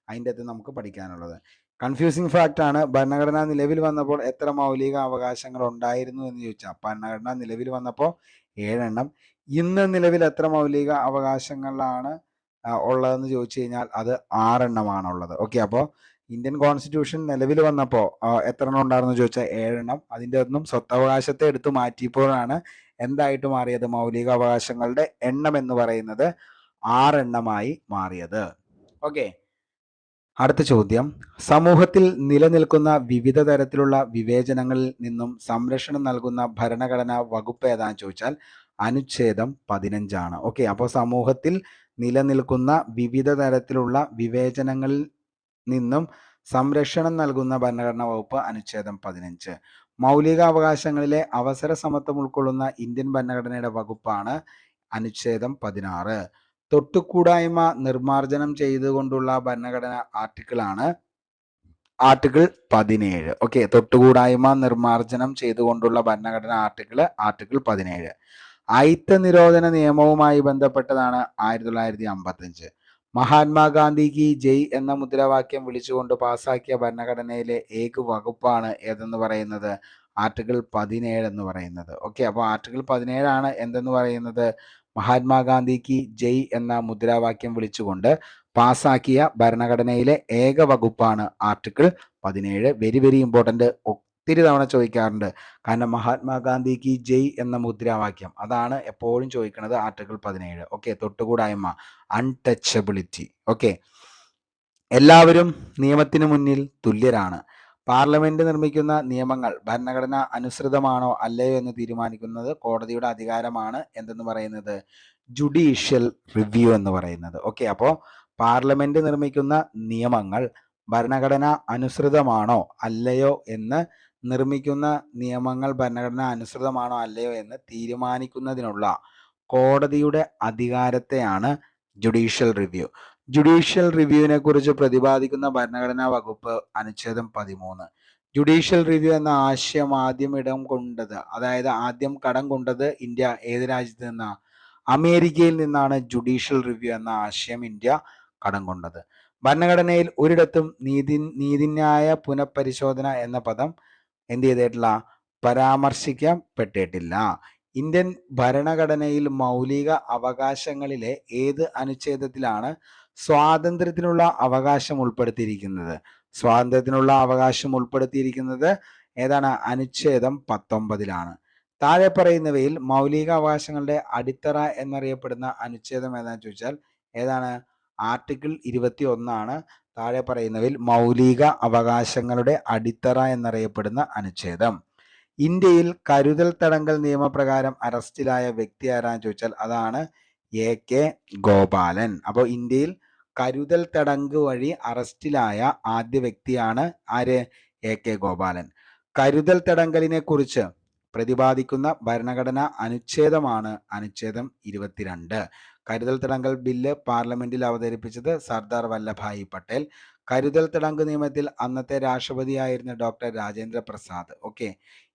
അതിൻ്റെ അകത്ത് നമുക്ക് പഠിക്കാനുള്ളത്. കൺഫ്യൂസിങ് ഫാക്റ്റ് ആണ്. ഭരണഘടന നിലവിൽ വന്നപ്പോൾ എത്ര മൗലിക അവകാശങ്ങൾ ഉണ്ടായിരുന്നു എന്ന് ചോദിച്ചാൽ ഭരണഘടന നിലവിൽ വന്നപ്പോൾ 7 ഇന്ന് നിലവിൽ എത്ര മൗലിക അവകാശങ്ങളാണ് ഉള്ളതെന്ന് ചോദിച്ചു കഴിഞ്ഞാൽ അത് 6 ഉള്ളത്. ഓക്കെ, അപ്പോൾ ഇന്ത്യൻ കോൺസ്റ്റിറ്റ്യൂഷൻ നിലവിൽ വന്നപ്പോൾ എത്ര ഉണ്ടായിരുന്നു ചോദിച്ചാൽ 7. അതിൻ്റെ ഒന്നും സ്വത്തവകാശത്തെ എടുത്തു മാറ്റിയപ്പോഴാണ് എന്തായിട്ട് മാറിയത്? മൗലിക അവകാശങ്ങളുടെ എണ്ണം എന്ന് പറയുന്നത് 6 മാറിയത്. ഓക്കെ, അടുത്ത ചോദ്യം, സമൂഹത്തിൽ നിലനിൽക്കുന്ന വിവിധ തരത്തിലുള്ള വിവേചനങ്ങളിൽ നിന്നും സംരക്ഷണം നൽകുന്ന ഭരണഘടനാ വകുപ്പ് ഏതാന്ന് ചോദിച്ചാൽ അനുച്ഛേദം 15. ഓക്കെ, അപ്പോൾ സമൂഹത്തിൽ നിലനിൽക്കുന്ന വിവിധ തരത്തിലുള്ള വിവേചനങ്ങളിൽ നിന്നും സംരക്ഷണം നൽകുന്ന ഭരണഘടനാ വകുപ്പ് അനുച്ഛേദം 15. മൗലികാവകാശങ്ങളിലെ അവസര സമത്വം ഉൾക്കൊള്ളുന്ന ഇന്ത്യൻ ഭരണഘടനയുടെ വകുപ്പാണ് അനുച്ഛേദം 16. തൊട്ടുകൂടായ്മ നിർമ്മാർജ്ജനം ചെയ്തുകൊണ്ടുള്ള ഭരണഘടന ആർട്ടിക്കിളാണ് ആർട്ടിക്കിൾ 17. ഓക്കെ, തൊട്ടുകൂടായ്മ നിർമ്മാർജ്ജനം ചെയ്തുകൊണ്ടുള്ള ഭരണഘടന ആർട്ടിക്കിൾ 17. അയിത്ത നിരോധന നിയമവുമായി ബന്ധപ്പെട്ടതാണ് 1955. മഹാത്മാഗാന്ധിക്ക് ജയ് എന്ന മുദ്രാവാക്യം വിളിച്ചുകൊണ്ട് പാസാക്കിയ ഭരണഘടനയിലെ ഏക വകുപ്പാണ് ഏതെന്ന് പറയുന്നത്? ആർട്ടിക്കിൾ 17 എന്ന് പറയുന്നത്. ഓക്കെ, അപ്പോൾ ആർട്ടിക്കിൾ 17 എന്തെന്ന് പറയുന്നത്? മഹാത്മാഗാന്ധിക്ക് ജയ് എന്ന മുദ്രാവാക്യം വിളിച്ചുകൊണ്ട് പാസാക്കിയ ഭരണഘടനയിലെ ഏക വകുപ്പാണ് ആർട്ടിക്കിൾ 17. വെരി വെരി ഇമ്പോർട്ടൻ്റ്, ഒത്തിരി തവണ ചോദിക്കാറുണ്ട്. കാരണം മഹാത്മാഗാന്ധിക്ക് ജയ് എന്ന മുദ്രാവാക്യം അതാണ് എപ്പോഴും ചോദിക്കുന്നത്. ആർട്ടിക്കിൾ 17. ഓക്കെ, തൊട്ടുകൂടായ്മ, അൺടച്ചബിലിറ്റി. ഓക്കെ, എല്ലാവരും നിയമത്തിന് മുന്നിൽ തുല്യരാണ്. പാർലമെന്റ് നിർമ്മിക്കുന്ന നിയമങ്ങൾ ഭരണഘടന അനുസൃതമാണോ അല്ലയോ എന്ന് തീരുമാനിക്കുന്നത് കോടതിയുടെ അധികാരമാണ് എന്തെന്ന് പറയുന്നത്? ജുഡീഷ്യൽ റിവ്യൂ എന്ന് പറയുന്നത്. ഓക്കെ, അപ്പോൾ പാർലമെന്റ് നിർമ്മിക്കുന്ന നിയമങ്ങൾ ഭരണഘടന അനുസൃതമാണോ അല്ലയോ എന്ന് ഭരണഘടന അനുസൃതമാണോ അല്ലയോ എന്ന് തീരുമാനിക്കുന്നതിനുള്ള കോടതിയുടെ അധികാരത്തെയാണ് ജുഡീഷ്യൽ റിവ്യൂ. ജുഡീഷ്യൽ റിവ്യൂവിനെ കുറിച്ച് പ്രതിപാദിക്കുന്ന ഭരണഘടനാ വകുപ്പ് അനുച്ഛേദം 13. ജുഡീഷ്യൽ റിവ്യൂ എന്ന ആശയം ആദ്യം കടം കൊണ്ടത് ഇന്ത്യ ഏത് രാജ്യത്ത് നിന്നാണ്? അമേരിക്കയിൽ നിന്നാണ് ജുഡീഷ്യൽ റിവ്യൂ എന്ന ആശയം ഇന്ത്യ കടം കൊണ്ടത്. ഭരണഘടനയിൽ ഒരിടത്തും നീതിന്യായ പുനഃപരിശോധന എന്ന പദം എന്ത് ചെയ്തിട്ടില്ല? പരാമർശിക്കപ്പെട്ടിട്ടില്ല. ഇന്ത്യൻ ഭരണഘടനയിൽ മൗലിക അവകാശങ്ങളിലെ ഏത് അനുച്ഛേദത്തിലാണ് സ്വാതന്ത്ര്യത്തിനുള്ള അവകാശം ഉൾപ്പെടുത്തിയിരിക്കുന്നത്? സ്വാതന്ത്ര്യത്തിനുള്ള അവകാശം ഉൾപ്പെടുത്തിയിരിക്കുന്നത് ഏതാണ്? അനുച്ഛേദം 19 താഴെ പറയുന്നവയിൽ മൗലിക അവകാശങ്ങളുടെ അടിത്തറ എന്നറിയപ്പെടുന്ന അനുച്ഛേദം ഏതാണെന്ന് ചോദിച്ചാൽ ഏതാണ്? ആർട്ടിക്കിൾ 21 താഴെ പറയുന്നവയിൽ മൗലിക അവകാശങ്ങളുടെ അടിത്തറ എന്നറിയപ്പെടുന്ന അനുച്ഛേദം. ഇന്ത്യയിൽ കരുതൽ തടങ്കൽ നിയമപ്രകാരം അറസ്റ്റിലായ വ്യക്തി ആരാന്ന് ചോദിച്ചാൽ അതാണ് AK ഗോപാലൻ. അപ്പോൾ ഇന്ത്യയിൽ കരുതൽ തടങ്ക് വഴി അറസ്റ്റിലായ ആദ്യ വ്യക്തിയാണ് ആര്? AK ഗോപാലൻ. കരുതൽ തടങ്കലിനെ കുറിച്ച് പ്രതിപാദിക്കുന്ന ഭരണഘടനാ അനുച്ഛേദമാണ് അനുച്ഛേദം 22. കരുതൽ തടങ്കൽ ബില്ല് പാർലമെന്റിൽ അവതരിപ്പിച്ചത് സർദാർ വല്ലഭായി പട്ടേൽ. കരുതൽ തടങ്ക് നിയമത്തിൽ അന്നത്തെ രാഷ്ട്രപതിയായിരുന്ന ഡോക്ടർ രാജേന്ദ്ര പ്രസാദ്. ഓക്കെ,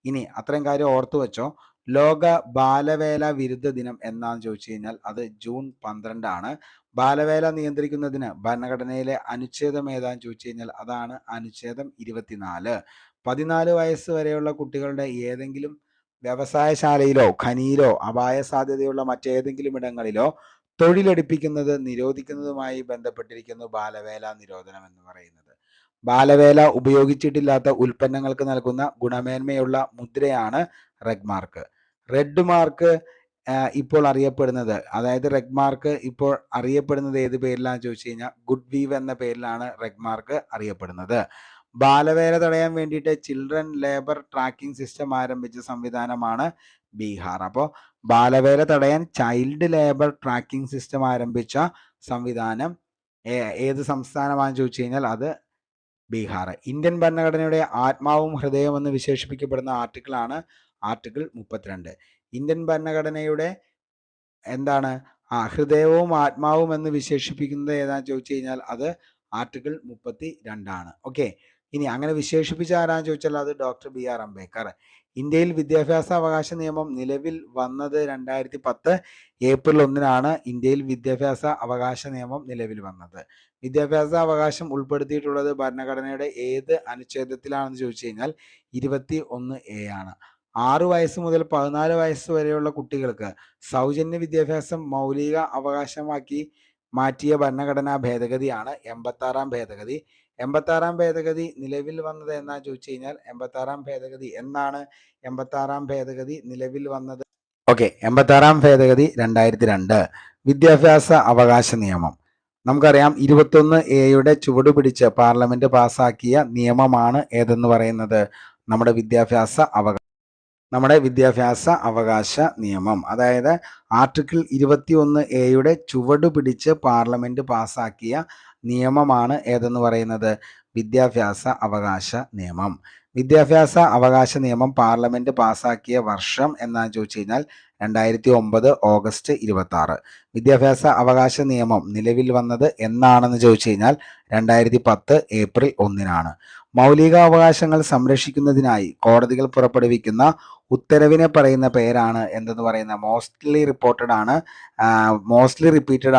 ഇനി അത്രയും കാര്യം ഓർത്തു വെച്ചോ. ലോക ബാലവേല വിരുദ്ധ ദിനം എന്നാന്ന് ചോദിച്ചു കഴിഞ്ഞാൽ അത് ജൂൺ 12. ബാലവേല നിയന്ത്രിക്കുന്നതിന് ഭരണഘടനയിലെ അനുച്ഛേദം ഏതാന്ന് ചോദിച്ചു കഴിഞ്ഞാൽ അതാണ് അനുച്ഛേദം 24. 14 വയസ്സ് വരെയുള്ള കുട്ടികളുടെ ഏതെങ്കിലും വ്യവസായശാലയിലോ ഖനിയിലോ അപായ സാധ്യതയുള്ള മറ്റേതെങ്കിലും ഇടങ്ങളിലോ തൊഴിലെടുപ്പിക്കുന്നത് നിരോധിക്കുന്നതുമായി ബന്ധപ്പെട്ടിരിക്കുന്നു ബാലവേല നിരോധനം എന്ന് പറയുന്നത്. ബാലവേല ഉപയോഗിച്ചിട്ടില്ലാത്ത ഉൽപ്പന്നങ്ങൾക്ക് നൽകുന്ന ഗുണമേന്മയുള്ള മുദ്രയാണ് റെഗ് മാർക്ക്. റെഡ് മാർക്ക് ഇപ്പോൾ അറിയപ്പെടുന്നത്, അതായത് റെഗ് മാർക്ക് ഇപ്പോൾ അറിയപ്പെടുന്നത് ഏത് പേരിലാണെന്ന് ചോദിച്ചു കഴിഞ്ഞാൽ ഗുഡ് വീവ് എന്ന പേരിലാണ് റെഗ് മാർക്ക് അറിയപ്പെടുന്നത്. ബാലവേല തടയാൻ വേണ്ടിയിട്ട് ചിൽഡ്രൻ ലേബർ ട്രാക്കിംഗ് സിസ്റ്റം ആരംഭിച്ച സംവിധാനമാണ് ബീഹാർ. അപ്പോൾ ബാലവേല തടയാൻ ചൈൽഡ് ലേബർ ട്രാക്കിംഗ് സിസ്റ്റം ആരംഭിച്ച സംവിധാനം ഏത് സംസ്ഥാനമാണെന്ന് ചോദിച്ചു കഴിഞ്ഞാൽ അത് ബീഹാർ. ഇന്ത്യൻ ഭരണഘടനയുടെ ആത്മാവും ഹൃദയവും എന്ന് വിശേഷിപ്പിക്കപ്പെടുന്ന ആർട്ടിക്കിളാണ് ആർട്ടിക്കിൾ 32. ഇന്ത്യൻ ഭരണഘടനയുടെ എന്താണ് ഹൃദയവും ആത്മാവും എന്ന് വിശേഷിപ്പിക്കുന്നത് ഏതാണെന്ന് ചോദിച്ചു കഴിഞ്ഞാൽ അത് ആർട്ടിക്കിൾ 32. ഓക്കെ, ഇനി അങ്ങനെ വിശേഷിപ്പിച്ച ആരാന്ന് ചോദിച്ചാൽ അത് ഡോക്ടർ BR അംബേദ്കർ. ഇന്ത്യയിൽ വിദ്യാഭ്യാസ അവകാശ നിയമം നിലവിൽ വന്നത് 2010 ഏപ്രിൽ 1 ഇന്ത്യയിൽ വിദ്യാഭ്യാസ അവകാശ നിയമം നിലവിൽ വന്നത്. വിദ്യാഭ്യാസ അവകാശം ഉൾപ്പെടുത്തിയിട്ടുള്ളത് ഭരണഘടനയുടെ ഏത് അനുച്ഛേദത്തിലാണെന്ന് ചോദിച്ചു കഴിഞ്ഞാൽ 21A ആണ്. 6 വയസ്സ് മുതൽ 14 വയസ്സ് വരെയുള്ള കുട്ടികൾക്ക് സൗജന്യ വിദ്യാഭ്യാസം മൗലിക അവകാശമാക്കി മാറ്റിയ ഭരണഘടനാ ഭേദഗതിയാണ് 86 ഭേദഗതി. 86 ഭേദഗതി നിലവിൽ വന്നത് എന്നാന്ന് ചോദിച്ചു കഴിഞ്ഞാൽ 86 ഭേദഗതി എന്നാണ് 86 ഭേദഗതി നിലവിൽ വന്നത്? ഓക്കെ, 86 ഭേദഗതി 2002. വിദ്യാഭ്യാസ അവകാശ നിയമം നമുക്കറിയാം 21A ചുവട് പിടിച്ച് പാർലമെന്റ് പാസാക്കിയ നിയമമാണ് ഏതെന്ന് പറയുന്നത്? നമ്മുടെ വിദ്യാഭ്യാസ അവകാശ നിയമം. അതായത് ആർട്ടിക്കിൾ 21A ചുവട് പിടിച്ച് പാർലമെന്റ് പാസാക്കിയ നിയമമാണ് ഏതെന്ന് പറയുന്നത്? വിദ്യാഭ്യാസ അവകാശ നിയമം. വിദ്യാഭ്യാസ അവകാശ നിയമം പാർലമെന്റ് പാസാക്കിയ വർഷം എന്നാന്ന് ചോദിച്ചു കഴിഞ്ഞാൽ 2009 ഓഗസ്റ്റ് 26. വിദ്യാഭ്യാസ അവകാശ നിയമം നിലവിൽ വന്നത് എന്നാണെന്ന് ചോദിച്ചു കഴിഞ്ഞാൽ 2010 ഏപ്രിൽ 1. മൗലികാവകാശങ്ങൾ സംരക്ഷിക്കുന്നതിനായി കോടതികൾ പുറപ്പെടുവിക്കുന്ന ഉത്തരവിനെ പറയുന്ന പേരാണ് എന്തെന്ന് പറയുന്ന? മോസ്റ്റ്ലി റിപ്പീറ്റഡ്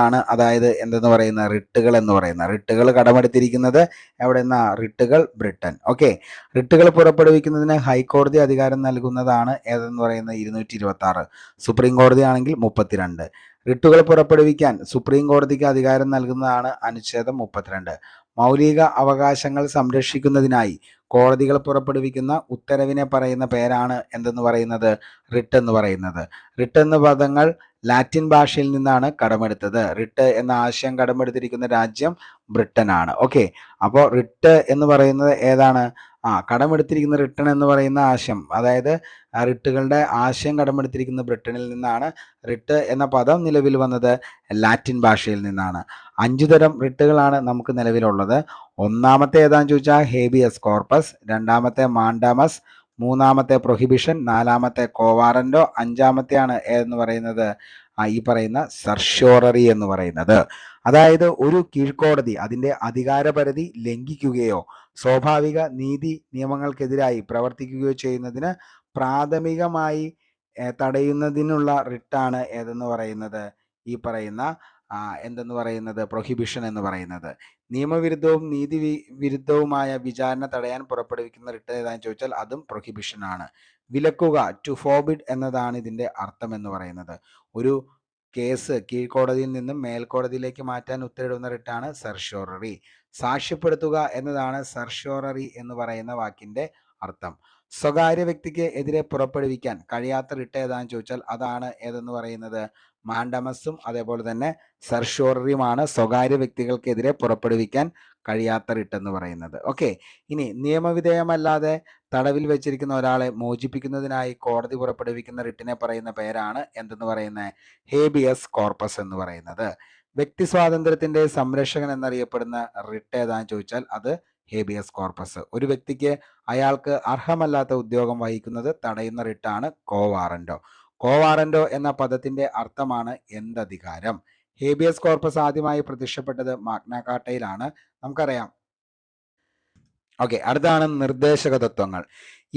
ആണ്. അതായത് എന്തെന്ന് പറയുന്ന? റിട്ടുകൾ എന്ന് പറയുന്ന. റിട്ടുകൾ കടമെടുത്തിരിക്കുന്നത് എവിടെ നിന്നാ? റിട്ടുകൾ ബ്രിട്ടൻ. ഓക്കെ, റിട്ടുകൾ പുറപ്പെടുവിക്കുന്നതിന് ഹൈക്കോടതി അധികാരം നൽകുന്നതാണ് ഏതെന്ന് പറയുന്നത്? 226. സുപ്രീം കോടതി ആണെങ്കിൽ 32. റിട്ടുകൾ പുറപ്പെടുവിക്കാൻ സുപ്രീം കോടതിക്ക് അധികാരം നൽകുന്നതാണ് അനുച്ഛേദം 32. മൗലിക അവകാശങ്ങൾ സംരക്ഷിക്കുന്നതിനായി കോടതികൾ പുറപ്പെടുവിക്കുന്ന ഉത്തരവിനെ പറയുന്ന പേരാണ് എന്തെന്ന് പറയുന്നത്? റിട്ട് എന്ന് പറയുന്നത്. റിട്ട് എന്ന പദങ്ങൾ ലാറ്റിൻ ഭാഷയിൽ നിന്നാണ് കടമെടുത്തത്. റിട്ട് എന്ന ആശയം കടമെടുത്തിരിക്കുന്ന രാജ്യം ബ്രിട്ടനാണ്. ഓക്കെ, അപ്പോൾ റിട്ട് എന്ന് പറയുന്നത് ഏതാണ്? കടമെടുത്തിരിക്കുന്ന റിട്ടൺ എന്ന് പറയുന്ന ആശയം, അതായത് റിട്ടുകളുടെ ആശയം കടമെടുത്തിരിക്കുന്ന ബ്രിട്ടനിൽ നിന്നാണ്. റിട്ട് എന്ന പദം നിലവിൽ വന്നത് ലാറ്റിൻ ഭാഷയിൽ നിന്നാണ്. 5 തരം റിട്ടുകളാണ് നമുക്ക് നിലവിലുള്ളത്. ഒന്നാമത്തെ ഏതാന്ന് ചോദിച്ചാൽ ഹേബിയസ് കോർപ്പസ്, രണ്ടാമത്തെ മാൻഡാമസ്, മൂന്നാമത്തെ പ്രൊഹിബിഷൻ, നാലാമത്തെ കോവാറന്റോ, അഞ്ചാമത്തെയാണ് എന്ന് പറയുന്നത് ഈ പറയുന്ന സർഷ്യോററി എന്ന് പറയുന്നത്. അതായത് ഒരു കീഴ്ക്കോടതി അതിൻ്റെ അധികാരപരിധി ലംഘിക്കുകയോ സ്വാഭാവിക നീതി നിയമങ്ങൾക്കെതിരായി പ്രവർത്തിക്കുകയോ ചെയ്യുന്നതിന് പ്രാഥമികമായി തടയുന്നതിനുള്ള റിട്ടാണ് ഏതെന്ന് പറയുന്നത് ഈ പറയുന്ന എന്തെന്ന് പറയുന്നത് പ്രൊഹിബിഷൻ എന്ന് പറയുന്നത്. നിയമവിരുദ്ധവും വിരുദ്ധവുമായ വിചാരണ തടയാൻ പുറപ്പെടുവിക്കുന്ന റിട്ട് ഏതാണെന്ന് ചോദിച്ചാൽ അതും പ്രൊഹിബിഷൻ ആണ്. വിലക്കുക, ടു ഫോർബിഡ് എന്നതാണ് ഇതിൻ്റെ അർത്ഥം എന്ന് പറയുന്നത്. ഒരു കേസ് കീഴ്ക്കോടതിയിൽ നിന്നും മേൽക്കോടതിയിലേക്ക് മാറ്റാൻ ഉത്തരവിടുന്ന റിട്ടാണ് സർഷ്യോററി. സാക്ഷ്യപ്പെടുത്തുക എന്നതാണ് സർഷ്യോററി എന്ന് പറയുന്ന വാക്കിൻ്റെ അർത്ഥം. സ്വകാര്യ വ്യക്തിക്ക് എതിരെ പുറപ്പെടുവിക്കാൻ കഴിയാത്ത റിട്ട് ഏതാണെന്ന് ചോദിച്ചാൽ അതാണ് ഏതെന്ന് പറയുന്നത് മാൻഡമസും അതേപോലെ തന്നെ സർഷ്യോററിയുമാണ് സ്വകാര്യ വ്യക്തികൾക്കെതിരെ പുറപ്പെടുവിക്കാൻ കഴിയാത്ത റിട്ട് എന്ന് പറയുന്നത്. ഓക്കെ, ഇനി നിയമവിധേയമല്ലാതെ തടവിൽ വെച്ചിരിക്കുന്ന ഒരാളെ മോചിപ്പിക്കുന്നതിനായി കോടതി പുറപ്പെടുവിക്കുന്ന റിട്ടിനെ പറയുന്ന പേരാണ് എന്തെന്ന് പറയുന്നത് ഹേബിയസ് കോർപ്പസ് എന്ന് പറയുന്നത്. വ്യക്തി സ്വാതന്ത്ര്യത്തിന്റെ സംരക്ഷകൻ എന്നറിയപ്പെടുന്ന റിട്ട് ഏതാണെന്ന് ചോദിച്ചാൽ അത് ഹേബിയസ് കോർപ്പസ്. ഒരു വ്യക്തിക്ക് അയാൾക്ക് അർഹമല്ലാത്ത ഉദ്യോഗം വഹിക്കുന്നത് തടയുന്ന റിട്ടാണ് കോ വാറന്റോ. കോ വാറന്റോ എന്ന പദത്തിന്റെ അർത്ഥമാണ് എന്തധികാരം. ഹേബിയസ് കോർപ്പസ് ആദ്യമായി പ്രത്യക്ഷപ്പെട്ടത് മാഗ്ന കാർട്ടയിലാണ്, നമുക്കറിയാം. ഓക്കെ, അടുത്താണ് നിർദ്ദേശക തത്വങ്ങൾ.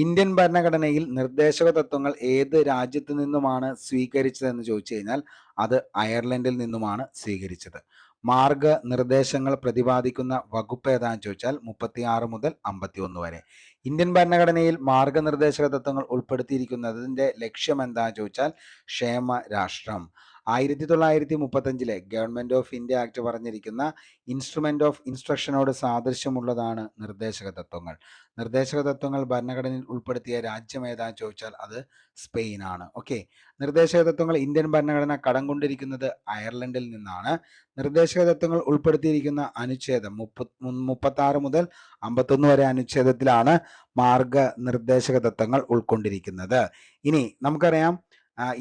ഇന്ത്യൻ ഭരണഘടനയിൽ നിർദ്ദേശക തത്വങ്ങൾ ഏത് രാജ്യത്തു നിന്നുമാണ് സ്വീകരിച്ചതെന്ന് ചോദിച്ചു കഴിഞ്ഞാൽ അത് അയർലൻഡിൽ നിന്നുമാണ് സ്വീകരിച്ചത്. മാർഗനിർദ്ദേശങ്ങൾ പ്രതിപാദിക്കുന്ന വകുപ്പ് ഏതാണെന്ന് ചോദിച്ചാൽ 36 മുതൽ 51 വരെ. ഇന്ത്യൻ ഭരണഘടനയിൽ മാർഗനിർദ്ദേശക തത്വങ്ങൾ ഉൾപ്പെടുത്തിയിരിക്കുന്നതിൻ്റെ ലക്ഷ്യം എന്താണെന്ന് ചോദിച്ചാൽ ക്ഷേമ രാഷ്ട്രം. 1935 ഗവൺമെന്റ് ഓഫ് ഇന്ത്യ ആക്ട് പറഞ്ഞിരിക്കുന്ന ഇൻസ്ട്രുമെന്റ് ഓഫ് ഇൻസ്ട്രക്ഷനോട് സാദൃശ്യമുള്ളതാണ് നിർദ്ദേശക തത്വങ്ങൾ. നിർദ്ദേശക തത്വങ്ങൾ ഭരണഘടനയിൽ ഉൾപ്പെടുത്തിയ രാജ്യം ഏതാണെന്ന് ചോദിച്ചാൽ അത് സ്പെയിൻ ആണ്. ഓക്കെ, നിർദ്ദേശക തത്വങ്ങൾ ഇന്ത്യൻ ഭരണഘടന കടം കൊണ്ടിരിക്കുന്നത് അയർലൻഡിൽ നിന്നാണ്. നിർദ്ദേശക തത്വങ്ങൾ ഉൾപ്പെടുത്തിയിരിക്കുന്ന അനുച്ഛേദം 36 മുതൽ 51 വരെ അനുച്ഛേദത്തിലാണ് മാർഗനിർദ്ദേശക തത്വങ്ങൾ ഉൾക്കൊണ്ടിരിക്കുന്നത്. ഇനി നമുക്കറിയാം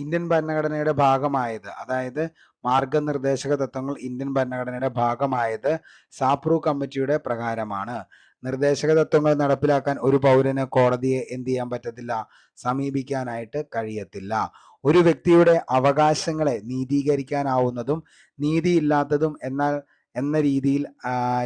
ഇന്ത്യൻ ഭരണഘടനയുടെ ഭാഗമായത്, അതായത് മാർഗനിർദ്ദേശക തത്വങ്ങൾ ഇന്ത്യൻ ഭരണഘടനയുടെ ഭാഗമായത് സാപ്രു കമ്മിറ്റിയുടെ പ്രകാരമാണ്. നിർദ്ദേശക തത്വങ്ങൾ നടപ്പിലാക്കാൻ ഒരു പൗരന് കോടതിയെ എന്ത് ചെയ്യാൻ പറ്റത്തില്ല, സമീപിക്കാനായിട്ട് കഴിയത്തില്ല. ഒരു വ്യക്തിയുടെ അവകാശങ്ങളെ നീതീകരിക്കാനാവുന്നതും നീതിയില്ലാത്തതും എന്ന രീതിയിൽ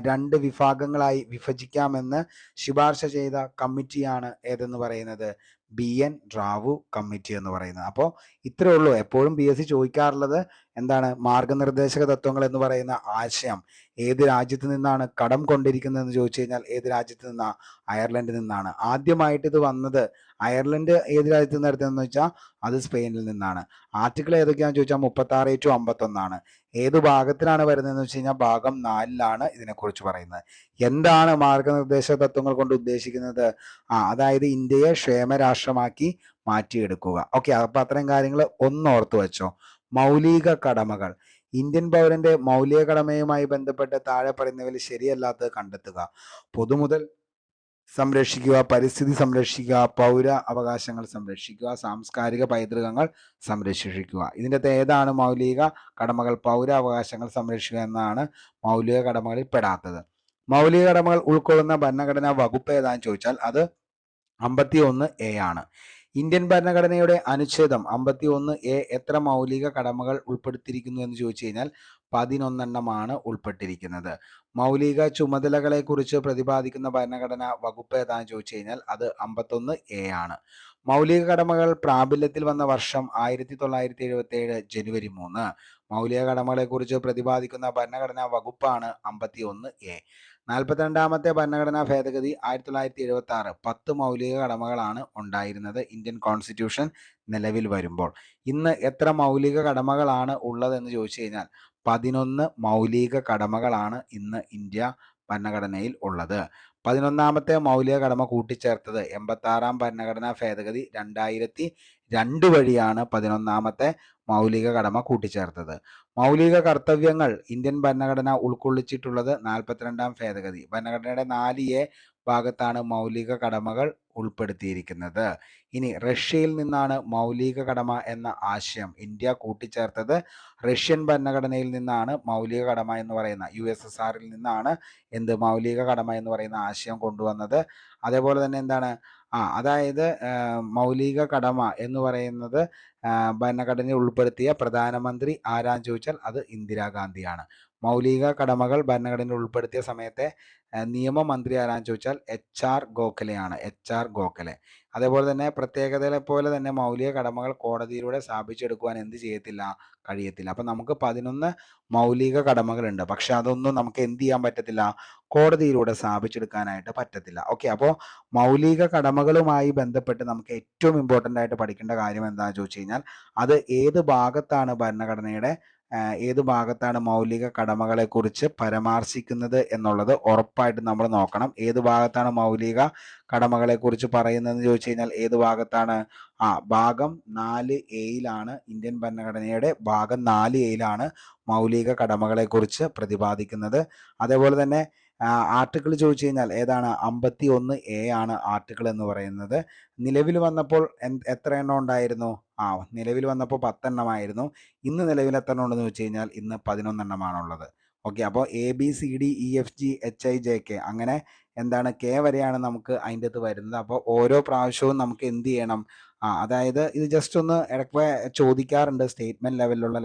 2 വിഭാഗങ്ങളായി വിഭജിക്കാമെന്ന് ശുപാർശ ചെയ്ത കമ്മിറ്റിയാണ് ഏതെന്ന് പറയുന്നത് BN റാവു കമ്മിറ്റി എന്ന് പറയുന്നത്. അപ്പോൾ ഇത്രേ ഉള്ളൂ. എപ്പോഴും PSC ചോദിക്കാറുള്ളത് എന്താണ്, മാർഗനിർദ്ദേശക തത്വങ്ങൾ എന്ന് പറയുന്ന ആശയം ഏത് രാജ്യത്ത് നിന്നാണ് കടം കൊണ്ടിരിക്കുന്നതെന്ന് ചോദിച്ചു കഴിഞ്ഞാൽ ഏത് രാജ്യത്ത് നിന്നാണ്, അയർലൻഡിൽ നിന്നാണ്. ആദ്യമായിട്ട് ഇത് വന്നത് അയർലൻഡ് ഏത് രാജ്യത്ത് നിന്ന് എടുത്തതെന്ന് വെച്ചാൽ അത് സ്പെയിനിൽ നിന്നാണ്. ആർട്ടിക്കിൾ ഏതൊക്കെയാണെന്ന് ചോദിച്ചാൽ 36-51 ഏത് ഭാഗത്തിലാണ് വരുന്നതെന്ന് വെച്ച് കഴിഞ്ഞാൽ ഭാഗം 4 ഇതിനെക്കുറിച്ച് പറയുന്നത്. എന്താണ് മാർഗനിർദ്ദേശക തത്വങ്ങൾ കൊണ്ട് ഉദ്ദേശിക്കുന്നത്? അതായത് ഇന്ത്യയെ ക്ഷേമരാഷ്ട്രമാക്കി മാറ്റിയെടുക്കുക. ഓക്കെ, അപ്പൊ അത്തരം കാര്യങ്ങൾ ഓർത്തു വെച്ചോ. മൗലിക കടമകൾ. ഇന്ത്യൻ പൗരന്റെ മൗലിക കടമയുമായി ബന്ധപ്പെട്ട് താഴെ പറയുന്നവയിൽ ശരിയല്ലാത്തത് കണ്ടെത്തുക. പൊതുമുതൽ സംരക്ഷിക്കുക, പരിസ്ഥിതി സംരക്ഷിക്കുക, പൗര അവകാശങ്ങൾ സംരക്ഷിക്കുക, സാംസ്കാരിക പൈതൃകങ്ങൾ സംരക്ഷിക്കുക. ഇതിൻ്റെ അകത്ത് ഏതാണ് മൗലിക കടമകൾ? പൗര അവകാശങ്ങൾ സംരക്ഷിക്കുക എന്നാണ് മൗലിക കടമകളിൽ പെടാത്തത്. മൗലിക കടമകൾ ഉൾക്കൊള്ളുന്ന ഭരണഘടനാ വകുപ്പ് ഏതാണെന്ന് ചോദിച്ചാൽ അത് 51A ആണ്. ഇന്ത്യൻ ഭരണഘടനയുടെ അനുച്ഛേദം 51A എത്ര മൗലിക കടമകൾ ഉൾപ്പെടുത്തിയിരിക്കുന്നു എന്ന് ചോദിച്ചു കഴിഞ്ഞാൽ 11 ഉൾപ്പെട്ടിരിക്കുന്നത്. മൗലിക ചുമതലകളെ കുറിച്ച് പ്രതിപാദിക്കുന്ന ഭരണഘടനാ വകുപ്പ് ഏതാണെന്ന് ചോദിച്ചു കഴിഞ്ഞാൽ അത് 51A ആണ്. മൗലിക കടമകൾ പ്രാബല്യത്തിൽ വന്ന വർഷം 1977 ജനുവരി 3. മൗലിക കടമകളെ കുറിച്ച് പ്രതിപാദിക്കുന്ന ഭരണഘടനാ വകുപ്പാണ് 51A. 42ാമത്തെ ഭരണഘടനാ ഭേദഗതി 1976 10 മൗലിക കടമകളാണ് ഉണ്ടായിരുന്നത് ഇന്ത്യൻ കോൺസ്റ്റിറ്റ്യൂഷൻ നിലവിൽ വരുമ്പോൾ. ഇന്ന് എത്ര മൗലിക കടമകളാണ് ഉള്ളതെന്ന് ചോദിച്ചു കഴിഞ്ഞാൽ 11 മൗലിക കടമകളാണ് ഇന്ന് ഇന്ത്യ ഭരണഘടനയിൽ ഉള്ളത്. 11ാമത്തെ മൗലിക കടമ കൂട്ടിച്ചേർത്തത് 86ാം ഭരണഘടനാ ഭേദഗതി 2002 വഴിയാണ് 11ാമത്തെ മൗലിക കടമ കൂട്ടിച്ചേർത്തത്. മൗലിക കർത്തവ്യങ്ങൾ ഇന്ത്യൻ ഭരണഘടന ഉൾക്കൊള്ളിച്ചിട്ടുള്ളത് 42ാം ഭേദഗതി. ഭരണഘടനയുടെ 4A ഭാഗത്താണ് മൗലിക കടമകൾ ഉൾപ്പെടുത്തിയിരിക്കുന്നത്. ഇനി റഷ്യയിൽ നിന്നാണ് മൗലിക കടമ എന്ന ആശയം ഇന്ത്യ കൂട്ടിച്ചേർത്തത്. റഷ്യൻ ഭരണഘടനയിൽ നിന്നാണ് മൗലിക കടമ എന്ന് പറയുന്ന USSRൽ നിന്നാണ് മൗലിക കടമ എന്ന് പറയുന്ന ആശയം കൊണ്ടുവന്നത്. അതേപോലെ തന്നെ എന്താണ് അതായത് മൗലിക കടമ എന്ന് പറയുന്നത് ഭരണഘടനയിൽ ഉൾപ്പെടുത്തിയ പ്രധാനമന്ത്രി ആരാന്ന് ചോദിച്ചാൽ ചോദിച്ചാൽ അത് ഇന്ദിരാഗാന്ധിയാണ്. മൗലിക കടമകൾ ഭരണഘടനയിൽ ഉൾപ്പെടുത്തിയ സമയത്തെ നിയമമന്ത്രി ആരാന്ന് ചോദിച്ചാൽ HR ഗോഖലെയാണ്. HR ഗോഖലെ. അതേപോലെ തന്നെ പ്രത്യേകതകളെ പോലെ തന്നെ മൗലിക കടമകൾ കോടതിയിലൂടെ സ്ഥാപിച്ചെടുക്കുവാൻ എന്ത് ചെയ്യത്തില്ല, കഴിയത്തില്ല. അപ്പം നമുക്ക് 11 മൗലിക കടമകളുണ്ട്. പക്ഷെ അതൊന്നും നമുക്ക് എന്ത് ചെയ്യാൻ പറ്റത്തില്ല, കോടതിയിലൂടെ സ്ഥാപിച്ചെടുക്കാനായിട്ട് പറ്റത്തില്ല. ഓക്കെ, അപ്പോൾ മൗലിക കടമകളുമായി ബന്ധപ്പെട്ട് നമുക്ക് ഏറ്റവും ഇമ്പോർട്ടൻ്റ് ആയിട്ട് പഠിക്കേണ്ട കാര്യം എന്താണെന്ന് ചോദിച്ചു കഴിഞ്ഞാൽ അത് ഏത് ഭാഗത്താണ് ഭരണഘടനയുടെ ഏത് ഭാഗത്താണ് മൗലിക കടമകളെക്കുറിച്ച് പരാമർശിക്കുന്നത് എന്നുള്ളത് ഉറപ്പായിട്ട് നമ്മൾ നോക്കണം. ഏത് ഭാഗത്താണ് മൗലിക കടമകളെക്കുറിച്ച് പറയുന്നതെന്ന് ചോദിച്ചു കഴിഞ്ഞാൽ ഏത് ഭാഗത്താണ്? ഭാഗം 4A ഇന്ത്യൻ ഭരണഘടനയുടെ ഭാഗം 4A മൗലിക കടമകളെക്കുറിച്ച് പ്രതിപാദിക്കുന്നത്. അതേപോലെ തന്നെ ആർട്ടിക്കിൾ ചോദിച്ചു കഴിഞ്ഞാൽ ഏതാണ്? 51A ആണ് ആർട്ടിക്കിൾ എന്ന് പറയുന്നത്. നിലവിൽ വന്നപ്പോൾ എത്ര എണ്ണം ഉണ്ടായിരുന്നു? നിലവിൽ വന്നപ്പോൾ 10 എണ്ണമായിരുന്നു. ഇന്ന് നിലവിൽ എത്ര എണ്ണം ഉണ്ടെന്ന് ചോദിച്ചു കഴിഞ്ഞാൽ ഇന്ന് 11 എണ്ണമാണുള്ളത്. ഓക്കെ, അപ്പോൾ ABCDEFGHIJK അങ്ങനെ എന്താണ് K വരെയാണ് നമുക്ക് അതിൻ്റെ അകത്ത് വരുന്നത്. അപ്പോൾ ഓരോ പ്രാവശ്യവും നമുക്ക് എന്ത് ചെയ്യണം? അതായത് ഇത് ജസ്റ്റ് ഒന്ന് ഇടയ്ക്ക് ചോദിക്കാറുണ്ട് സ്റ്റേറ്റ്മെൻറ്റ് ലെവലിലുള്ള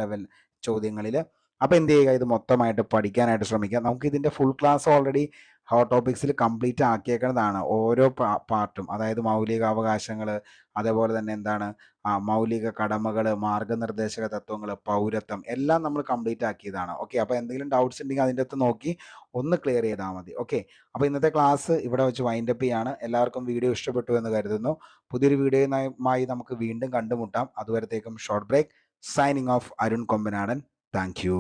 ചോദ്യങ്ങളിൽ. അപ്പോൾ എന്ത് ചെയ്യുക, ഇത് മൊത്തമായിട്ട് പഠിക്കാനായിട്ട് ശ്രമിക്കുക. നമുക്ക് ഇതിൻ്റെ ഫുൾ ക്ലാസ് ഓൾറെഡി ഹോട്ട് ടോപ്പിക്സിൽ കംപ്ലീറ്റ് ആക്കിയേക്കുന്നതാണ്. ഓരോ പാർട്ടും, അതായത് മൗലിക അവകാശങ്ങൾ, അതേപോലെ തന്നെ എന്താണ് മൗലിക കടമകൾ, മാർഗനിർദ്ദേശക തത്വങ്ങൾ, പൗരത്വം എല്ലാം നമ്മൾ കംപ്ലീറ്റ് ആക്കിയതാണ്. ഓക്കെ, അപ്പോൾ എന്തെങ്കിലും ഡൗട്ട്സ് ഉണ്ടെങ്കിൽ അതിൻ്റെ അകത്ത് നോക്കി ഒന്ന് ക്ലിയർ ചെയ്താൽ മതി. ഓക്കെ, അപ്പോൾ ഇന്നത്തെ ക്ലാസ് ഇവിടെ വെച്ച് വൈൻഡപ്പ് ചെയ്യാണ്. എല്ലാവർക്കും വീഡിയോ ഇഷ്ടപ്പെട്ടു എന്ന് കരുതുന്നു. പുതിയൊരു വീഡിയോയുമായി നമുക്ക് വീണ്ടും കണ്ടുമുട്ടാം. അതുവരത്തേക്കും short break. Signing off, Arun Kombanadan. Thank U.